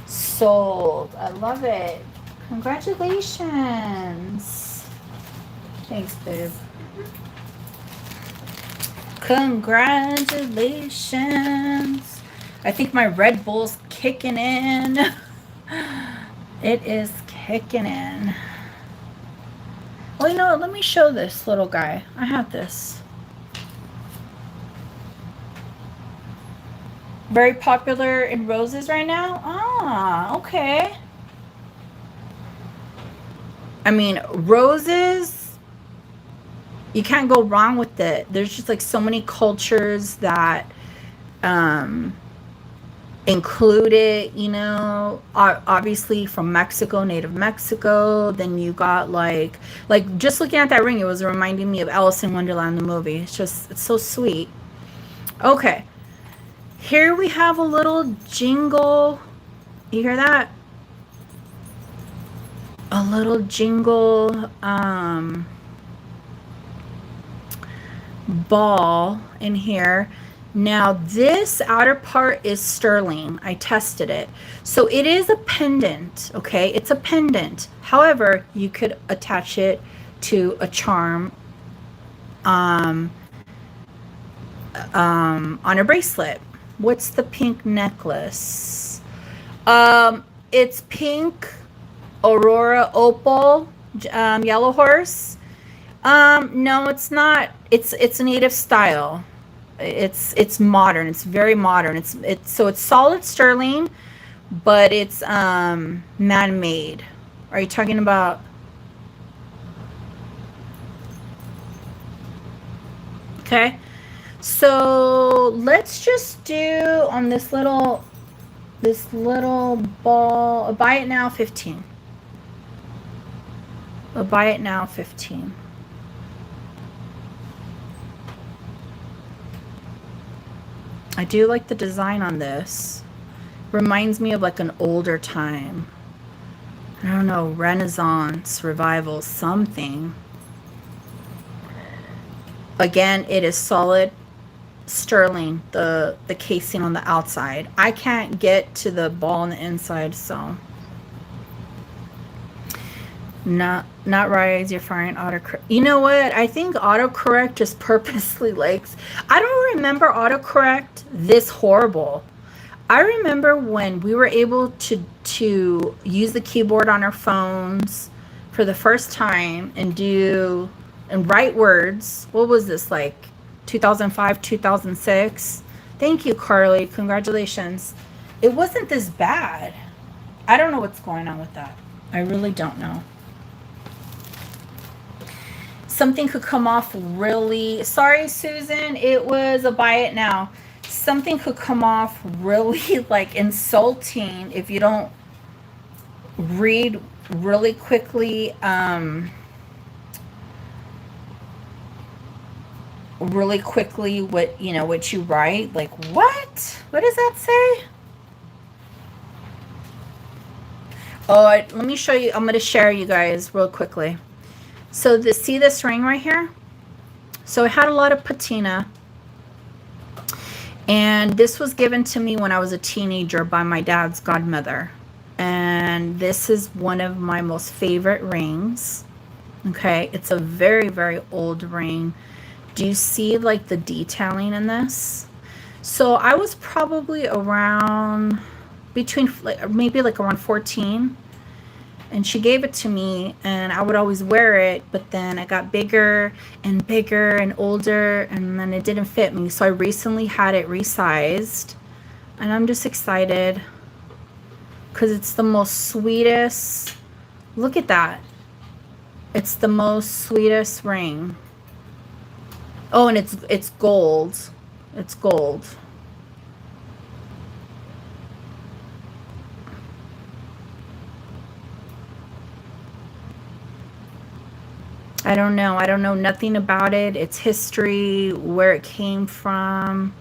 Sold. I love it. Congratulations. Thanks, babe. Congratulations. I think my Red Bull's kicking in. It is kicking in. Well, you know what? Let me show this little guy. I have this. Very popular in roses right now. Ah, okay. I mean, roses, you can't go wrong with it. There's just like so many cultures that include it, you know, obviously from Mexico, native Mexico. Then you got like just looking at that ring, it was reminding me of Alice in Wonderland, the movie. It's so sweet. Okay. Here we have a little jingle. You hear that? A little jingle ball in here. Now this outer part is sterling. I tested it. So it is a pendant, okay? It's a pendant. However, you could attach it to a charm on a bracelet. What's the pink necklace? It's pink, aurora, opal, yellow horse. No, it's not. It's a native style. It's modern. It's very modern. So it's solid sterling, but it's man-made. Are you talking about? Okay. So let's just do on this little ball, a buy it now 15. A buy it now 15. I do like the design on this. Reminds me of like an older time. I don't know, Renaissance, revival, something. Again, it is solid sterling, the casing on the outside. I can't get to the ball on the inside, so not right. You're firing autocorrect. You know what? I think autocorrect just purposely likes. I don't remember autocorrect this horrible. I remember when we were able to use the keyboard on our phones for the first time and write words. What was this, like 2005, 2006? Thank you, Carly. Congratulations. It wasn't this bad. I don't know what's going on with that. I really don't know. Something could come off really. Sorry, Susan. It was a buy it now. something could come off really like insulting if you don't read really quickly, what, you know, what you write. Like, what does that say? Oh, let me show you. I'm going to share you guys real quickly. So see this ring right here? So it had a lot of patina. And this was given to me when I was a teenager by my dad's godmother. And this is one of my most favorite rings. Okay, it's a very, very old ring. Do you see like the detailing in this? So I was probably around maybe like around 14, and she gave it to me, and I would always wear it, but then I got bigger and bigger and older, and then it didn't fit me. So I recently had it resized, and I'm just excited because it's the most sweetest. Look at that. It's the most sweetest ring. Oh, and it's gold. It's gold. I don't know. I don't know nothing about it. Its history, where it came from.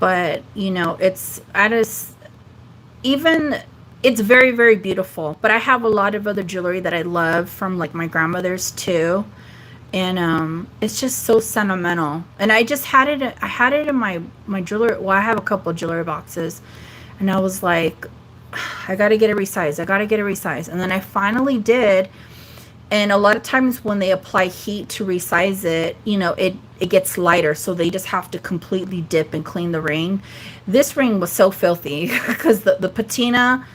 But, you know, it's very, very beautiful. But I have a lot of other jewelry that I love from like my grandmother's too. And it's just so sentimental. And I had it in my jewelry. Well, I have a couple of jewelry boxes. And I was like, I got to get it resized. I got to get it resized. And then I finally did. And a lot of times when they apply heat to resize it, you know, it gets lighter. So they just have to completely dip and clean the ring. This ring was so filthy because the patina,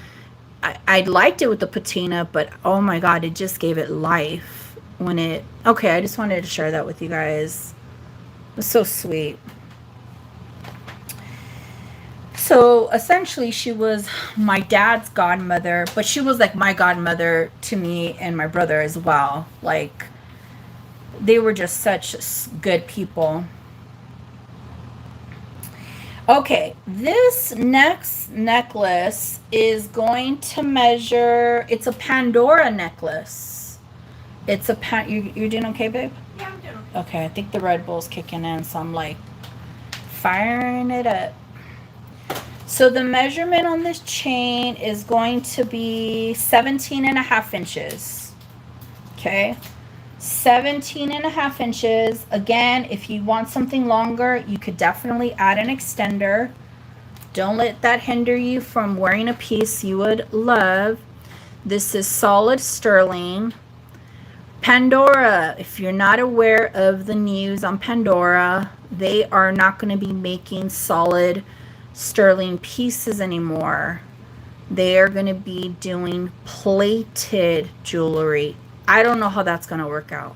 I liked it with the patina, but oh my God, it just gave it life when it, okay, I just wanted to share that with you guys. It was so sweet. So essentially she was my dad's godmother, but she was like my godmother to me and my brother as well. Like, they were just such good people. Okay, this next necklace is going to measure, it's a Pandora necklace. It's a you're doing okay, babe? Yeah, I'm doing okay. Okay, I think the Red Bull's kicking in, so I'm like firing it up. So the measurement on this chain is going to be 17.5 inches. Okay, 17.5 inches. Again, if you want something longer, you could definitely add an extender. Don't let that hinder you from wearing a piece you would love. This is solid sterling. Pandora, if you're not aware of the news on Pandora, they are not going to be making solid sterling pieces anymore. They are going to be doing plated jewelry. I don't know how that's going to work out.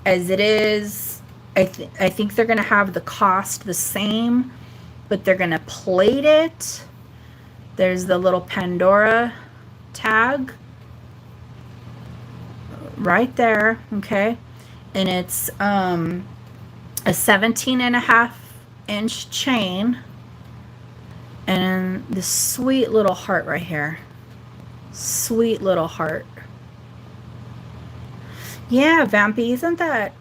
As it is, I think they're going to have the cost the same, but they're going to plate it. There's the little Pandora tag right there, okay? And it's a 17.5 inch chain, and this sweet little heart right here. Sweet little heart. Yeah, Vampy, isn't that,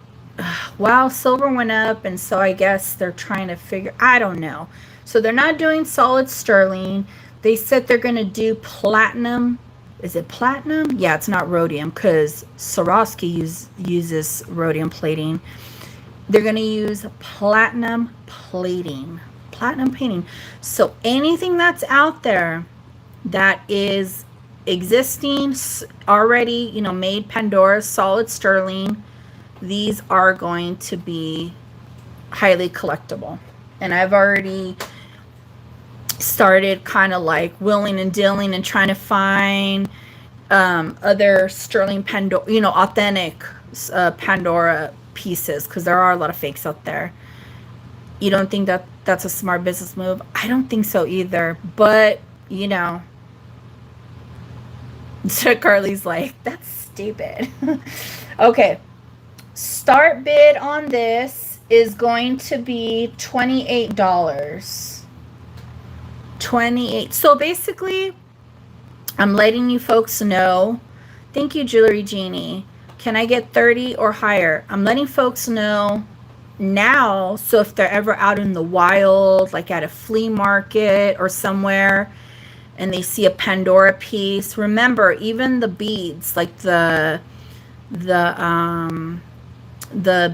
wow, silver went up, and so I guess they're trying to figure, I don't know. So they're not doing solid sterling. They said they're going to do platinum. Is it platinum? Yeah, it's not rhodium, because Swarovski uses rhodium plating. They're going to use platinum plating. Platinum painting. So anything that's out there that is existing already, you know, made Pandora solid sterling, these are going to be highly collectible. And I've already started kind of like willing and dealing and trying to find other sterling Pandora, you know, authentic Pandora pieces, because there are a lot of fakes out there. You don't think that that's a smart business move? I don't think so either, but you know, so Carly's like, that's stupid. Okay, start bid on this is going to be $28. 28. So basically, I'm letting you folks know. Thank you, Jewelry Genie. Can I get 30 or higher? I'm letting folks know now, so if they're ever out in the wild, like at a flea market or somewhere, and they see a Pandora piece, remember, even the beads, like the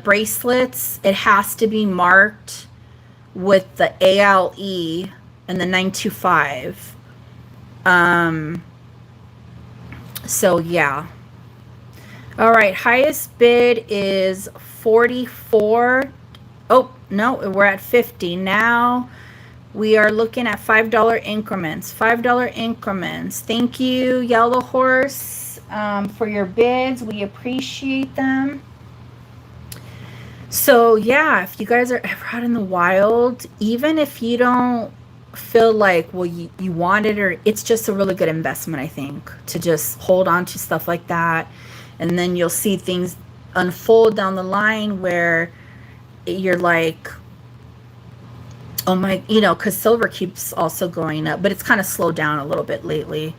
bracelets, it has to be marked with the ALE and the 925. So yeah. All right, highest bid is 44. Oh, no, we're at 50 now. We are looking at $5 increments. $5 increments. Thank you, Yellow Horse, for your bids. We appreciate them. So yeah, if you guys are ever out in the wild, even if you don't feel like, well, you want it, or it's just a really good investment, I think, to just hold on to stuff like that. And then you'll see things unfold down the line where you're like, oh my, you know, because silver keeps also going up, but it's kind of slowed down a little bit lately.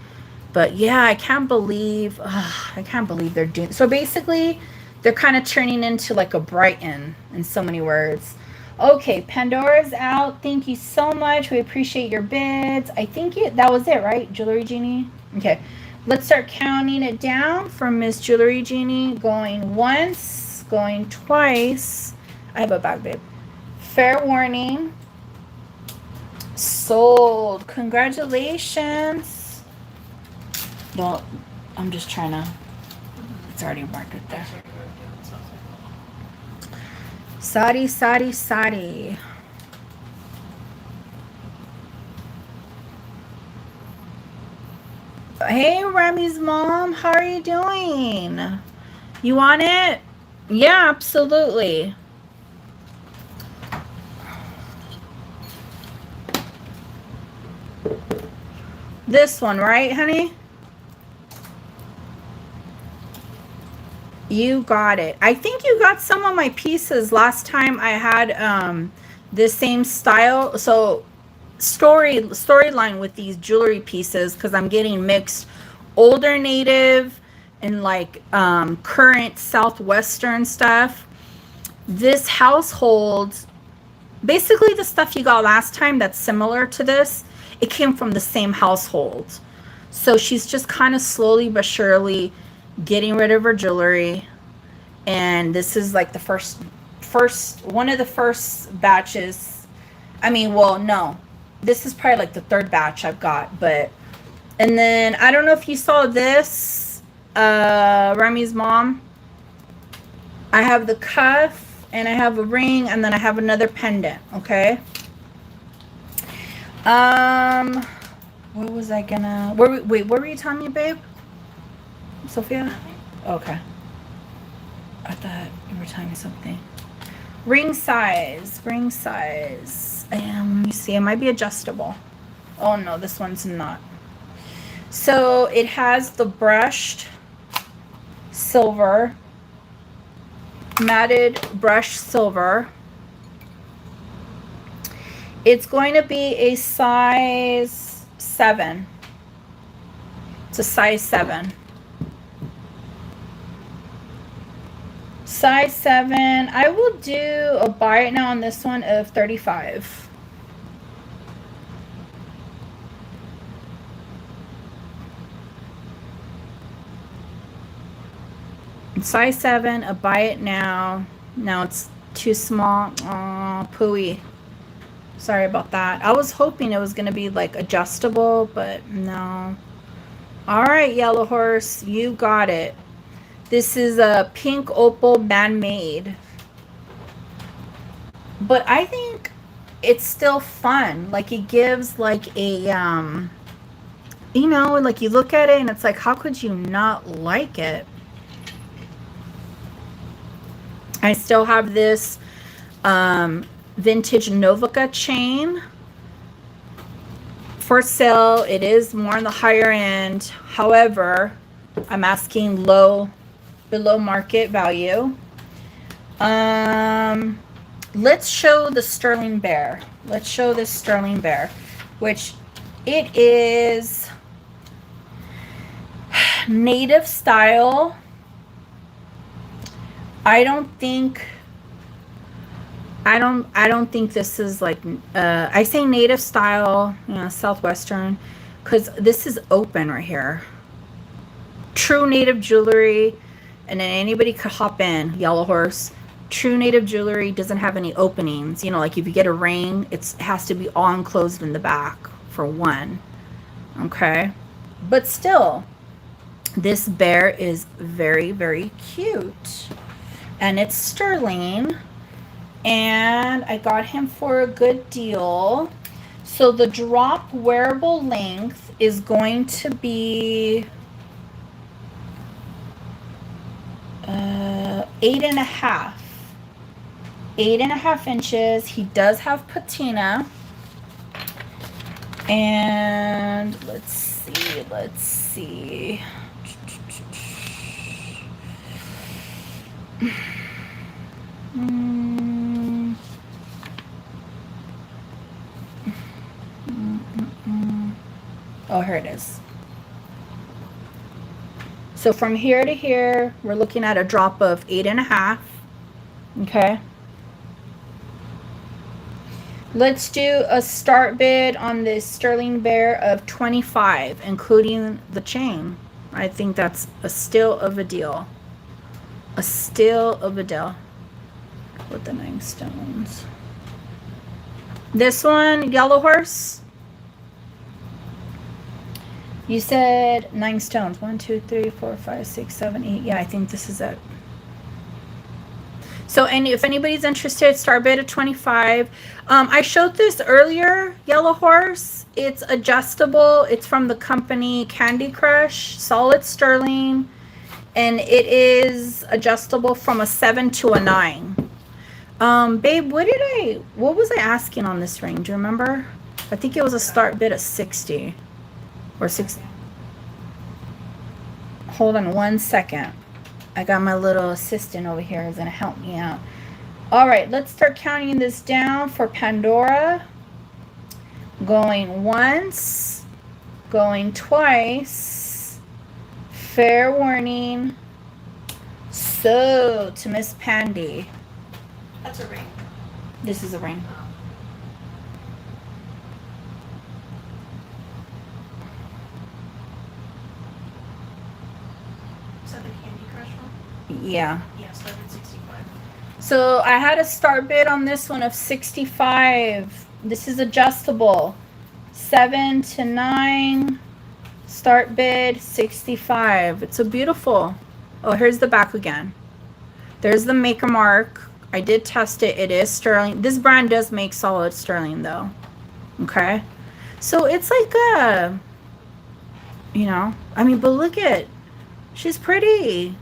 But yeah, I can't believe they're doing, so basically they're kind of turning into like a Brighton in so many words. Okay, Pandora's out. Thank you so much. We appreciate your bids. I think that was it, right, Jewelry Genie? Okay, let's start counting it down from Miss Jewelry Genie. Going once, going twice. I have a bag, babe. Fair warning. Sold. Congratulations. Well, I'm just trying to, it's already marked it there. Sadi, Sadi, Sadi. Hey, Remy's mom, how are you doing? You want it? Yeah, absolutely. This one, right, honey? You got it. I think you got some of my pieces last time I had this same style. So storyline with these jewelry pieces, because I'm getting mixed older native and like current southwestern stuff. This household, basically the stuff you got last time that's similar to this, it came from the same household. So she's just kind of slowly but surely getting rid of her jewelry. And this is like the first one of the first batches. I mean, well, no, this is probably like the third batch I've got. But, and then I don't know if you saw this, Remy's mom. I have the cuff and I have a ring, and then I have another pendant. Okay. What was I gonna, wait, what were you telling me, babe? Sophia? Okay. I thought you were telling me something. Ring size. Let me see, it might be adjustable. Oh no, this one's not. So it has the brushed silver, matted brushed silver. It's going to be a size 7. It's a size 7. Size 7. I will do a buy it now on this one of 35. Size 7, a buy it now. Now it's too small. Aw, pooey. Sorry about that. I was hoping it was going to be like adjustable, but no. All right, Yellow Horse, you got it. This is a pink opal man-made. But I think it's still fun. Like it gives like a, you know, like you look at it and it's like, how could you not like it? I still have this vintage Novaca chain for sale. It is more on the higher end. However, I'm asking below market value. let's show the sterling bear. Let's show this sterling bear, which it is native style. I don't think this is like I say native style, you know, southwestern, because this is open right here. True native jewelry, and then anybody could hop in. Yellow horse. True native jewelry doesn't have any openings. You know, like if you get a ring, it has to be all enclosed in the back for one. Okay, but still, this bear is very, very cute, and it's sterling, and I got him for a good deal. So the drop wearable length is going to be 8.5. 8.5 inches. He does have patina. And let's see. Oh, here it is. So from here to here, we're looking at a drop of 8.5. Okay. Let's do a start bid on this sterling bear of 25, including the chain. I think that's a steal of a deal. A steal of a deal. With the 9 stones. This one, yellow horse. You said 9 stones. 1, 2, 3, 4, 5, 6, 7, 8. Yeah, I think this is it. So, and if anybody's interested, start bid at 25. I showed this earlier, yellow horse. It's adjustable. It's from the company Candy Crush, solid sterling, and it is adjustable from a 7 to a 9. Babe, what was I asking on this ring? Do you remember? I think it was a start bid at 60 or 60. Hold on one second. I got my little assistant over here who's going to help me out. All right, let's start counting this down for Pandora. Going once, going twice. Fair warning. So, to Miss Pandy. That's a ring. This is a ring. Is that the Candy Crush one? Yeah. Yeah, so I did 65. So I had a start bid on this one of 65. This is adjustable. 7 to 9. Start bid 65. It's a beautiful. Oh, here's the back again. There's the maker mark. I did test it. It is sterling. This brand does make solid sterling though. Okay. So it's like a, you know, I mean, but look at, she's pretty.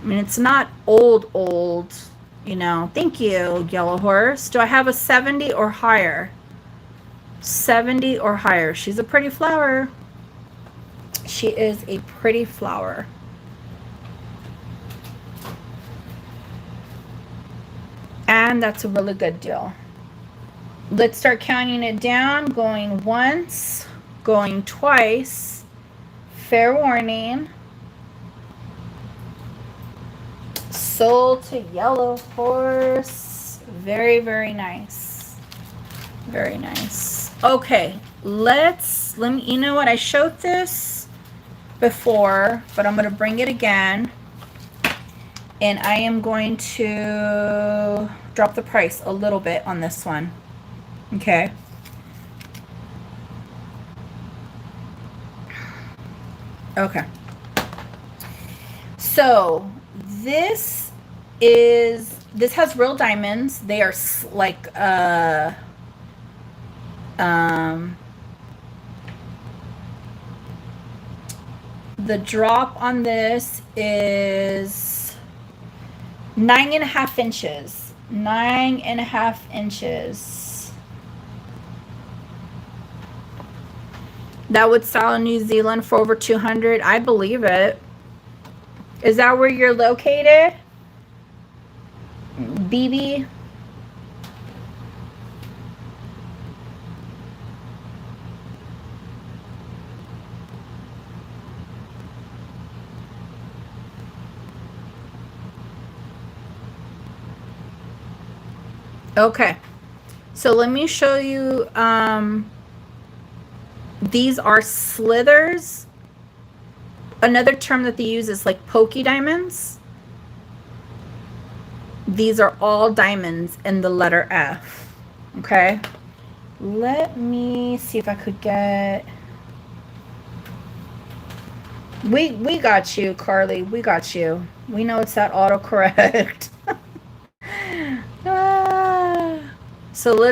I mean, it's not old, you know. Thank you, yellow horse. Do I have a 70 or higher? 70 or higher. She's a pretty flower. She is a pretty flower. And that's a really good deal. Let's start counting it down. Going once, going twice. Fair warning. Sold to yellow horse. Very, very nice. Very nice. Okay, let me, you know what, I showed this before, but I'm going to bring it again. And I am going to drop the price a little bit on this one. Okay. Okay. So this has real diamonds. They are like the drop on this is 9.5 inches. 9.5 inches. That would sell in New Zealand for over 200. I believe it. Is that where you're located? BB. Okay, so let me show you. These are slithers. Another term that they use is like pokey diamonds. These are all diamonds in the letter F. Okay, let me see if I could get. We got you, Carly. We got you. We know it's that autocorrect. So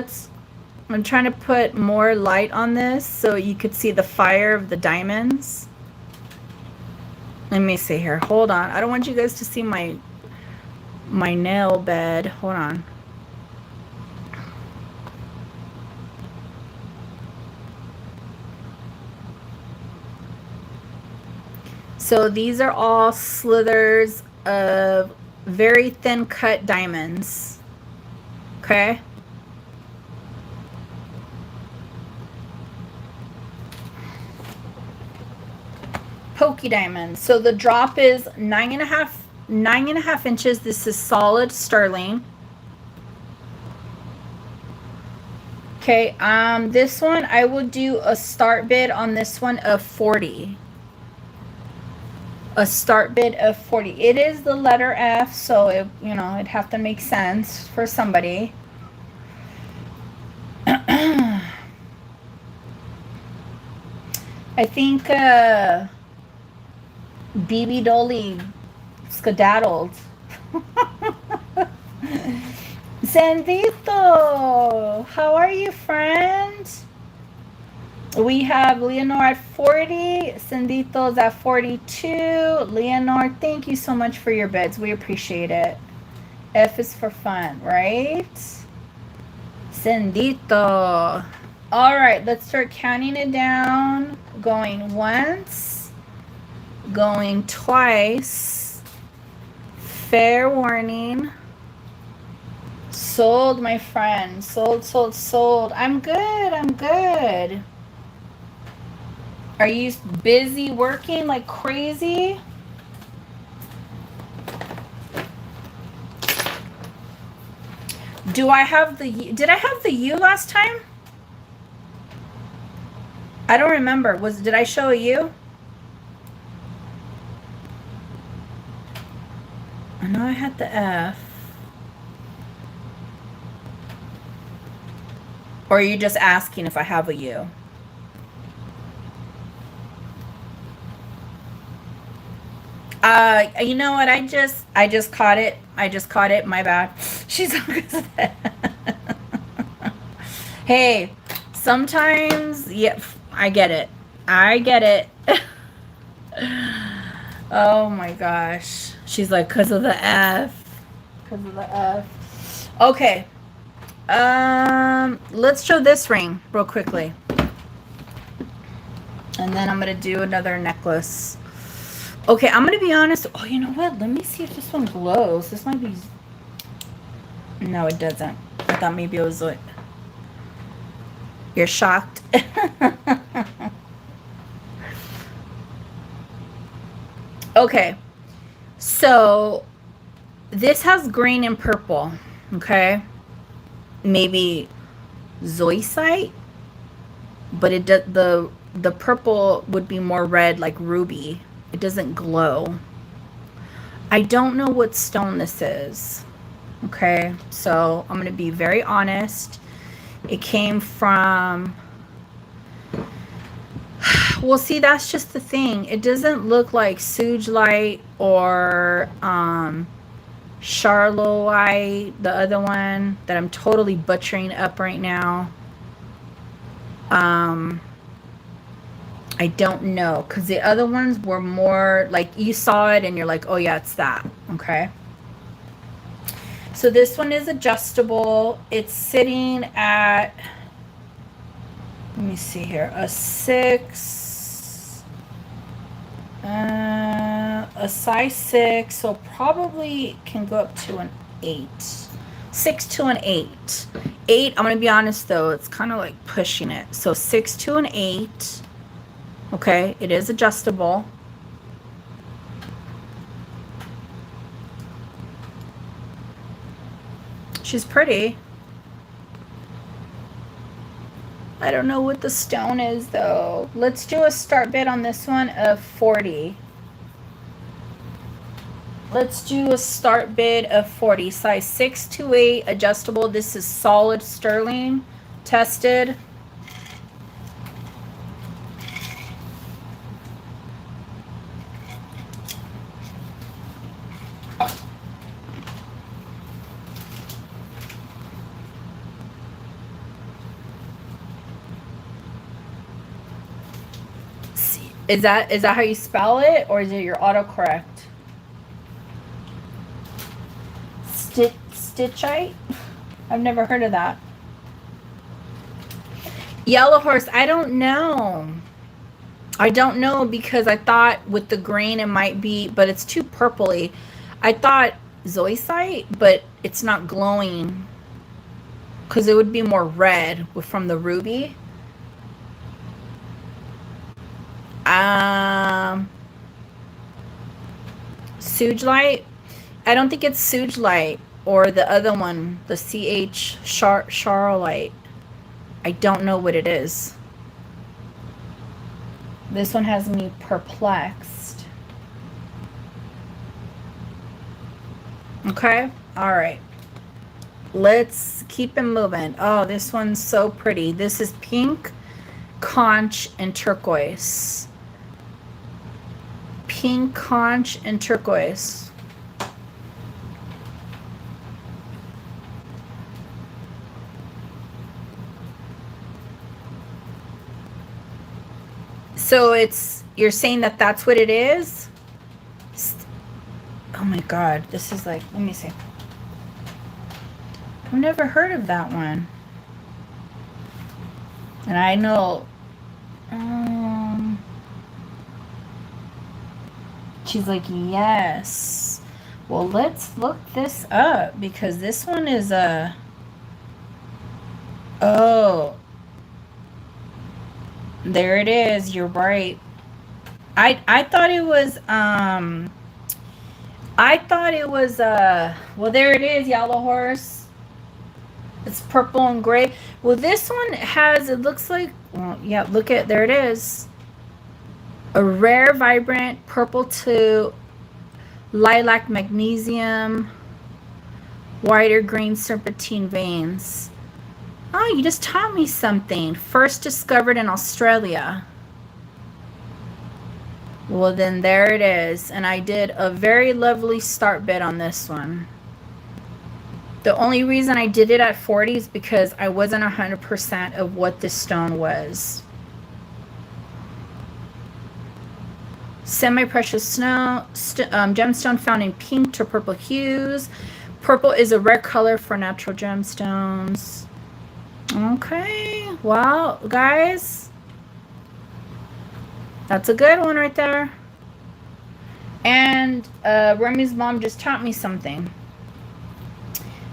I'm trying to put more light on this so you could see the fire of the diamonds. Let me see here. Hold on. I don't want you guys to see my nail bed. Hold on. So these are all slithers of very thin cut diamonds. Okay. Pokey diamonds. So the drop is 9.5 inches. This is solid sterling. Okay, this one I will do a start bid on this one of 40. A start bid of 40. It is the letter F, so it, you know, it'd have to make sense for somebody. I think BB Dolly skedaddled. Sandito, how are you, friend? We have Leonore at 40. Sandito's at 42. Leonore, thank you so much for your bids. We appreciate it. F is for fun, right? Sandito. All right, let's start counting it down. Going once. Going twice. Fair warning. Sold, my friend. Sold, sold, sold. I'm good. I'm good. Are you busy working like crazy? Do I have the... Did I have the U last time? I don't remember. Did I show a U? I know I had the F. Or are you just asking if I have a U? You know what? I just caught it. My bad. She's Hey, sometimes, yeah, I get it. Oh my gosh. She's like, because of the F. Okay. Let's show this ring real quickly. And then I'm going to do another necklace. Okay, I'm going to be honest. Oh, you know what? Let me see if this one glows. This might be... No, it doesn't. I thought maybe it was like... You're shocked? Okay. So, this has green and purple. Okay? Maybe zoisite, but it does, the purple would be more red, like ruby. It doesn't glow. I don't know what stone this is. Okay, so I'm gonna be very honest. It came from... Well, see, that's just the thing. It doesn't look like Sugilite or Charlotte, the other one that I'm totally butchering up right now. I don't know, because the other ones were more like you saw it and you're like, oh yeah, it's that. Okay. So this one is adjustable. It's sitting at, let me see here, a 6, a size 6, so probably can go up to an 8. 6 to an 8. 8, I'm going to be honest though, it's kind of like pushing it. So 6 to an 8. Okay, it is adjustable. She's pretty. I don't know what the stone is though. Let's do a start bid on this one of 40. Let's do a start bid of 40. Size 6 to 8, adjustable. This is solid sterling, tested. Is that how you spell it, or is it your autocorrect? Stitchite? I've never heard of that. Yellow horse, I don't know. I don't know because I thought with the grain it might be, but it's too purpley. I thought zoisite, but it's not glowing because it would be more red from the ruby. Sugilite. I don't think it's Sugilite or the other one, the CH Charolite. I don't know what it is. This one has me perplexed. Okay, all right. Let's keep it moving. Oh, this one's so pretty. This is pink, conch, and turquoise. Pink, conch, and turquoise. So you're saying that that's what it is? Oh my God, this is like, let me see. I've never heard of that one. And I know, she's like, yes. Well, let's look this up because this one is oh, there it is. You're right. I thought it was well, there it is, yellow horse. It's purple and gray. Well, this one has, it looks like, well, yeah, look at, there it is. A rare, vibrant purple to lilac magnesium, whiter green serpentine veins. Oh, you just taught me something. First discovered in Australia. Well, then there it is. And I did a very lovely start bid on this one. The only reason I did it at 40 is because I wasn't 100% of what this stone was. Semi-precious gemstone found in pink to purple hues. Purple is a rare color for natural gemstones. Okay, well, guys, that's a good one right there. And Remy's mom just taught me something.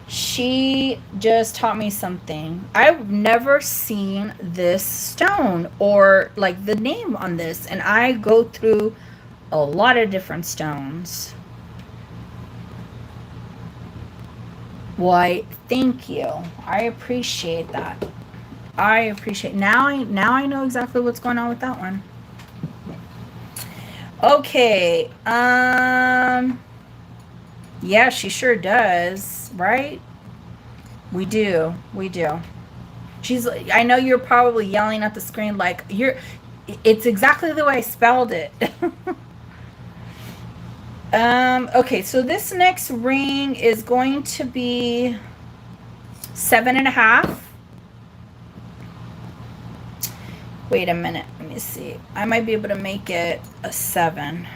She just taught me something. I've never seen this stone or like the name on this, and I go through a lot of different stones. Why, thank you. I appreciate that. I appreciate, now I know exactly what's going on with that one. Okay, yeah, she sure does, right? We do. She's, I know you're probably yelling at the screen like, it's exactly the way I spelled it. Okay, so this next ring is going to be 7.5. Wait a minute, let me see. I might be able to make it a 7.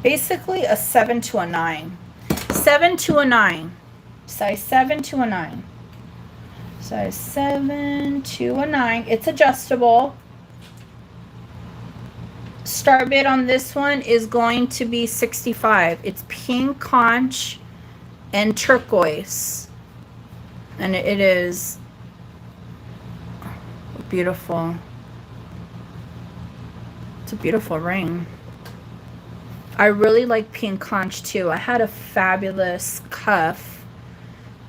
Basically a 7 to a 9. 7 to a 9. Size 7 to a 9. Size 7 to a 9. It's adjustable. Start bid on this one is going to be 65. It's pink conch and turquoise. And it is beautiful. It's a beautiful ring. I really like pink conch too. I had a fabulous cuff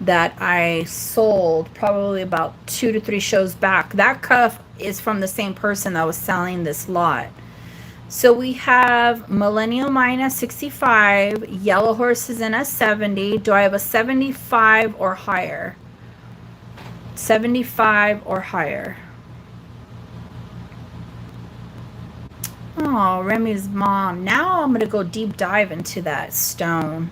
that I sold probably about 2 to 3 shows back. That cuff is from the same person that was selling this lot. So we have Millennial Mine at 65, Yellow Horse is in at 70. Do I have a 75 or higher? 75 or higher. Oh, Remy's mom. Now I'm going to go deep dive into that stone.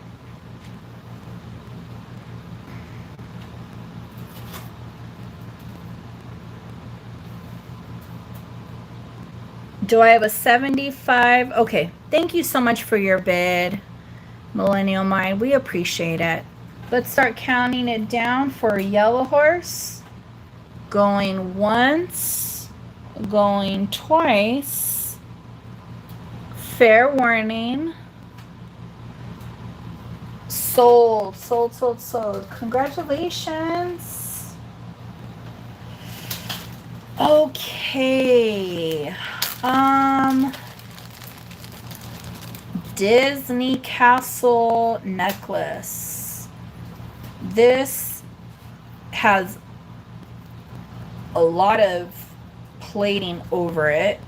Do I have a 75? Okay. Thank you so much for your bid, Millennial Mind. We appreciate it. Let's start counting it down for Yellow Horse. Going once. Going twice. Fair warning. Sold. Sold, sold, sold. Congratulations. Okay. Disney Castle necklace. This has a lot of plating over it,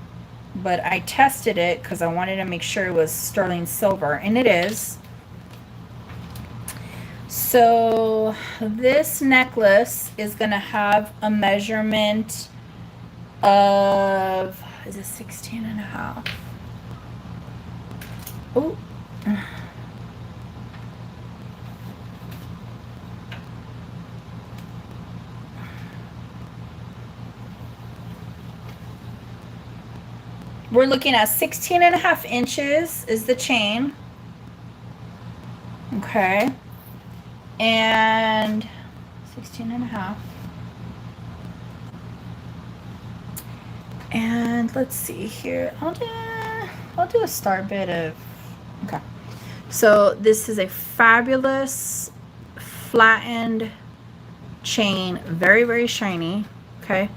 but I tested it because I wanted to make sure it was sterling silver, and it is. So this necklace is going to have a measurement of, is it 16 and a half? Oh. We're looking at 16 and a half inches is the chain. Okay. And 16 and a half. And let's see here. I'll do a start bit of, okay. So this is a fabulous flattened chain, very, very shiny. Okay.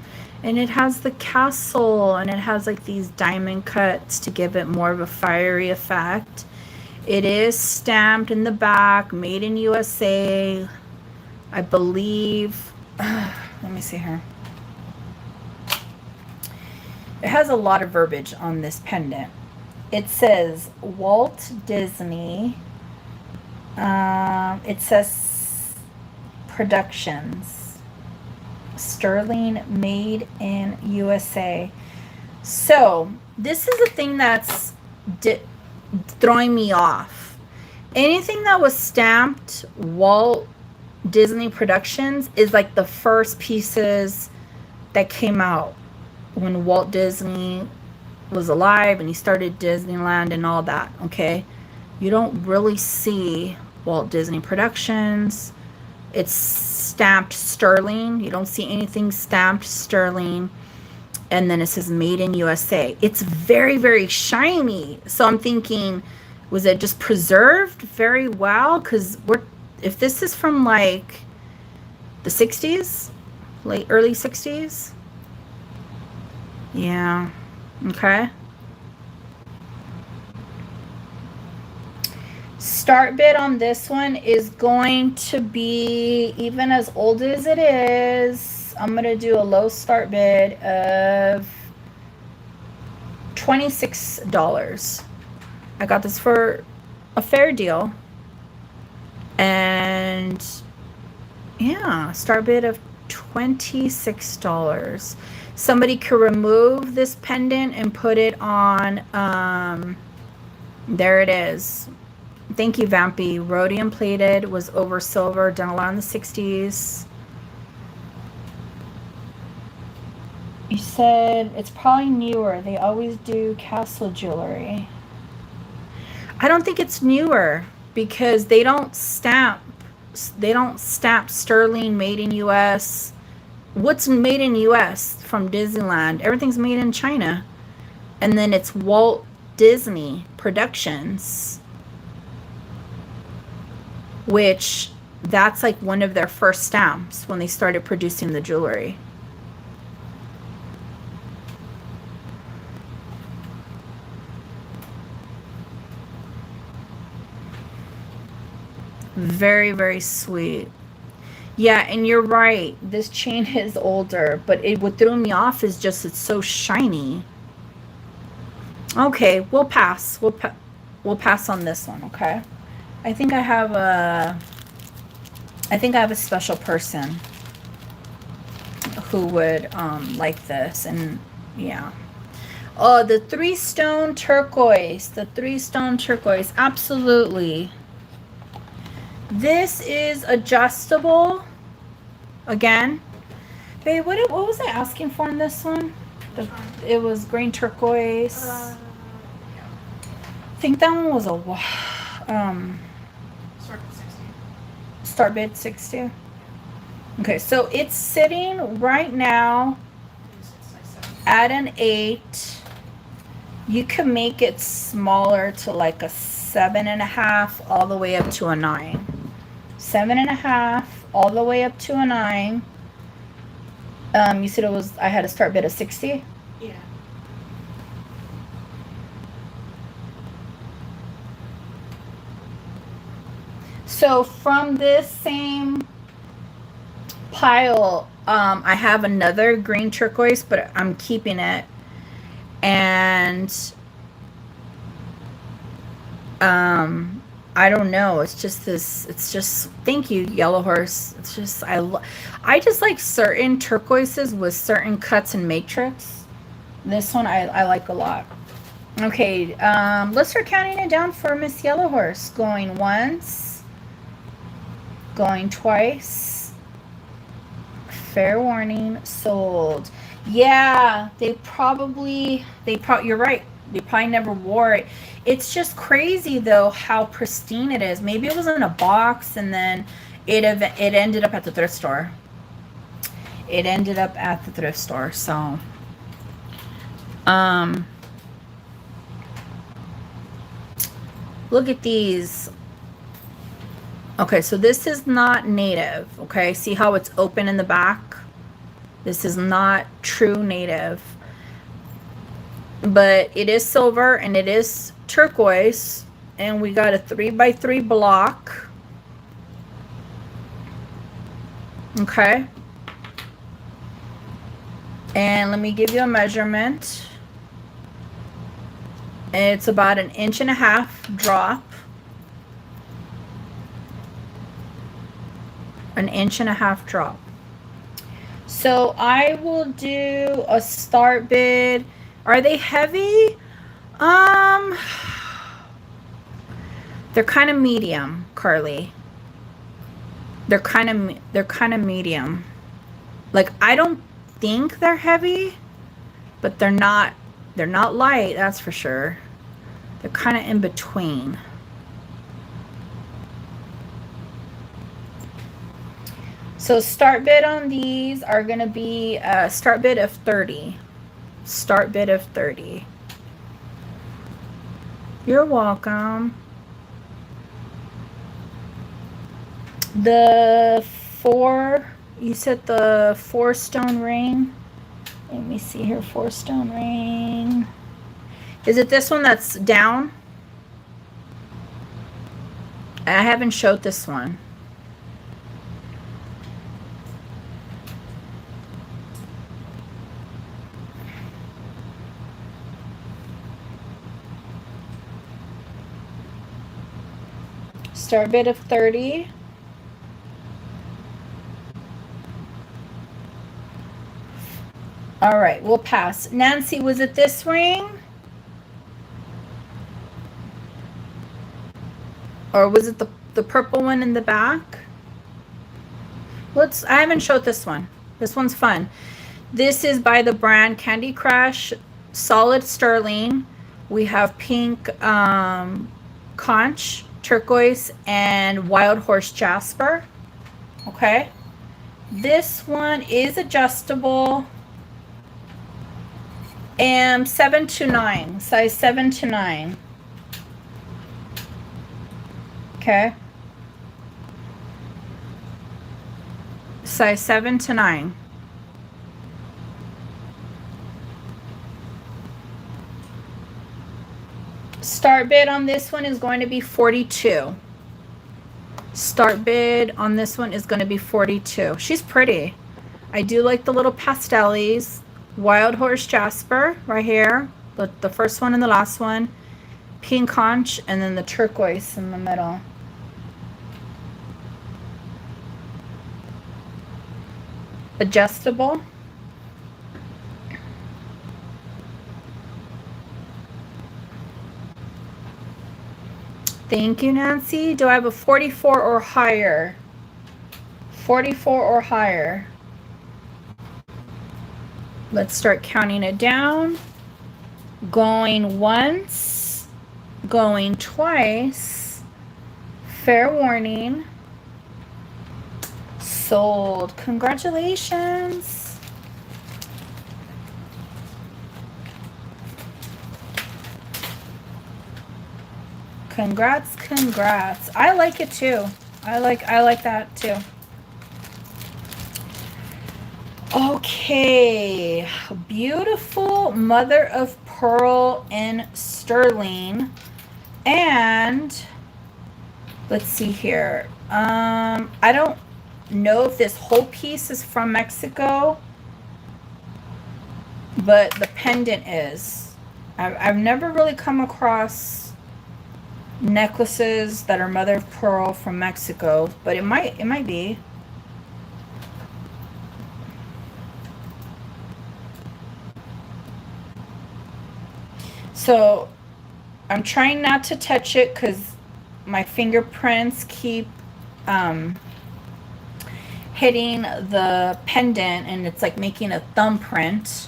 And it has the castle, and it has like these diamond cuts to give it more of a fiery effect. It is stamped in the back, made in USA, I believe. Let me see here. It has a lot of verbiage on this pendant. It says Walt Disney. It says Productions. Sterling, made in USA. So this is the thing that's throwing me off. Anything that was stamped Walt Disney Productions is like the first pieces that came out when Walt Disney was alive and he started Disneyland and all that. Okay, you don't really see Walt Disney Productions. It's stamped sterling. You don't see anything stamped sterling. And then it says made in USA. It's very, very shiny. So I'm thinking, was it just preserved very well? Because if this is from like the 60s, early 60s. Yeah. Okay. Start bid on this one is going to be, even as old as it is, I'm going to do a low start bid of $26. I got this for a fair deal. And yeah, start bid of $26. Somebody could remove this pendant and put it on, there it is. Thank you, Vampy. Rhodium plated, was over silver, done a lot in the 60s. You said it's probably newer. They always do castle jewelry. I don't think it's newer because they don't stamp sterling made in US. What's made in US from Disneyland? Everything's made in China. And then it's Walt Disney Productions, which that's like one of their first stamps when they started producing the jewelry. Very, very sweet. Yeah, and you're right. This chain is older, but what threw me off is just it's so shiny. Okay, we'll pass. We'll pass on this one, okay? I think I have a special person who would like this, and yeah. Oh, the 3-stone turquoise. The 3-stone turquoise. Absolutely. This is adjustable. Again. Babe, what was I asking for in this one? It was green turquoise. Yeah. I think that one was a start bid 60. Okay, so it's sitting right now at an 8. You can make it smaller to like a 7.5 all the way up to a 9. 7.5 all the way up to a 9. You said I had a start bid of 60? Yeah. So from this same pile, I have another green turquoise, but I'm keeping it. And I don't know. It's just thank you, Yellow Horse. It's just I just like certain turquoises with certain cuts and matrix. This one I like a lot. Okay, let's start counting it down for Miss Yellow Horse. Going once, going twice. Fair warning, sold. Yeah, you're right. They probably never wore it. It's just crazy though how pristine it is. Maybe it was in a box and then it ended up at the thrift store. It ended up at the thrift store. So look at these. Okay, so this is not native. Okay, see how it's open in the back? This is not true native. But it is silver and it is turquoise, and we got a 3x3 block. Okay, and let me give you a measurement. It's about 1.5 inches drop. 1.5 inches drop. So I will do a start bid. Are they heavy? They're kind of medium, Carly. They're kind of medium. Like, I don't think they're heavy, but they're not light, that's for sure. They're kind of in between. So start bid on these are going to be a start bid of 30. Start bid of 30. You're welcome. The 4, you said the 4-stone ring. Let me see here, 4-stone ring. Is it this one that's down? I haven't showed this one. Start bid of 30. All right, we'll pass. Nancy, was it this ring? Or was it the purple one in the back? I haven't showed this one. This one's fun. This is by the brand Candy Crush, solid sterling. We have pink conch, turquoise, and wild horse jasper. Okay. This one is adjustable. And 7 to 9, size 7 to 9. Okay. Size 7 to 9. Start bid on this one is going to be 42. Start bid on this one is going to be 42. She's pretty. I do like the little pastellies. Wild Horse Jasper right here. The first one and the last one. Pink conch, and then the turquoise in the middle. Adjustable. Thank you, Nancy. Do I have a 44 or higher? 44 or higher. Let's start counting it down. Going once, going twice. Fair warning. Sold. Congratulations. Congrats, congrats. I like it too. I like that too. Okay, beautiful mother of pearl in sterling. And let's see here. I don't know if this whole piece is from Mexico, but the pendant is. I've never really come across necklaces that are mother of pearl from Mexico, but it might be. So I'm trying not to touch it because my fingerprints keep hitting the pendant, and it's like making a thumbprint.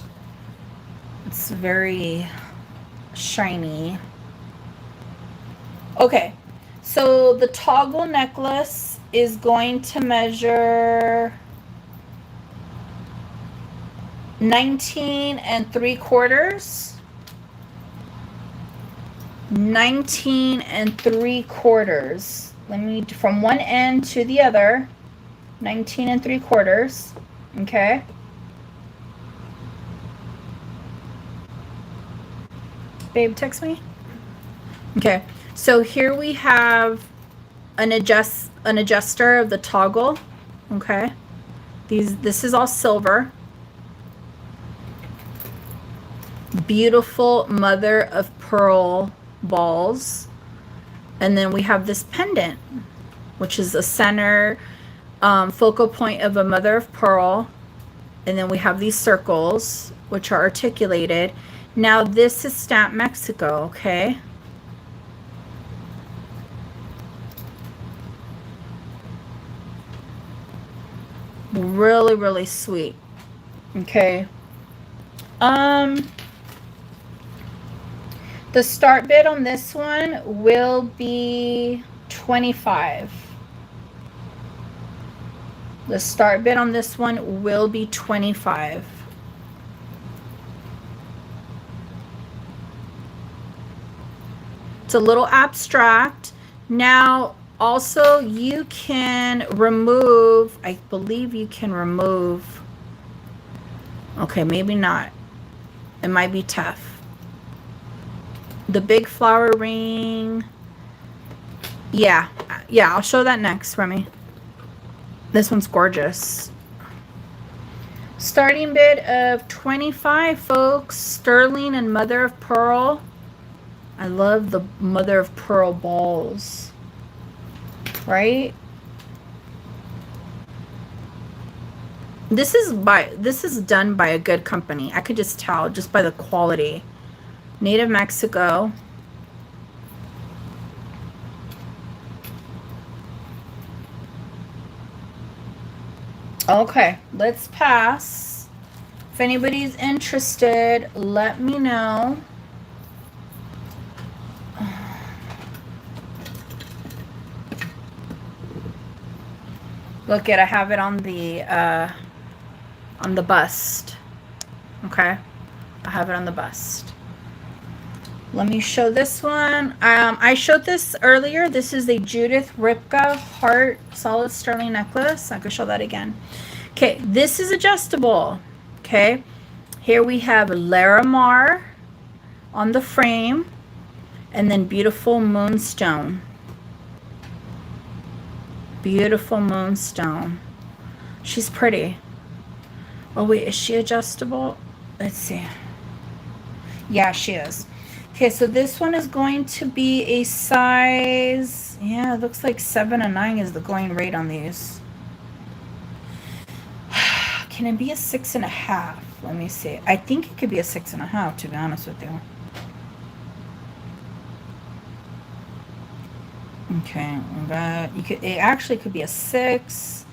It's very shiny. Okay, so the toggle necklace is going to measure 19 3/4. 19 3/4. Let me, from one end to the other, 19 3/4. Okay. Babe, text me. Okay. So here we have an adjuster of the toggle. Okay. This is all silver. Beautiful mother of pearl balls. And then we have this pendant, which is a center focal point of a mother of pearl. And then we have these circles, which are articulated. Now this is stamped Mexico, okay? Really, really sweet. Okay. The start bid on this one will be 25. The start bid on this one will be 25. It's a little abstract. Now, also, you can remove, I believe you can remove, okay, maybe not. It might be tough. The big flower ring. Yeah, I'll show that next, Remy. This one's gorgeous. Starting bid of 25, folks. Sterling and mother of pearl. I love the mother of pearl balls. Right? This is done by a good company. I could just tell just by the quality. Native Mexico. Okay, let's pass. If anybody's interested, let me know. Look at, I have it on the bust. Okay, I have it on the bust. Let me show this one. I showed this earlier. This is a Judith Ripka heart solid sterling necklace. I could show that again. Okay, this is adjustable. Okay, here we have Larimar on the frame, and then beautiful moonstone. Beautiful moonstone. She's pretty. Oh wait, is she adjustable? Let's see. Yeah, she is. Okay, so this one is going to be a size, yeah, it looks like 7 and 9 is the going rate on these. Can it be a 6.5? Let me see. I think it could be a 6.5, to be honest with you. Okay, but you could, it actually could be a 6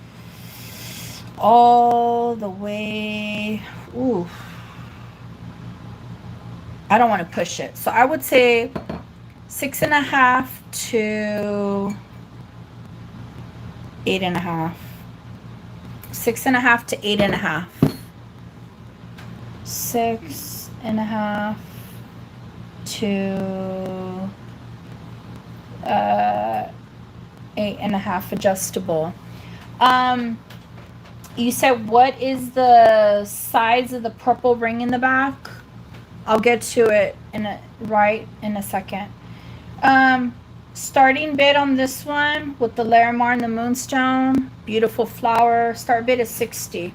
all the way. Ooh. I don't want to push it. So I would say 6.5 to 8.5. 6.5 to 8.5. 6.5 to 8.5 adjustable. You said what is the size of the purple ring in the back? I'll get to it in a second. Starting bid on this one with the Larimar and the moonstone, beautiful flower. Start bid is 60.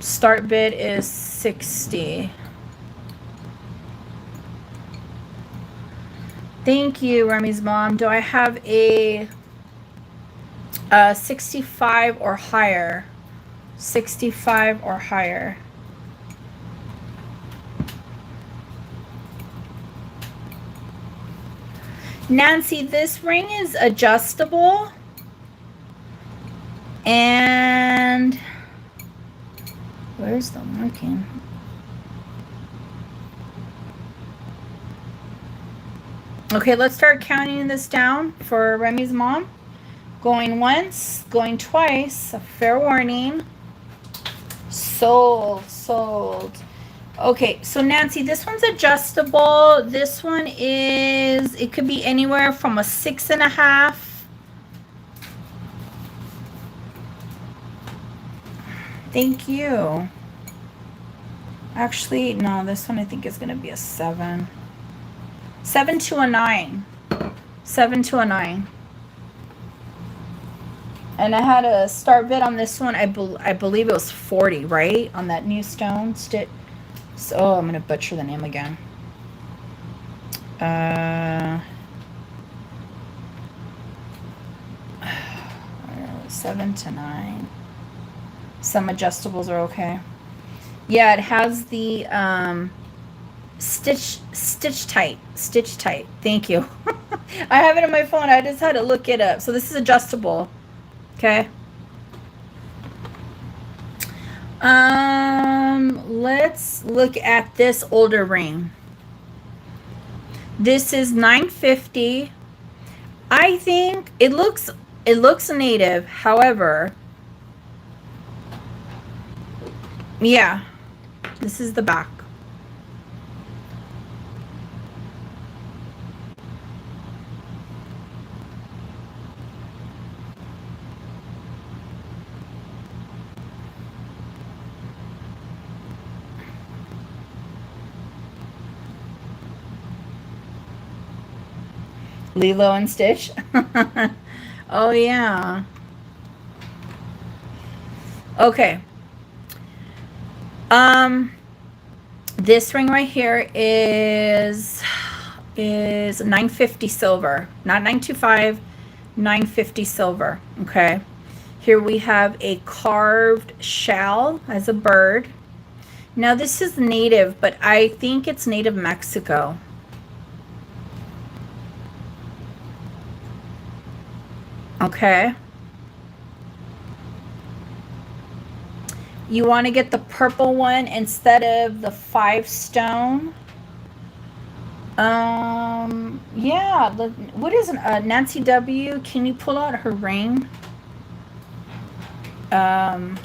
Start bid is 60. Thank you, Remy's mom. Do I have a 65 or higher? 65 or higher. Nancy, this ring is adjustable, and where's the marking? Okay, let's start counting this down for Remy's mom. Going once, going twice, a fair warning. Sold. Okay, so Nancy, this one's adjustable. This one is, it could be anywhere from a 6.5. Thank you. Actually, no, this one I think is going to be a 7. 7 to a 9. 7 to a 9. And I had a start bid on this one. I believe it was 40, right? On that new stone stitch. So, oh, I'm going to butcher the name again. 7 to 9. Some adjustables are okay. Yeah, it has the stitch tight. Thank you. I have it on my phone. I just had to look it up. So this is adjustable. Okay. Let's look at this older ring. This is $9.50. I think it looks native. However, yeah, this is the back. Lilo and Stitch. Oh yeah. Okay. This ring right here is $9.50 silver, not $9.25, $9.50 silver. Okay. Here we have a carved shell as a bird. Now this is native, but I think it's native Mexico. Okay. You want to get the purple one instead of the 5 stone. Yeah. What is Nancy W? Can you pull out her ring? The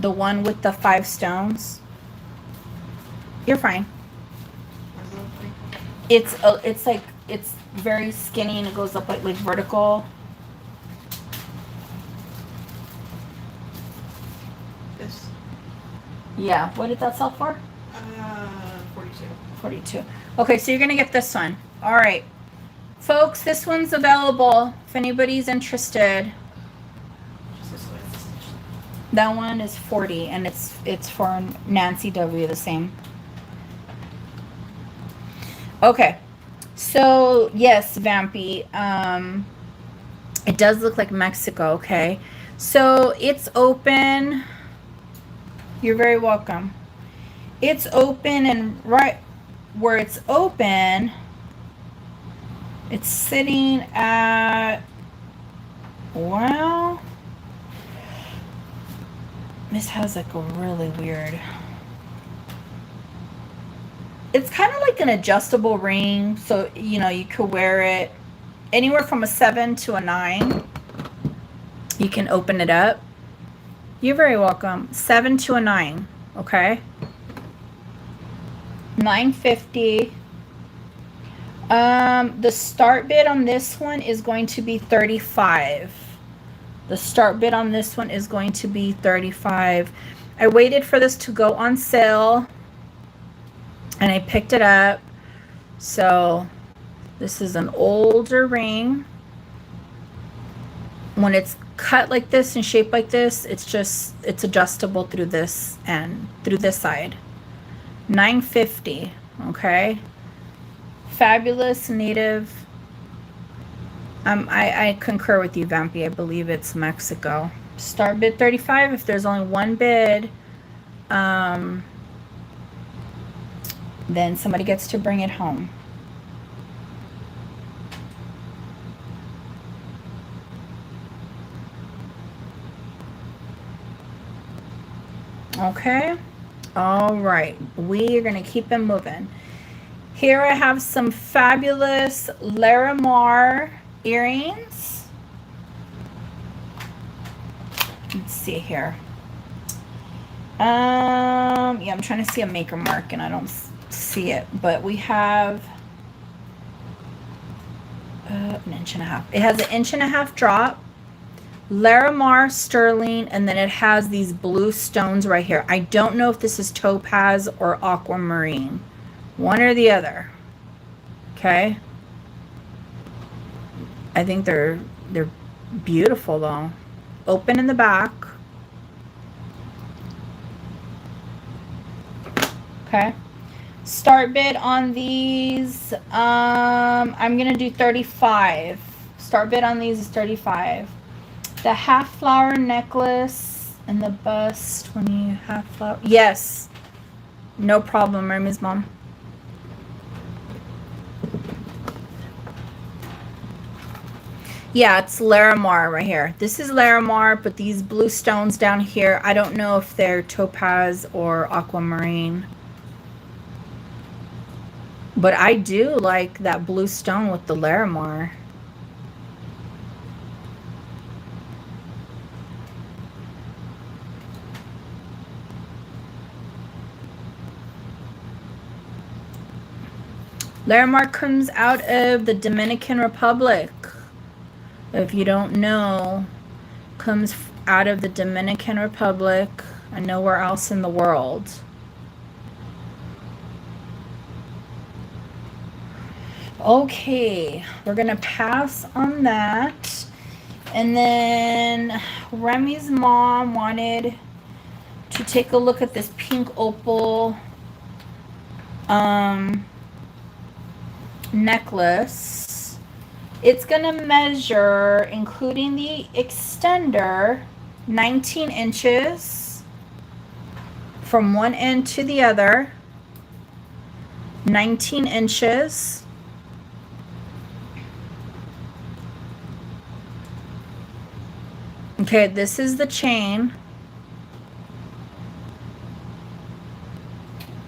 one with the 5 stones. You're fine. It's like, it's very skinny and it goes up like vertical. This. Yeah, what did that sell for? 42. 42. Okay, so you're gonna get this one. All right, folks, this one's available if anybody's interested. Just this way. That one is 40, and it's for Nancy W. The same. Okay, so yes, Vampy. It does look like Mexico. Okay, so it's open. You're very welcome. It's open, and right where it's open, it's sitting at, well, this has like a really weird, it's kind of like an adjustable ring, so you know you could wear it anywhere from a 7 to a 9. You can open it up. You're very welcome. 7 to a 9. Okay, $9.50. The start bid on this one is going to be $35. The start bid on this one is going to be $35. I waited for this to go on sale and I picked it up. So this is an older ring. When it's cut like this and shaped like this, it's adjustable through this and through this side. $9.50. Okay, fabulous native. I concur with you, Vampy. I believe it's Mexico. Start bid $35. If there's only one bid, then somebody gets to bring it home. Okay. All right. We are going to keep it moving. Here I have some fabulous Larimar earrings. Let's see here. Yeah, I'm trying to see a maker mark and I don't see it, but we have an 1.5 inches. It has an 1.5 inches drop, Larimar sterling, and then it has these blue stones right here. I don't know if this is topaz or aquamarine, one or the other. Okay, I think they're beautiful though. Open in the back. Okay, start bid on these, I'm gonna do $35. Start bid on these is $35. The half flower necklace and the bust, 20 half flower. Yes, no problem, Mermaid's mom. Yeah, it's Larimar right here. This is Larimar, but these blue stones down here, I don't know if they're topaz or aquamarine. But I do like that blue stone with the Larimar. Larimar comes out of the Dominican Republic. If you don't know, comes out of the Dominican Republic and nowhere else in the world. Okay, we're gonna pass on that. And then Remy's mom wanted to take a look at this pink opal necklace. It's gonna measure, including the extender, 19 inches from one end to the other. 19 inches. Okay, this is the chain,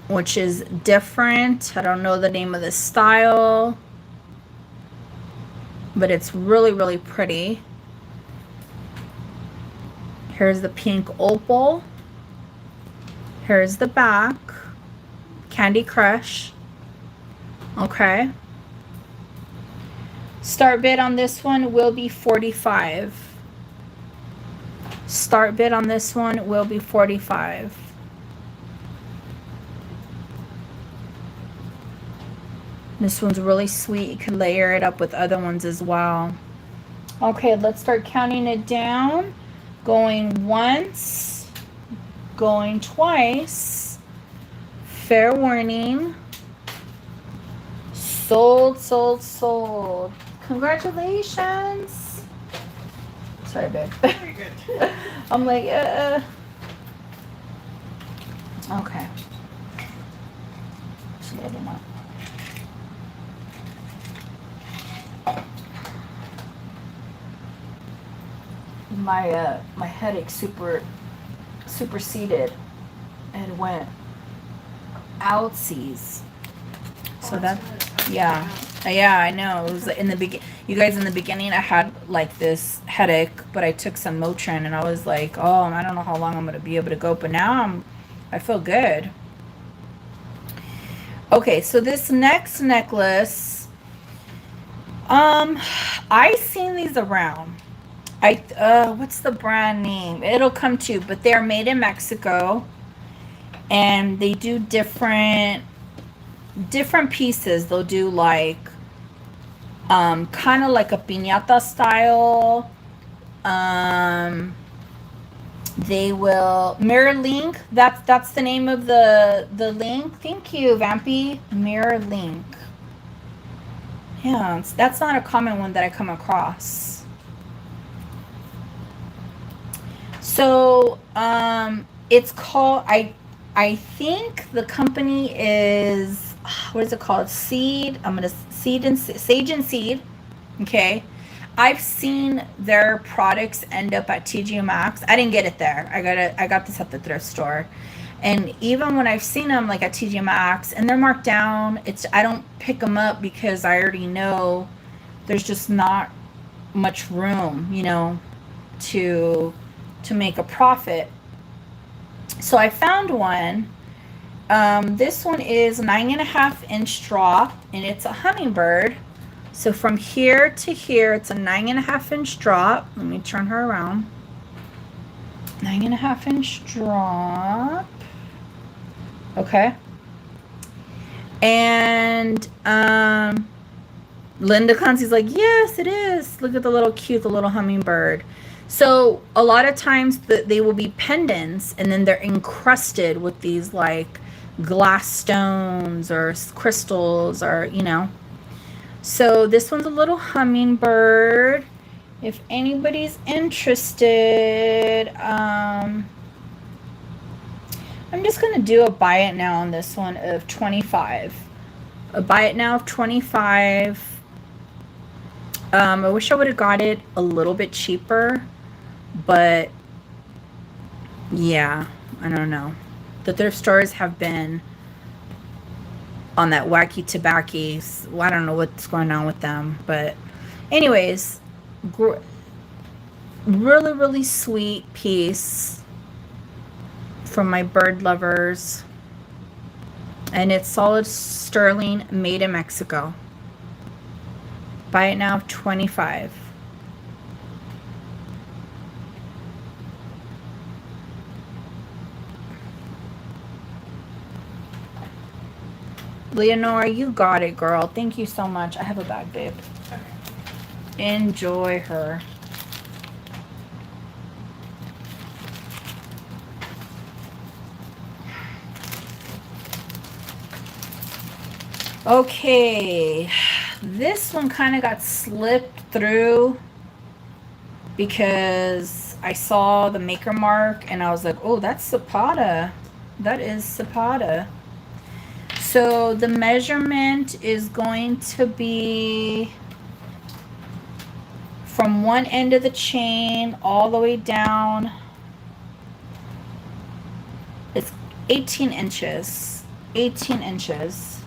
which is different. I don't know the name of this style, but it's really, really pretty. Here's the pink opal. Here's the back, Candy Crush. Okay. Start bid on this one will be 45. Start bid on this one will be 45. This one's really sweet. You can layer it up with other ones as well. Okay, let's start counting it down. Going once, going twice. Fair warning. Sold, sold, sold. Congratulations. Sorry, babe. Very good. I'm like, Okay. Just load them up. My headache superseded and went outsies. So that, yeah, I know. It was in the beginning. You guys, in the beginning, I had like this headache, but I took some Motrin, and I was like, oh, I don't know how long I'm gonna be able to go, but now I feel good. Okay, so this next necklace, I seen these around. What's the brand name? It'll come to, but they're made in Mexico, and they do different pieces. They'll do like kind of like a piñata style. They will mirror link. That's the name of the link. Thank you, Vampy. Mirror link. Yeah, that's not a common one that I come across. So it's called, I think the company is, what is it called? Sage and Seed. Okay. I've seen their products end up at TJ Maxx. I didn't get it there. I got this at the thrift store. And even when I've seen them like at TJ Maxx and they're marked down, I don't pick them up because I already know there's just not much room, you know, to make a profit. So I found one. This one is 9.5 inch drop, and it's a hummingbird. So from here to here, it's a 9.5 inch drop. Let me turn her around. 9.5 inch drop. Okay. And Linda Consi's like, yes, it is. Look at the little hummingbird. So a lot of times they will be pendants, and then they're encrusted with these like glass stones or crystals, or, you know. So this one's a little hummingbird. If anybody's interested, I'm just going to do a buy it now on this one of 25. A buy it now of 25. I wish I would have got it a little bit cheaper, but yeah, I don't know. The thrift stores have been on that wacky tobacco. I don't know what's going on with them, but anyways, really, really sweet piece from my bird lovers, and it's solid sterling, made in Mexico. Buy it now, 25. Leonora, you got it, girl. Thank you so much. I have a bag, babe. Okay. Enjoy her. Okay. This one kind of got slipped through because I saw the maker mark and I was like, oh, that's Zapata. That is Zapata. So the measurement is going to be from one end of the chain all the way down. It's 18 inches. 18 inches.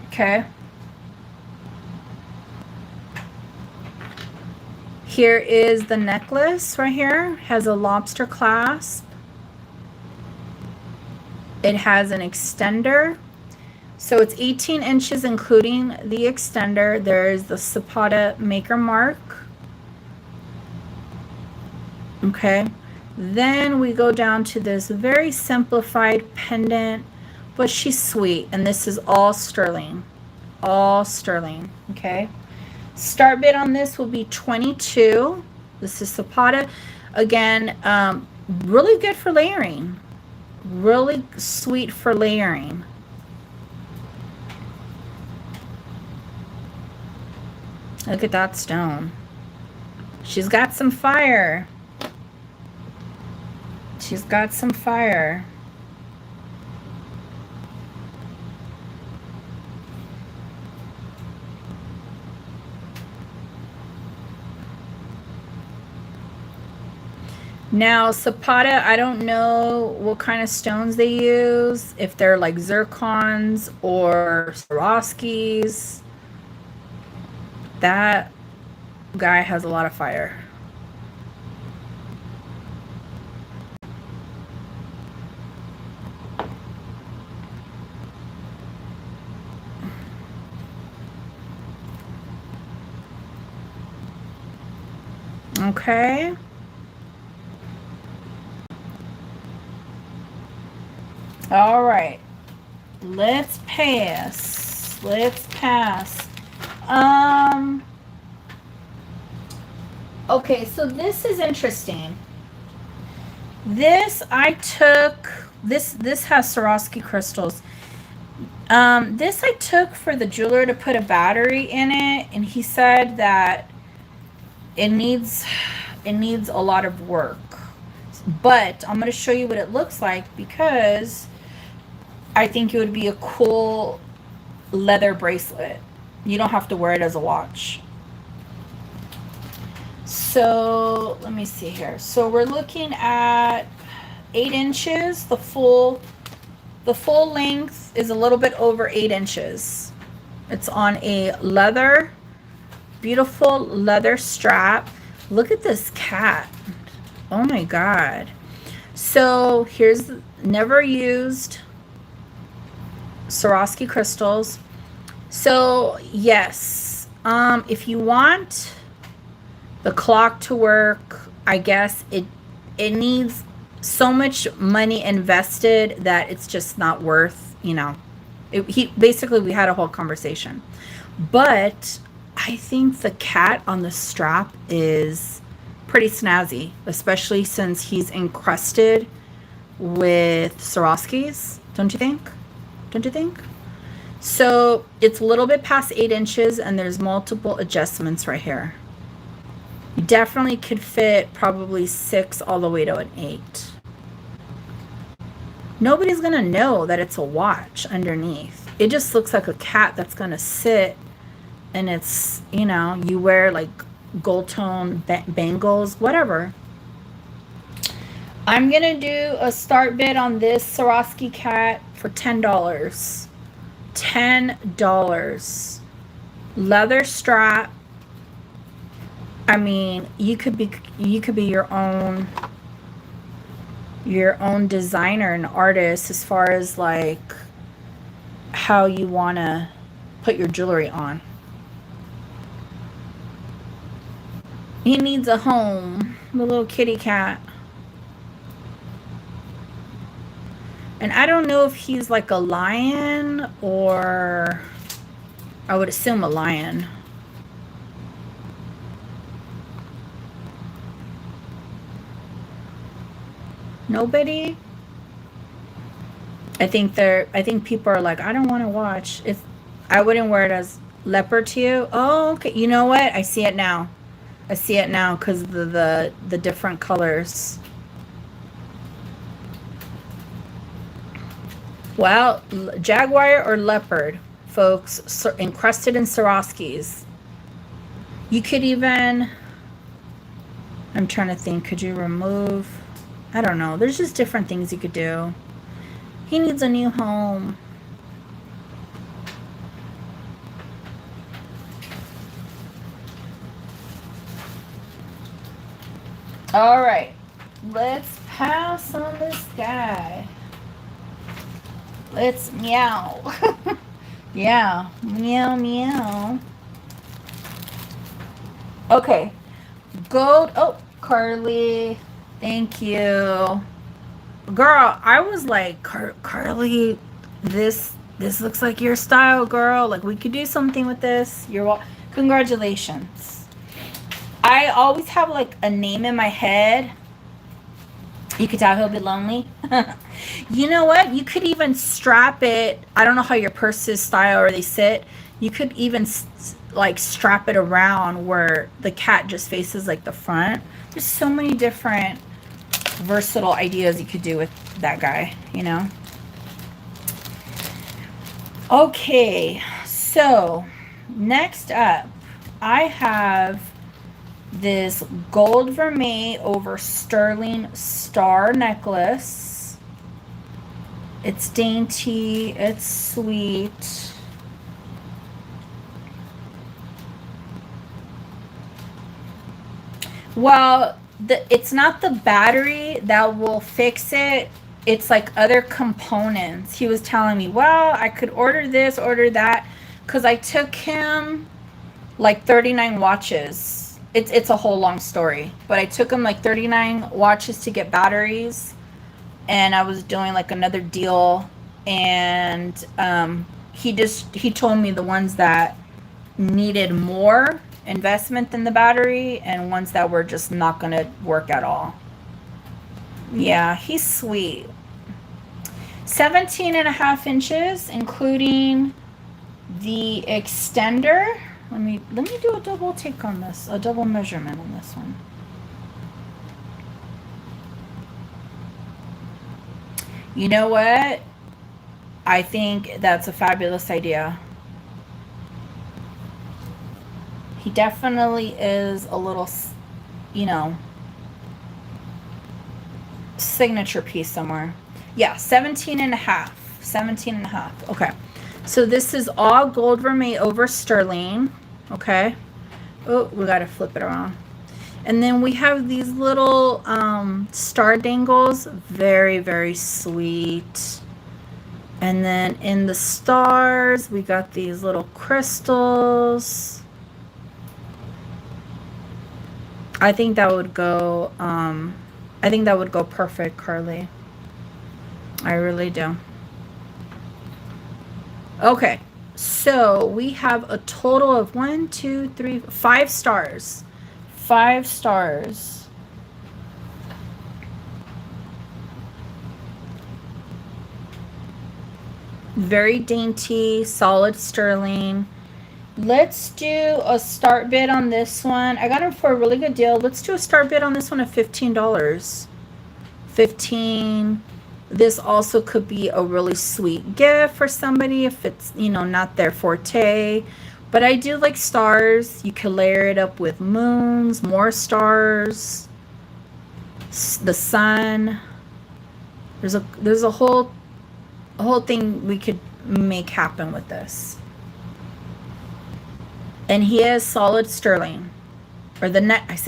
Okay. Here is the necklace right here. Has a lobster clasp. It has an extender. So it's 18 inches including the extender. There's the Zapata maker mark. Okay. Then we go down to this very simplified pendant, but she's sweet. And this is all sterling. All sterling. Okay. Start bid on this will be 22. This is Zapata. Again, really good for layering. Really sweet for layering. Look at that stone. She's got some fire. She's got some fire. Now, Zapata, I don't know what kind of stones they use, if they're like zircons or Swarovskis. That guy has a lot of fire. Okay. All right. Let's pass. Let's pass. Okay, so this is interesting. This I took, this has Swarovski crystals. This I took for the jeweler to put a battery in it, and he said that it needs a lot of work. But I'm going to show you what it looks like because I think it would be a cool leather bracelet. You don't have to wear it as a watch. So let me see here. So we're looking at 8 inches. The full length is a little bit over 8 inches. It's on a leather, beautiful leather strap. Look at this cat. Oh my God. So here's never used Swarovski crystals. So yes, if you want the clock to work, I guess it needs so much money invested that it's just not worth, you know. We had a whole conversation. But I think the cat on the strap is pretty snazzy, especially since he's encrusted with Swarovskis. Don't you think? Don't you think? So it's a little bit past 8 inches and there's multiple adjustments right here. You definitely could fit probably 6 all the way to an 8. Nobody's gonna know that it's a watch underneath. It just looks like a cat that's gonna sit, and it's, you know, you wear like gold tone bangles, whatever. I'm gonna do a start bid on this Swarovski cat for $10. $10. Leather strap. I mean, you could be your own designer and artist as far as like how you want to put your jewelry on. He needs a home, the little kitty cat. And I don't know if he's like a lion, or I would assume a lion. Nobody? I think people are like, I don't want to watch. I wouldn't wear it as leopard to you. Oh, okay. You know what? I see it now. I see it now because of the different colors. Well, jaguar or leopard, folks, encrusted in Swarovskis. You could even, I'm trying to think, could you remove, I don't know. There's just different things you could do. He needs a new home. All right, let's pass on this guy. Let's meow. Yeah. Meow, meow. Okay. Gold. Oh, Carly. Thank you. Girl, I was like, Carly, this looks like your style, girl. Like, we could do something with this. Congratulations. I always have like a name in my head. You could tell he'll be lonely. You know what? You could even strap it. I don't know how your purses style or they sit. You could even like strap it around where the cat just faces like the front. There's so many different versatile ideas you could do with that guy, you know? Okay, so next up, I have this gold vermeil over sterling star necklace. It's dainty, it's sweet. Well, it's not the battery that will fix it. It's like other components. He was telling me, well, I could order this, order that, because I took him like 39 watches. It's a whole long story, but I took him like 39 watches to get batteries, and I was doing like another deal, and he told me the ones that needed more investment than the battery and ones that were just not gonna work at all. Yeah, he's sweet. 17.5 inches, including the extender. Let me do a double take on this, a double measurement on this one. You know what? I think that's a fabulous idea. He definitely is a little, you know, signature piece somewhere. Yeah, 17 and a half. 17 and a half. Okay. So this is all gold vermeil over sterling. Okay. Oh, we got to flip it around. And then we have these little star dangles. Very, very sweet. And then in the stars, we got these little crystals. I think that would go, perfect, Carly. I really do. Okay, so we have a total of 5 stars. 5 stars. Very dainty, solid sterling. Let's do a start bid on this one. I got him for a really good deal. Let's do a start bid on this one of $15. 15. This also could be a really sweet gift for somebody if it's, you know, not their forte. But I do like stars. You can layer it up with moons, more stars, the sun. There's a whole thing we could make happen with this. And he is solid sterling. Or the necklace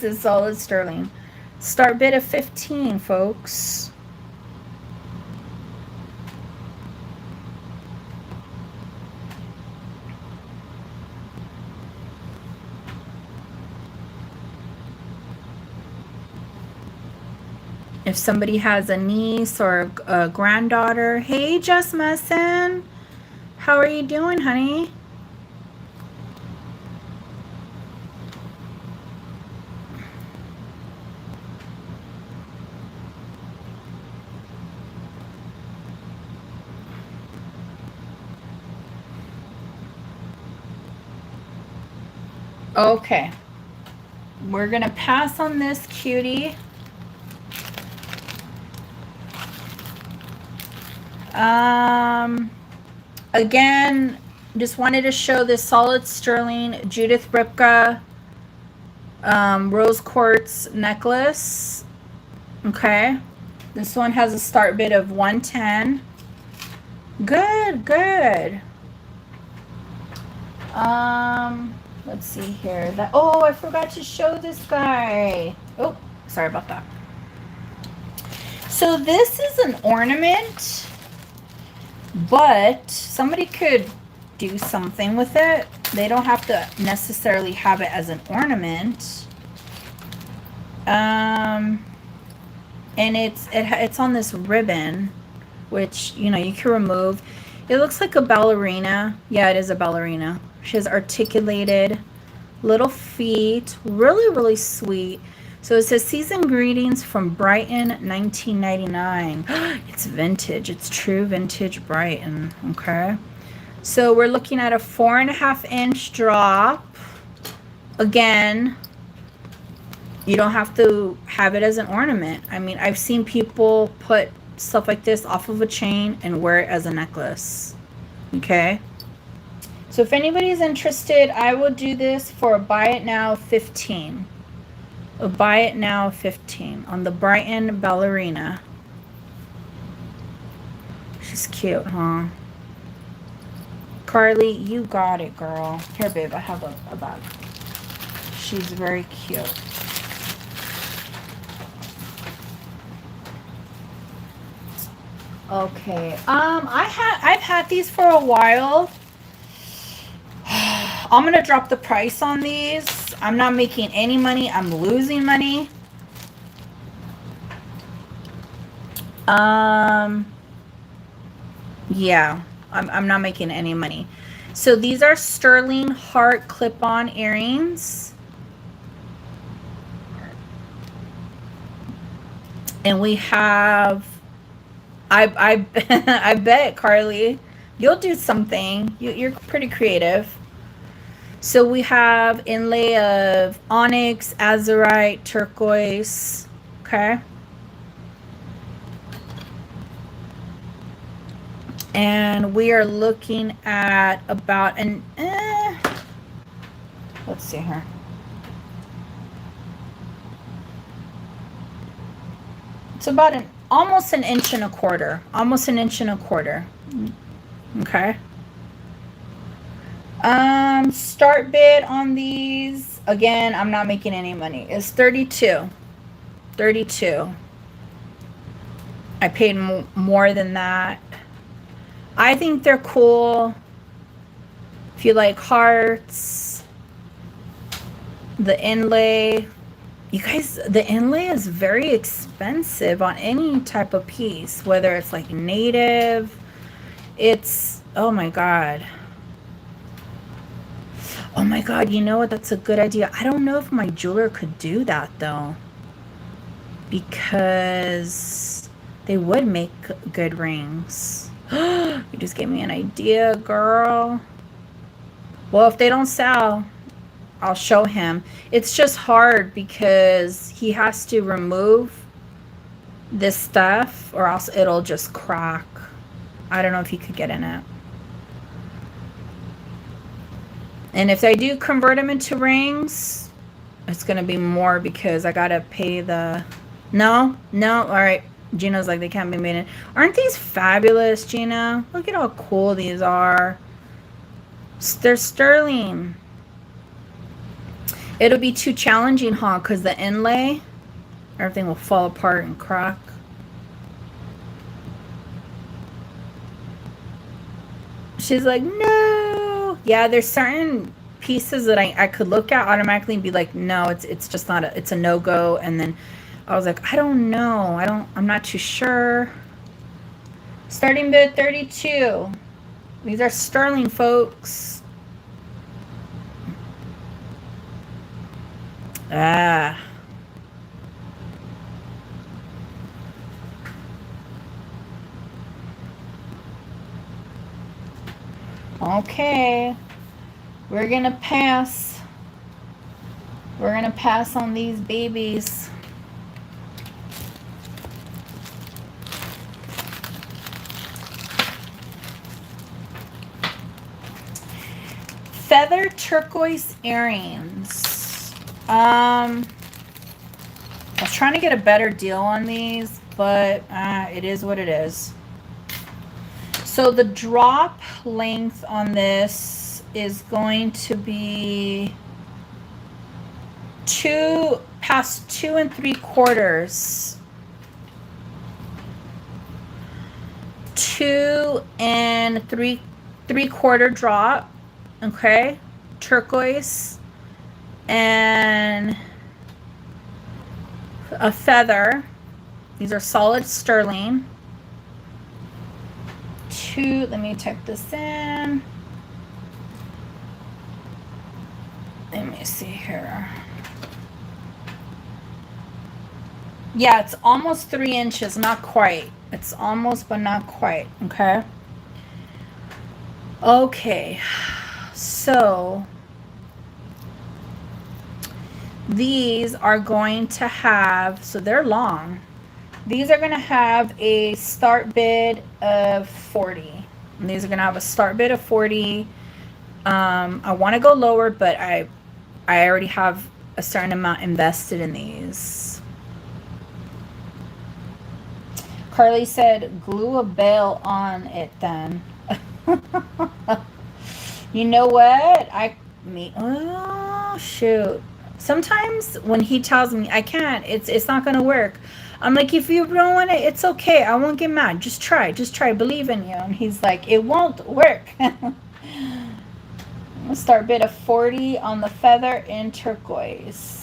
is solid sterling. Start bid of 15, folks. If somebody has a niece or a granddaughter, hey, Just Messin, how are you doing, honey? Okay, we're gonna pass on this cutie. Again, just wanted to show this solid sterling Judith Ripka rose quartz necklace. Okay, this one has a start bid of 110. Good. Let's see here. I forgot to show this guy. Oh, sorry about that. So this is an ornament. but somebody could do something with it. They don't have to necessarily have it as an ornament. And it's on this ribbon, which, you know, you can remove. It looks like a ballerina. Yeah, it is a ballerina. She has articulated little feet. Really, really sweet. So it says, season greetings from Brighton, 1999. It's vintage. It's true vintage Brighton. Okay. So we're looking at a 4.5-inch drop. Again, you don't have to have it as an ornament. I mean, I've seen people put stuff like this off of a chain and wear it as a necklace. Okay. So if anybody's interested, I will do this for a buy it now 15. A buy it now 15 on the Brighton ballerina. She's cute, huh? Carly, you got it, girl. Here, babe, I have a bag. She's very cute. Okay. I've had these for a while. I'm gonna drop the price on these. I'm not making any money. I'm losing money. Yeah, I'm not making any money. So these are sterling heart clip-on earrings. And we have, I I bet, Carly, you'll do something. You're pretty creative. So we have inlay of onyx, azurite, turquoise. Okay. And we are looking at about an, let's see here. It's about almost an inch and a quarter. Almost an inch and a quarter. Okay. Start bid on these, again, I'm not making any money, is 32. 32. I paid more than that. I think they're cool. If you like hearts, the inlay, you guys, the inlay is very expensive on any type of piece, whether it's like native. It's, oh my God. Oh my God, you know what? That's a good idea. I don't know if my jeweler could do that though, because they would make good rings. You just gave me an idea, girl. Well, if they don't sell, I'll show him. It's just hard because he has to remove this stuff or else it'll just crack. I don't know if he could get in it. And if I do convert them into rings, it's going to be more because I got to pay the... No? All right. Gina's like, they can't be made in. Aren't these fabulous, Gina? Look at how cool these are. They're sterling. It'll be too challenging, huh? Because the inlay, everything will fall apart and crack. She's like, no. Yeah, there's certain pieces that I could look at automatically and be like, no, it's just not it's a no-go. And then I was like, I don't know. I'm not too sure. Starting bid 32. These are sterling, folks. Ah. Okay. We're gonna pass. We're gonna pass on these babies. Feather turquoise earrings. I was trying to get a better deal on these, but it is what it is. So the drop length on this is going to be past 2 3/4. 2 and 3/4 drop, okay, turquoise, and a feather. These are solid sterling. 2, let me type this in. Let me see here. Yeah, it's almost 3 inches, not quite. It's almost, but not quite, okay? Okay, so these are going to have, so they're long. These are going to have a start bid of 40. And these are going to have a start bid of 40. I want to go lower, but I already have a certain amount invested in these. Carly said, glue a bell on it then. You know what? Oh, shoot. Sometimes when he tells me I can't, it's not going to work. I'm like, if you don't want it, it's okay. I won't get mad. Just try. Believe in you. And he's like, it won't work. I'll start bid of 40 on the feather in turquoise.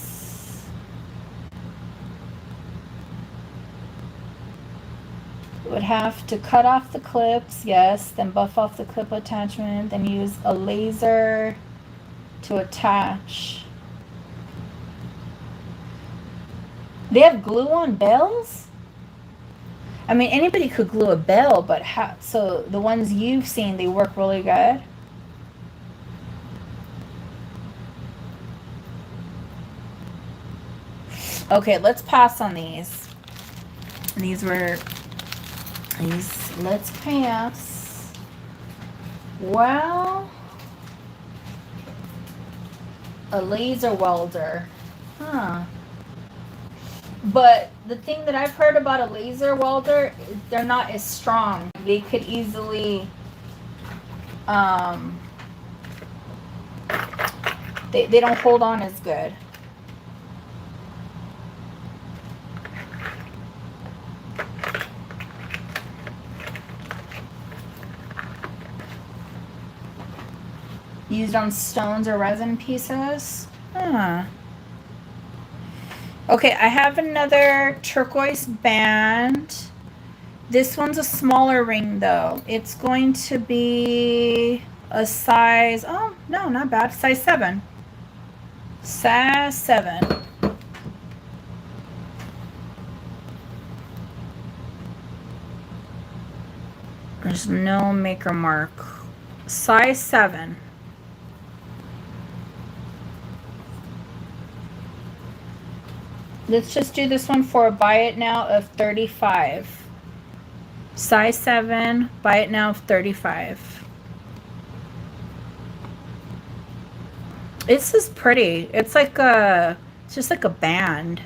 Would have to cut off the clips, yes, then buff off the clip attachment, then use a laser to attach. They have glue on bells? I mean, anybody could glue a bell, but so the ones you've seen, they work really good. Okay, let's pass on these. Let's pass. Well, a laser welder. Huh. But the thing that I've heard about a laser welder, they're not as strong. They could easily, they don't hold on as good. Used on stones or resin pieces. Huh. Okay, I have another turquoise band. This one's a smaller ring though. It's going to be a size, oh no, not bad, size 7. Size 7. There's no maker mark. Size 7. Let's just do this one for a buy it now of 35. Size 7, buy it now of 35. This is pretty. It's just like a band.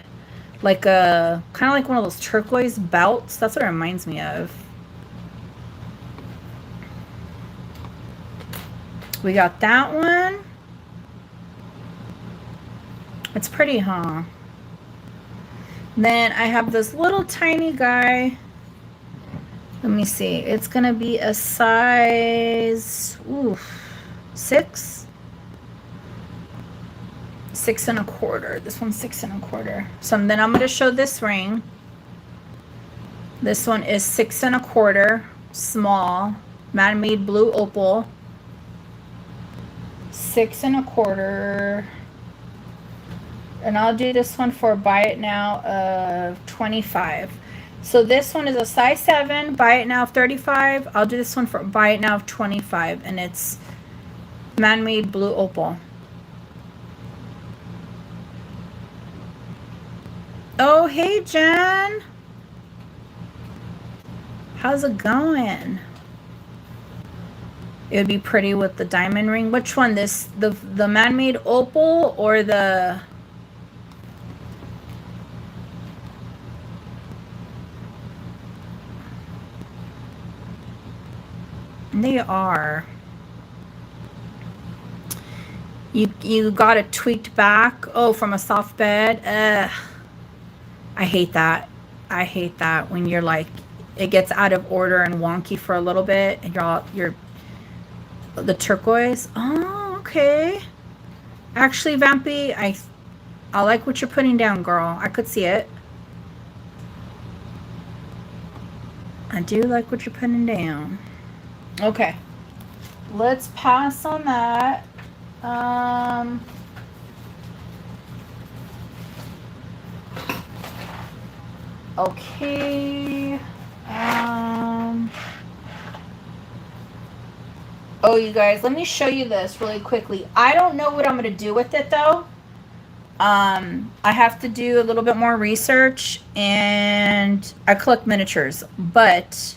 Like a, kind of like one of those turquoise belts. That's what it reminds me of. We got that one. It's pretty, huh? Then I have this little tiny guy. Let me see. It's going to be a size 6. 6 1/4. This one's 6 1/4. So then I'm going to show this ring. This one is 6 1/4, small, man-made blue opal. 6 1/4. And I'll do this one for buy it now of 25. So this one is a size 7, buy it now of 35. I'll do this one for buy it now of 25. And it's man-made blue opal. Oh, hey, Jen. How's it going? It would be pretty with the diamond ring. Which one? The man-made opal or the... They are. You got it tweaked back. Oh, from a soft bed. I hate that. I hate that when you're like, it gets out of order and wonky for a little bit, and you're the turquoise. Oh, okay. Actually, Vampy, I like what you're putting down, girl. I could see it. I do like what you're putting down. Okay. Let's pass on that. Okay. Oh, you guys, let me show you this really quickly. I don't know what I'm going to do with it, though. I have to do a little bit more research, and I collect miniatures, but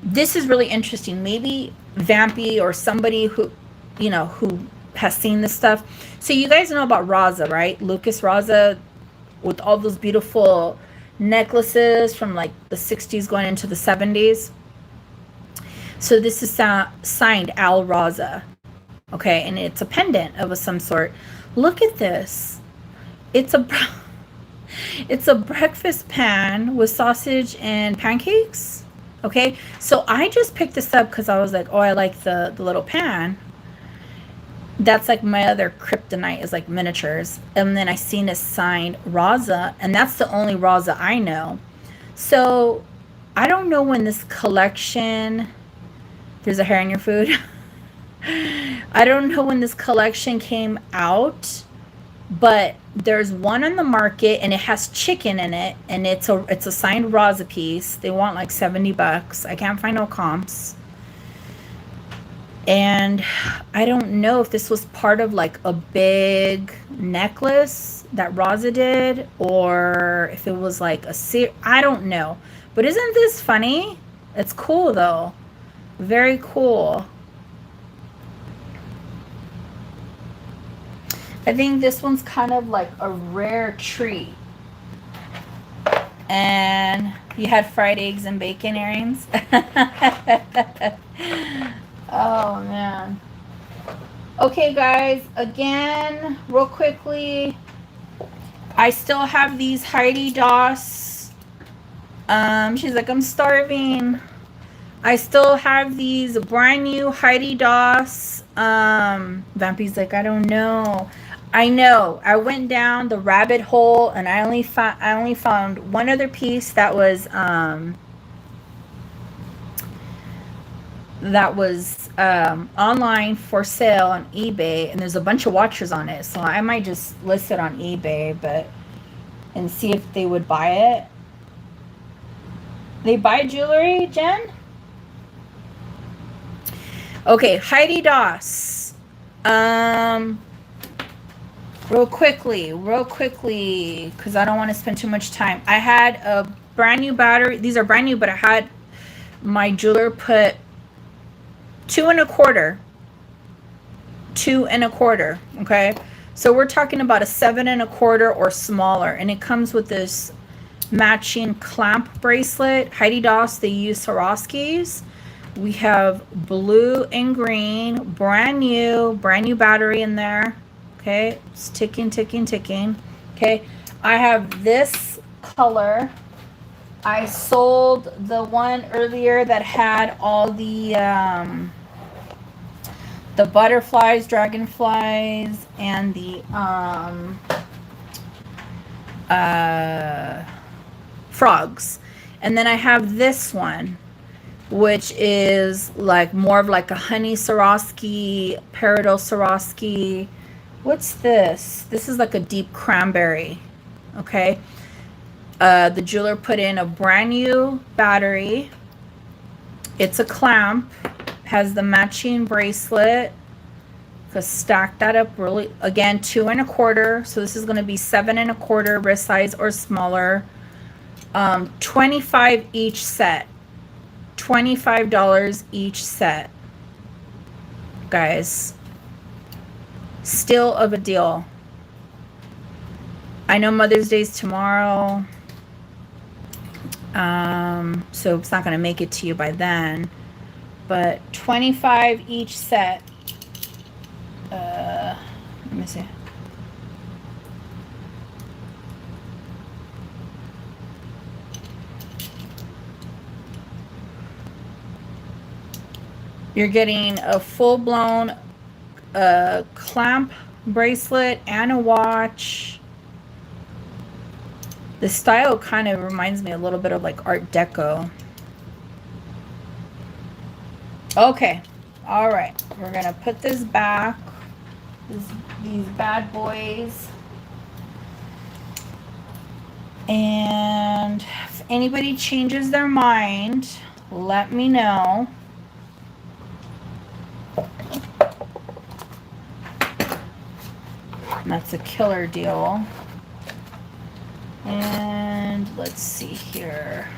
this is really interesting. Maybe Vampy or somebody who, you know, who has seen this stuff. So you guys know about Raza, right? Lucas Raza, with all those beautiful necklaces from like the 60s going into the 70s. So this is signed Al Raza. Okay, and it's a pendant of some sort. Look at this. It's a breakfast pan with sausage and pancakes. Okay, so I just picked this up because I was like, oh, I like the little pan. That's like my other kryptonite, is like miniatures. And then I seen a signed Raza, and that's the only Raza I know. So I don't know when this collection... There's a hair in your food. I don't know when this collection came out, but there's one on the market, and it has chicken in it, and it's a signed Raza piece. They want like $70. I can't find no comps. And I don't know if this was part of like a big necklace that Raza did, or if it was like I don't know. But isn't this funny? It's cool though. Very cool. I think this one's kind of like a rare treat. And you had fried eggs and bacon earrings. Oh man. Okay guys, again, real quickly, I still have these Heidi Daus. She's like, I'm starving. I still have these brand new Heidi Daus. Vampy's like, I don't know. I know. I went down the rabbit hole, and I only found one other piece that was online for sale on eBay, and there's a bunch of watchers on it, so I might just list it on eBay, and see if they would buy it. They buy jewelry, Jen? Okay, Heidi Daus. Real quickly, because I don't want to spend too much time. I had a brand new battery. These are brand new, but I had my jeweler put 2 1/4. 2 1/4. Okay, so we're talking about a 7 1/4 or smaller, and it comes with this matching clamp bracelet. Heidi Daus, they use Swarovskis. We have blue and green, brand new battery in there. Okay, it's ticking. Okay, I have this color. I sold the one earlier that had all the butterflies, dragonflies, and the frogs. And then I have this one, which is like more of like a honey Swarovski, peridot Swarovski. What's this? This is like a deep cranberry. Okay. The jeweler put in a brand new battery. It's a clamp. Has the matching bracelet. Just stack that up really. Again, 2 1/4. So this is going to be 7 1/4 wrist size or smaller. 25 each set. $25 each set, guys. Still of a deal. I know Mother's Day's tomorrow, so it's not going to make it to you by then, but 25 each set. Let me see. You're getting a full-blown clamp bracelet and a watch. The style kind of reminds me a little bit of like Art Deco. Okay, all right, we're gonna put this back, these bad boys. And if anybody changes their mind, let me know. That's a killer deal. And let's see here.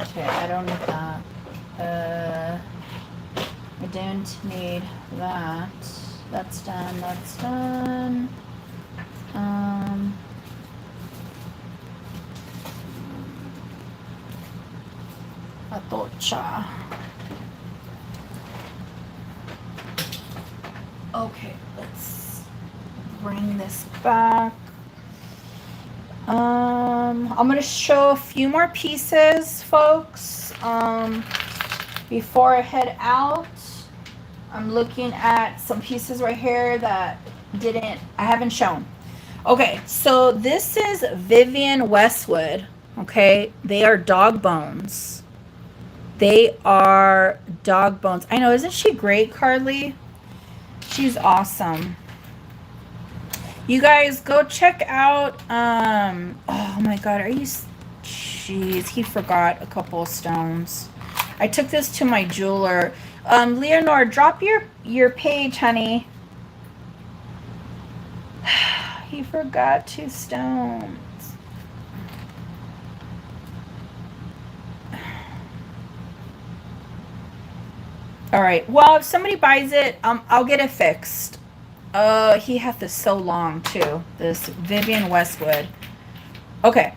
Okay, I don't need that. I don't need that. That's done, that's done. Atocha. Okay, let's bring this back. I'm gonna show a few more pieces, folks. Before I head out, I'm looking at some pieces right here that I haven't shown. Okay, so this is Vivienne Westwood. Okay, they are dog bones. They are dog bones. I know, isn't she great, Carly? She's awesome. You guys go check out, oh my God, jeez, he forgot a couple of stones. I took this to my jeweler. Leonore, drop your page, honey. He forgot 2 stones. All right, well, if somebody buys it, I'll get it fixed. He had this so long too, this Vivienne Westwood. Okay.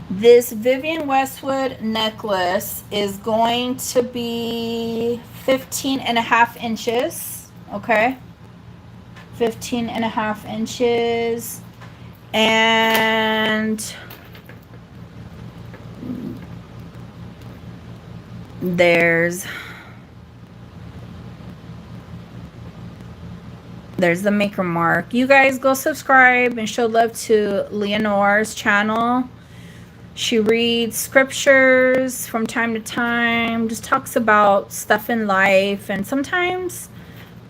This Vivienne Westwood necklace is going to be 15.5 inches. Okay. 15.5 inches. And there's the maker mark. You guys go subscribe and show love to Leonore's channel. She reads scriptures from time to time, just talks about stuff in life, and sometimes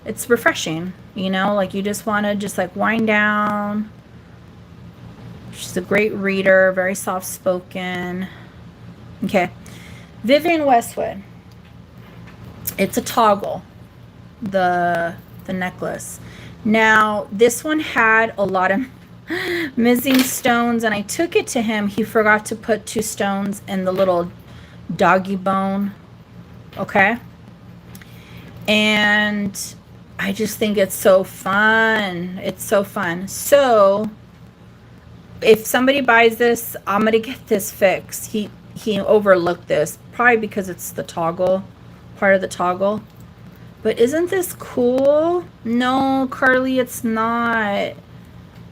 it's refreshing, you know, like you just want to just like wind down. She's a great reader, very soft spoken. Okay, Vivienne Westwood. It's a toggle, the necklace. Now this one had a lot of missing stones, and I took it to him. He forgot to put 2 stones in the little doggy bone. Okay, and I just think it's so fun. It's so fun. So if somebody buys this, I'm gonna get this fixed. He overlooked this, probably because it's the toggle, part of the toggle. But isn't this cool? No, Carly, it's not.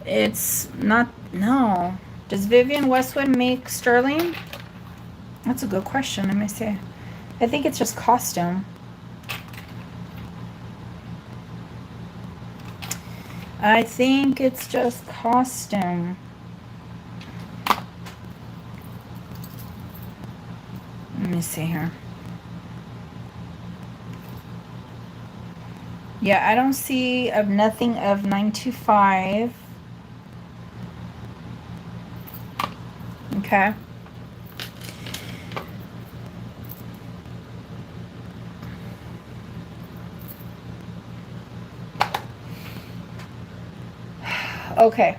It's not. No. Does Vivienne Westwood make sterling? That's a good question. Let me see. I think it's just costume. I think it's just costume. Let me see here. Yeah, I don't see nothing of 925. Okay. Okay.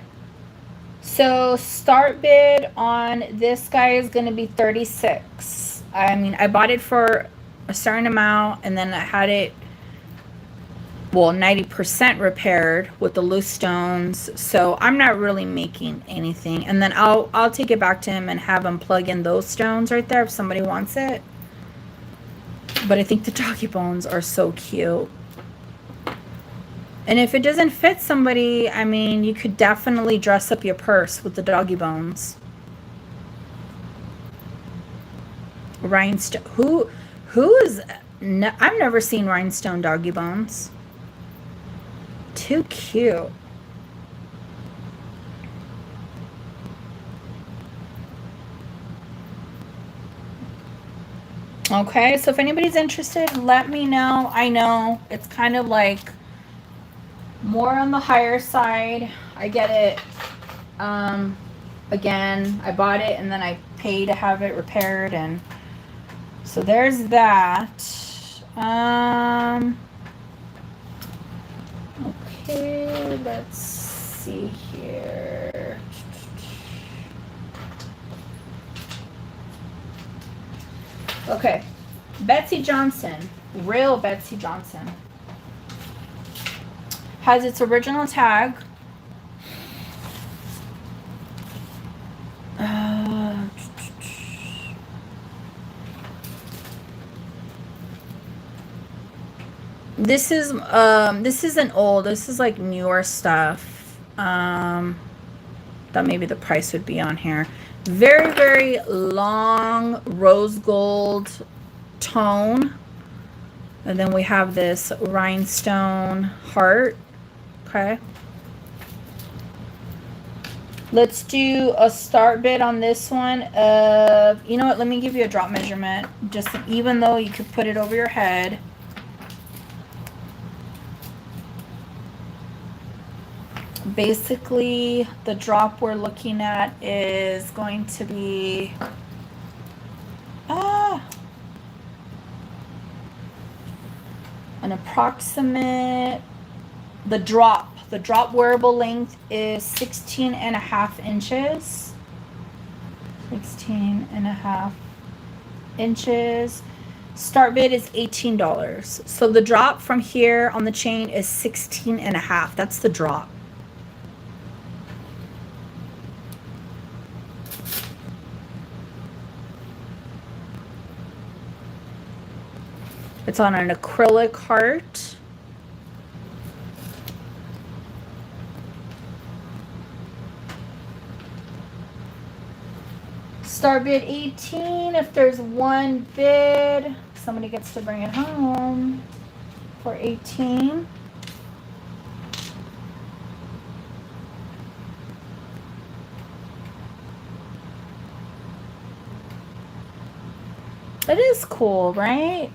So start bid on this guy is going to be 36. I mean, I bought it for a certain amount, and then I had it, well, 90% repaired with the loose stones. So I'm not really making anything. And then I'll take it back to him and have him plug in those stones right there if somebody wants it. But I think the doggy bones are so cute. And if it doesn't fit somebody, I mean, you could definitely dress up your purse with the doggy bones. Rhinestone. Who is... I've never seen rhinestone doggy bones. Too cute. Okay, so if anybody's interested, let me know. I know it's kind of like more on the higher side. I get it. Again, I bought it and then I pay to have it repaired, and so there's that. Okay, let's see here. Okay, Betsey Johnson, real Betsey Johnson, has its original tag. This isn't old. This is like newer stuff. Thought maybe the price would be on here. Very, very long rose gold tone. And then we have this rhinestone heart. Okay. Let's do a start bid on this one. You know what? Let me give you a drop measurement. Just even though you could put it over your head. Basically, the drop we're looking at is going to be an approximate, the drop wearable length is 16.5 inches. 16.5 inches. Start bid is $18. So the drop from here on the chain is 16.5. That's the drop. It's on an acrylic heart. Start bid 18. If there's one bid, somebody gets to bring it home for 18. It is cool, right?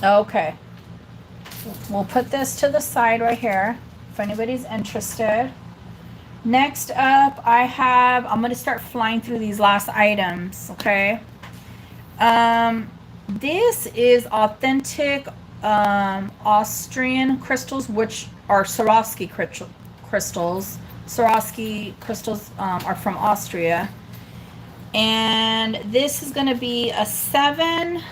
Okay, we'll put this to the side right here if anybody's interested. Next up, I'm going to start flying through these last items, okay? This is authentic Austrian crystals, which are Swarovski crystals. Swarovski crystals are from Austria. And this is going to be a 7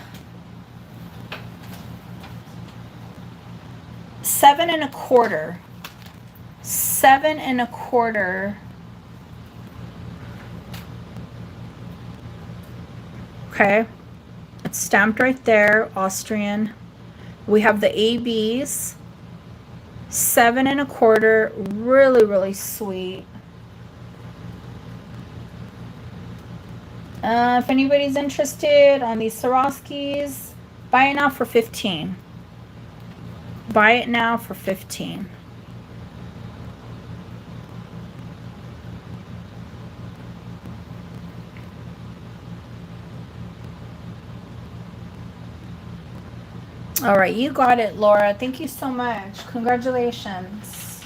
1/4. 7 1/4. Okay. It's stamped right there, Austrian. We have the ABs. 7 1/4. Really, really sweet. If anybody's interested on these Swarovskis, buy it now for 15. Buy it now for 15. All right, you got it, Laura. Thank you so much. Congratulations.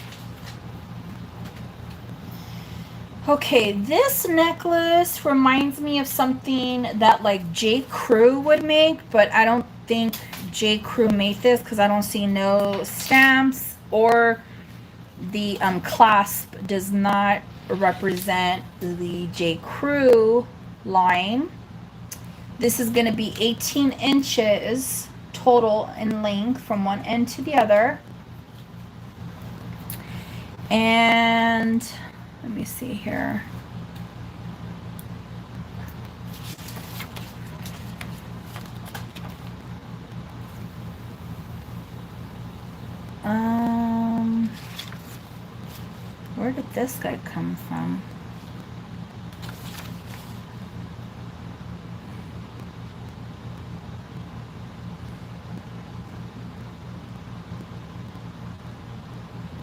Okay, this necklace reminds me of something that like J. Crew would make, but I don't think J. Crew made this because I don't see no stamps, or the clasp does not represent the J. Crew line. This is going to be 18 inches total in length from one end to the other. And let me see here. Where did this guy come from?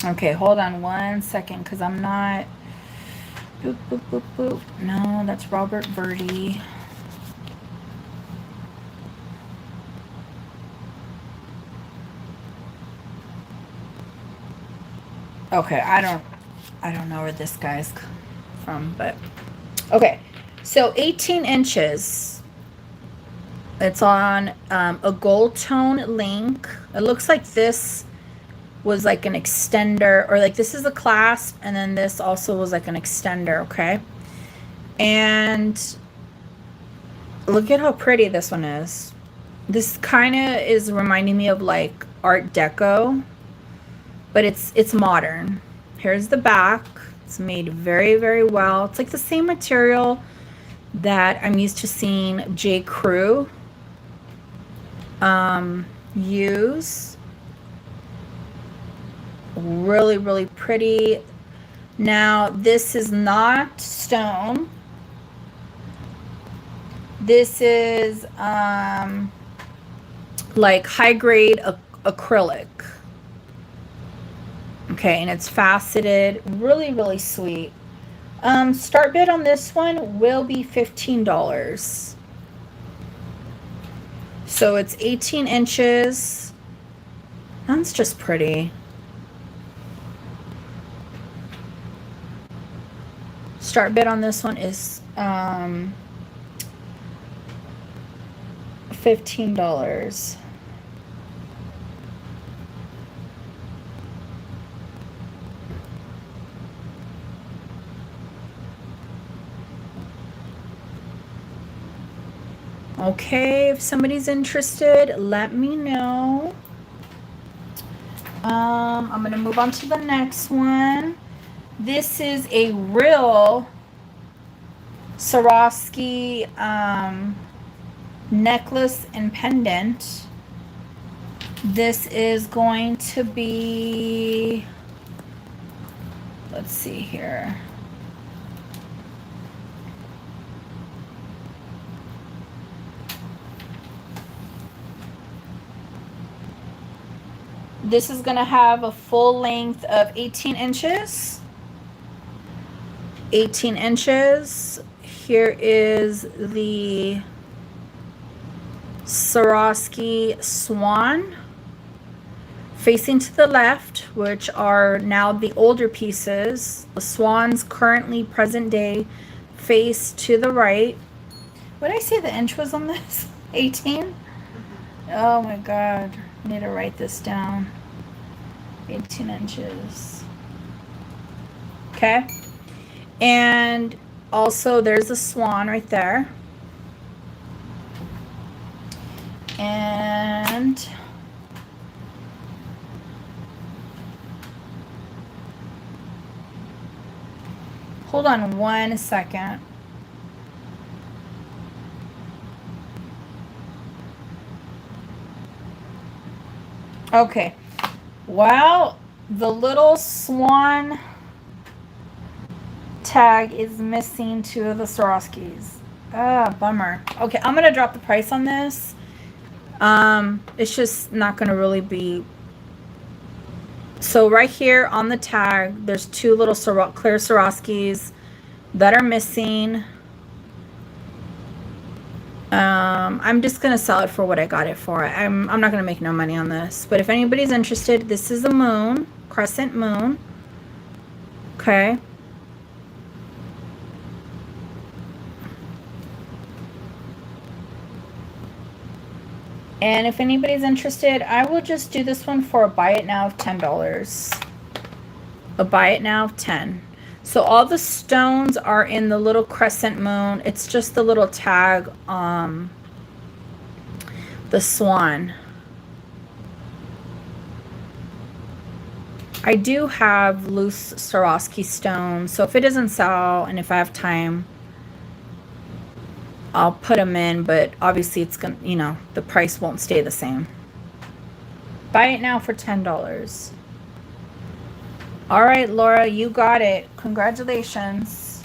Okay, hold on 1 second, because I'm not... Boop, boop, boop, boop. No, that's Robert Birdie. Okay, I don't know where this guy's from, but... Okay, so 18 inches. It's on a gold tone link. It looks like this was like an extender, or like this is a clasp, and then this also was like an extender, okay? And look at how pretty this one is. This kind of is reminding me of like Art Deco, but it's modern. Here's the back. It's made very, very well. It's like the same material that I'm used to seeing J. Crew use. Really, really pretty. Now, this is not stone. This is like high grade acrylic. Okay, and it's faceted. Really, really sweet. Start bid on this one will be $15. So it's 18 inches. That's just pretty. Start bid on this one is $15. Okay, if somebody's interested, let me know. I'm gonna move on to the next one. This is a real Swarovski necklace and pendant. This is going to be, let's see here. This is going to have a full length of 18 inches. 18 inches. Here is the Swarovski swan facing to the left, which are now the older pieces. The swans currently present day face to the right. What did I say the inch was on this? 18? Oh my god. I need to write this down. 18 inches. Okay. And also there's a swan right there. And hold on 1 second. Okay. Well, the little swan tag is missing 2 of the Swarovskis. Ah, bummer. Okay, I'm gonna drop the price on this. It's just not gonna really be. So right here on the tag, there's 2 little clear Swarovskis that are missing. I'm just gonna sell it for what I got it for. I'm not gonna make no money on this. But if anybody's interested, this is a moon, crescent moon. Okay. And if anybody's interested, I will just do this one for a buy it now of $10. A buy it now of 10. So all the stones are in the little crescent moon. It's just the little tag, the swan. I do have loose Swarovski stones, so if it doesn't sell and if I have time, I'll put them in, but obviously it's gonna, you know, the price won't stay the same. Buy it now for $10. All right, Laura, you got it. Congratulations.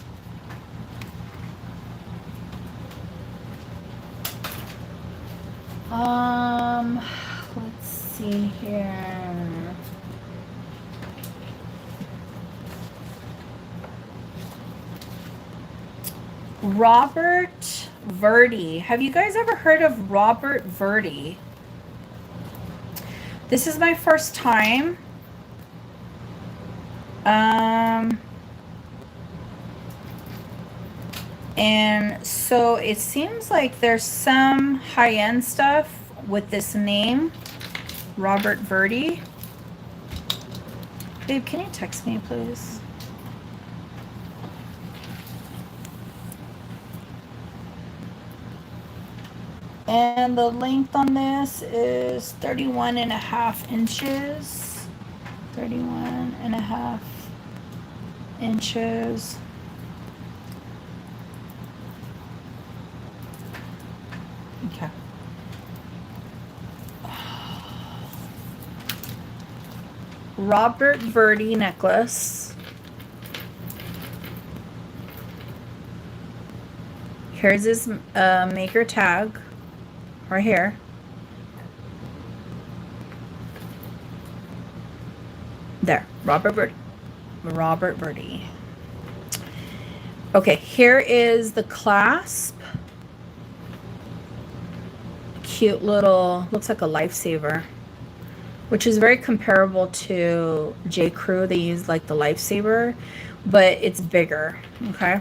Let's see here. Robert Verdi. Have you guys ever heard of Robert Verdi? This is my first time. And so it seems like there's some high-end stuff with this name, Robert Verdi. Babe, can you text me, please? And the length on this is 31.5 inches. 31.5 inches. Okay. Robert Verdi necklace. Here's his maker tag right here. There, Robert Verdi. Robert Verdi. Okay, here is the clasp. Cute little, looks like a lifesaver, which is very comparable to J. Crew. They use like the lifesaver, but it's bigger, okay?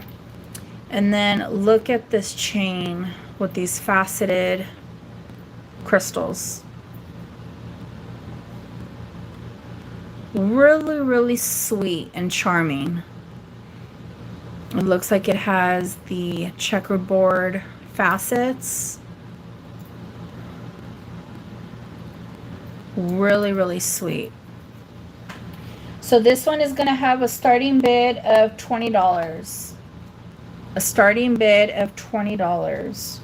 And then look at this chain with these faceted crystals. Really, really sweet and charming. It looks like it has the checkerboard facets. Really, really sweet. So this one is going to have a starting bid of $20. A starting bid of $20.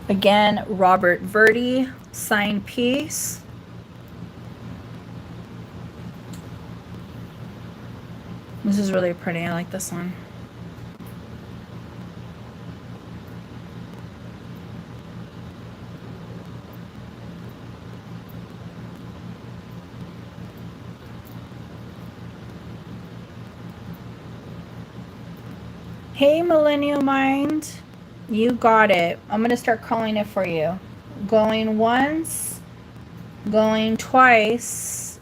Again, Robert Verdi, signed piece. This is really pretty. I like this one. Hey, Millennial Mind. You got it. I'm going to start calling it for you. Going once. Going twice.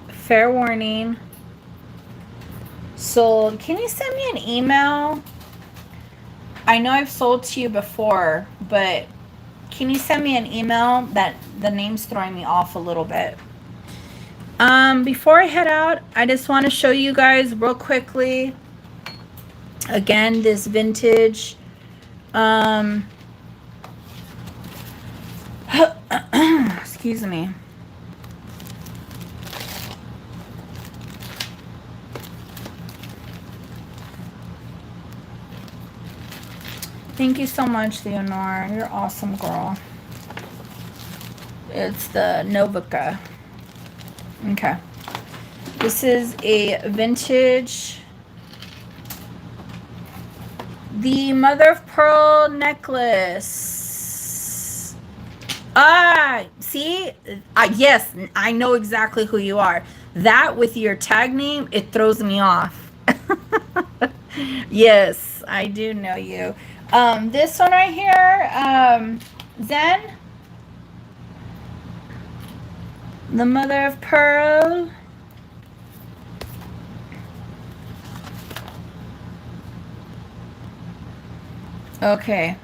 Fair warning. Sold. Can you send me an email? I know I've sold to you before, but can you send me an email? That the name's throwing me off a little bit. Before I head out, I just want to show you guys real quickly. Again, this vintage excuse me. Thank you so much, Leonore. You're awesome, girl. It's the Novaca. Okay. This is a vintage, the mother of pearl necklace. Ah, see? Yes, I know exactly who you are. That with your tag name, it throws me off. Yes, I do know you. This one right here, Zen, the mother of pearl. Okay.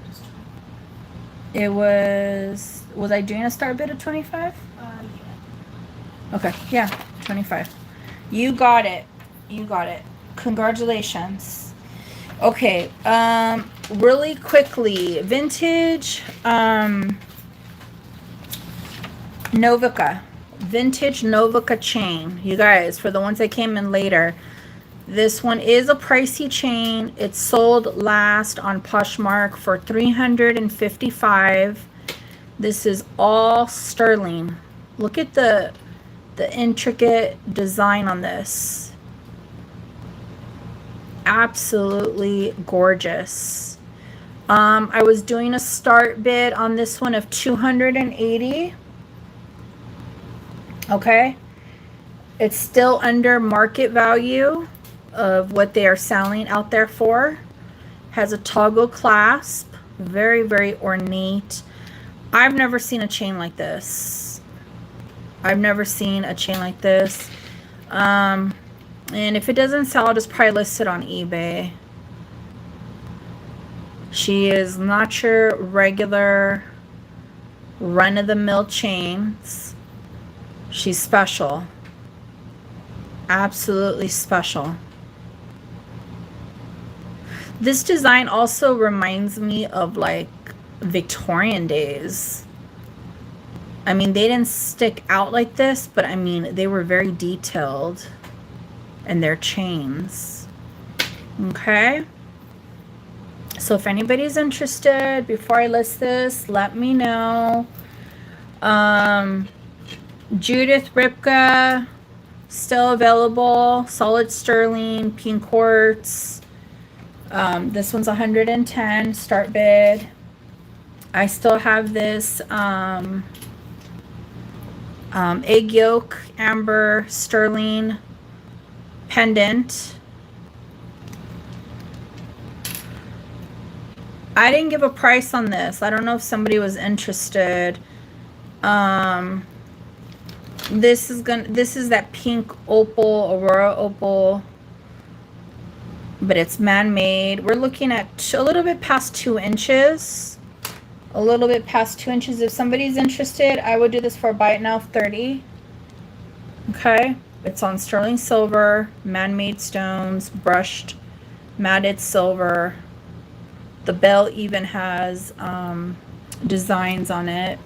It was I doing a start bid of 25? Yeah. Okay, yeah, 25. You got it. You got it. Congratulations. Okay, really quickly, vintage Novaca. Vintage Novaca chain. You guys, for the ones that came in later, This one is a pricey chain. It sold last on Poshmark for $355. This is all sterling. Look at the intricate design on this. Absolutely gorgeous. I was doing a start bid on this one of $280. Okay. It's still under market value of what they are selling out there for. Has a toggle clasp. Very, very ornate. I've never seen a chain like this. I've never seen a chain like this. And if it doesn't sell, I'll just probably list it on eBay. She is not your regular run-of-the-mill chains. She's special. Absolutely special. This design also reminds me of like Victorian days. I mean, they didn't stick out like this, but I mean, they were very detailed in their chains. Okay. So if anybody's interested, before I list this, let me know. Judith Ripka, still available. Solid sterling, pink quartz. This one's 110 start bid. I still have this egg yolk amber sterling pendant. I didn't give a price on this. I don't know if somebody was interested. This is that pink opal, aurora opal, but it's man-made. We're looking at a little bit past 2 inches. A little bit past 2 inches. If somebody's interested, I would do this for a buy it now of 30. Okay. It's on sterling silver, man-made stones, brushed, matted silver. The bell even has designs on it.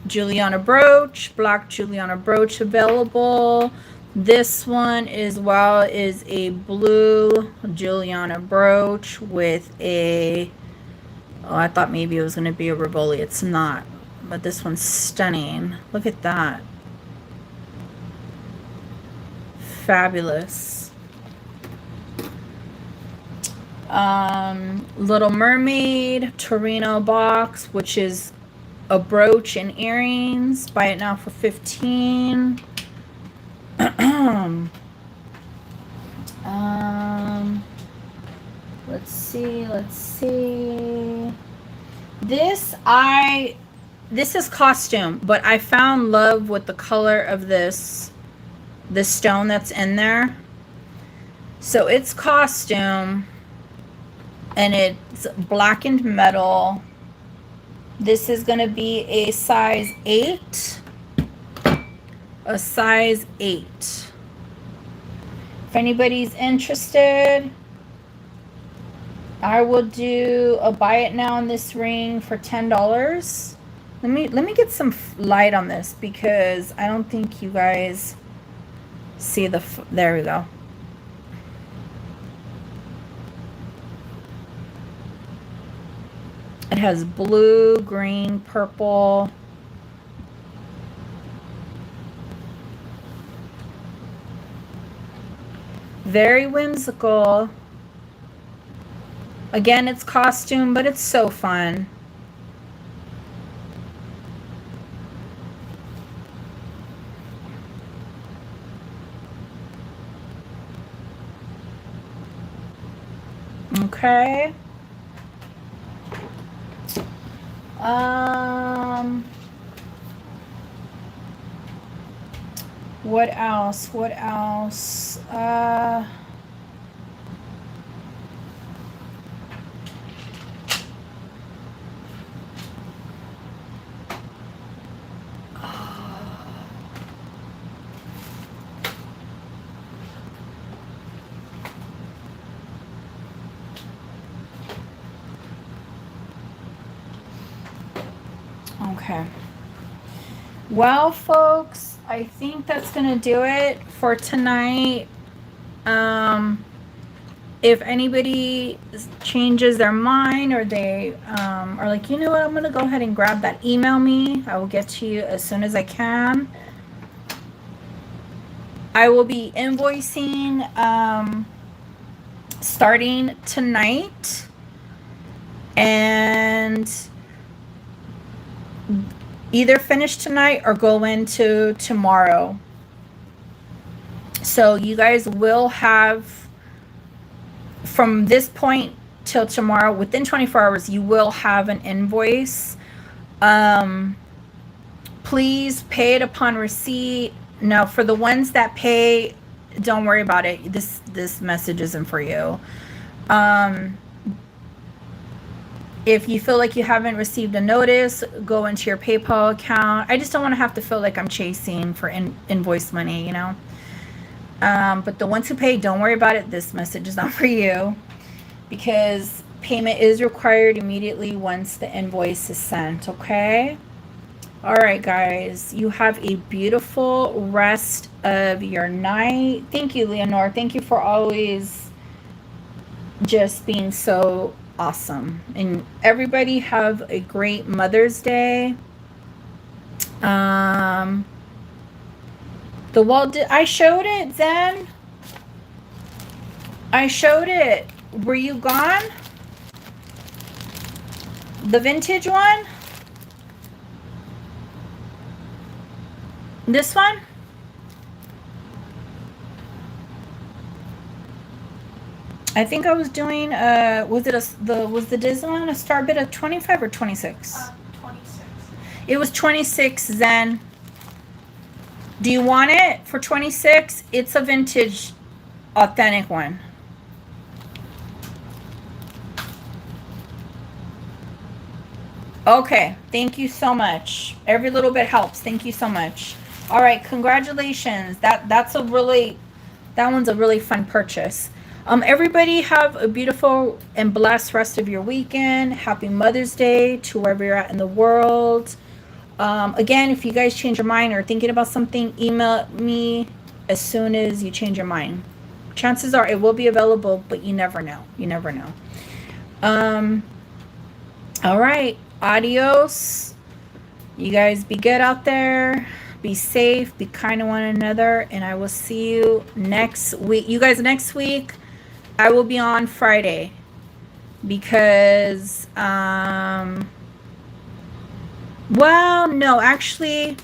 Juliana brooch, black Juliana brooch available. This one as well is a blue Juliana brooch with a, oh, I thought maybe it was going to be a Rivoli. It's not, but this one's stunning. Look at that. Fabulous. Little Mermaid Torino box, which is a brooch and earrings. Buy it now for 15. Let's see. This is costume, but I found love with the color of this stone that's in there. So it's costume, and it's blackened metal. This is going to be a size 8. A size 8. If anybody's interested, I will do a buy it now on this ring for $10. Let me get some light on this, because I don't think you guys see there we go. It has blue, green, purple. Very whimsical. Again, it's costume, but it's so fun. Okay. What else? What else? Okay. Well, folks, I think that's gonna do it for tonight. If anybody changes their mind, or they are like, you know what, I'm gonna go ahead and grab that, email me. I will get to you as soon as I can. I will be invoicing starting tonight, and either finish tonight or go into tomorrow. So you guys will have, from this point till tomorrow, within 24 hours, you will have an invoice. Please pay it upon receipt. Now, for the ones that pay, don't worry about it. This message isn't for you. If you feel like you haven't received a notice, go into your PayPal account. I just don't want to have to feel like I'm chasing for invoice money, you know. But the ones who pay, don't worry about it. This message is not for you, because payment is required immediately once the invoice is sent, okay? All right, guys. You have a beautiful rest of your night. Thank you, Leonore. Thank you for always just being so awesome. And everybody have a great Mother's Day. The wall, I showed it, Zen. I showed it. Were you gone? The vintage one? This one? I think I was doing was it was the Disney one a star bid of 25 or 26? 26. It was 26, Zen. Do you want it for 26? It's a vintage authentic one. Okay, thank you so much. Every little bit helps. Thank you so much. All right, congratulations. That one's a really fun purchase. Everybody have a beautiful and blessed rest of your weekend. Happy Mother's Day to wherever you're at in the world. Again, if you guys change your mind or thinking about something, email me as soon as you change your mind. Chances are it will be available, but you never know. You never know. All right. Adios. You guys be good out there. Be safe. Be kind to one another. And I will see you next week. You guys, next week, I will be on Friday. Because, well, no, actually,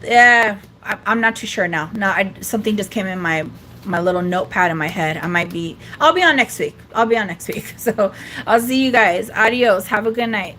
yeah, I'm not too sure now. No, something just came in my little notepad in my head. I'll be on next week. So I'll see you guys. Adios. Have a good night.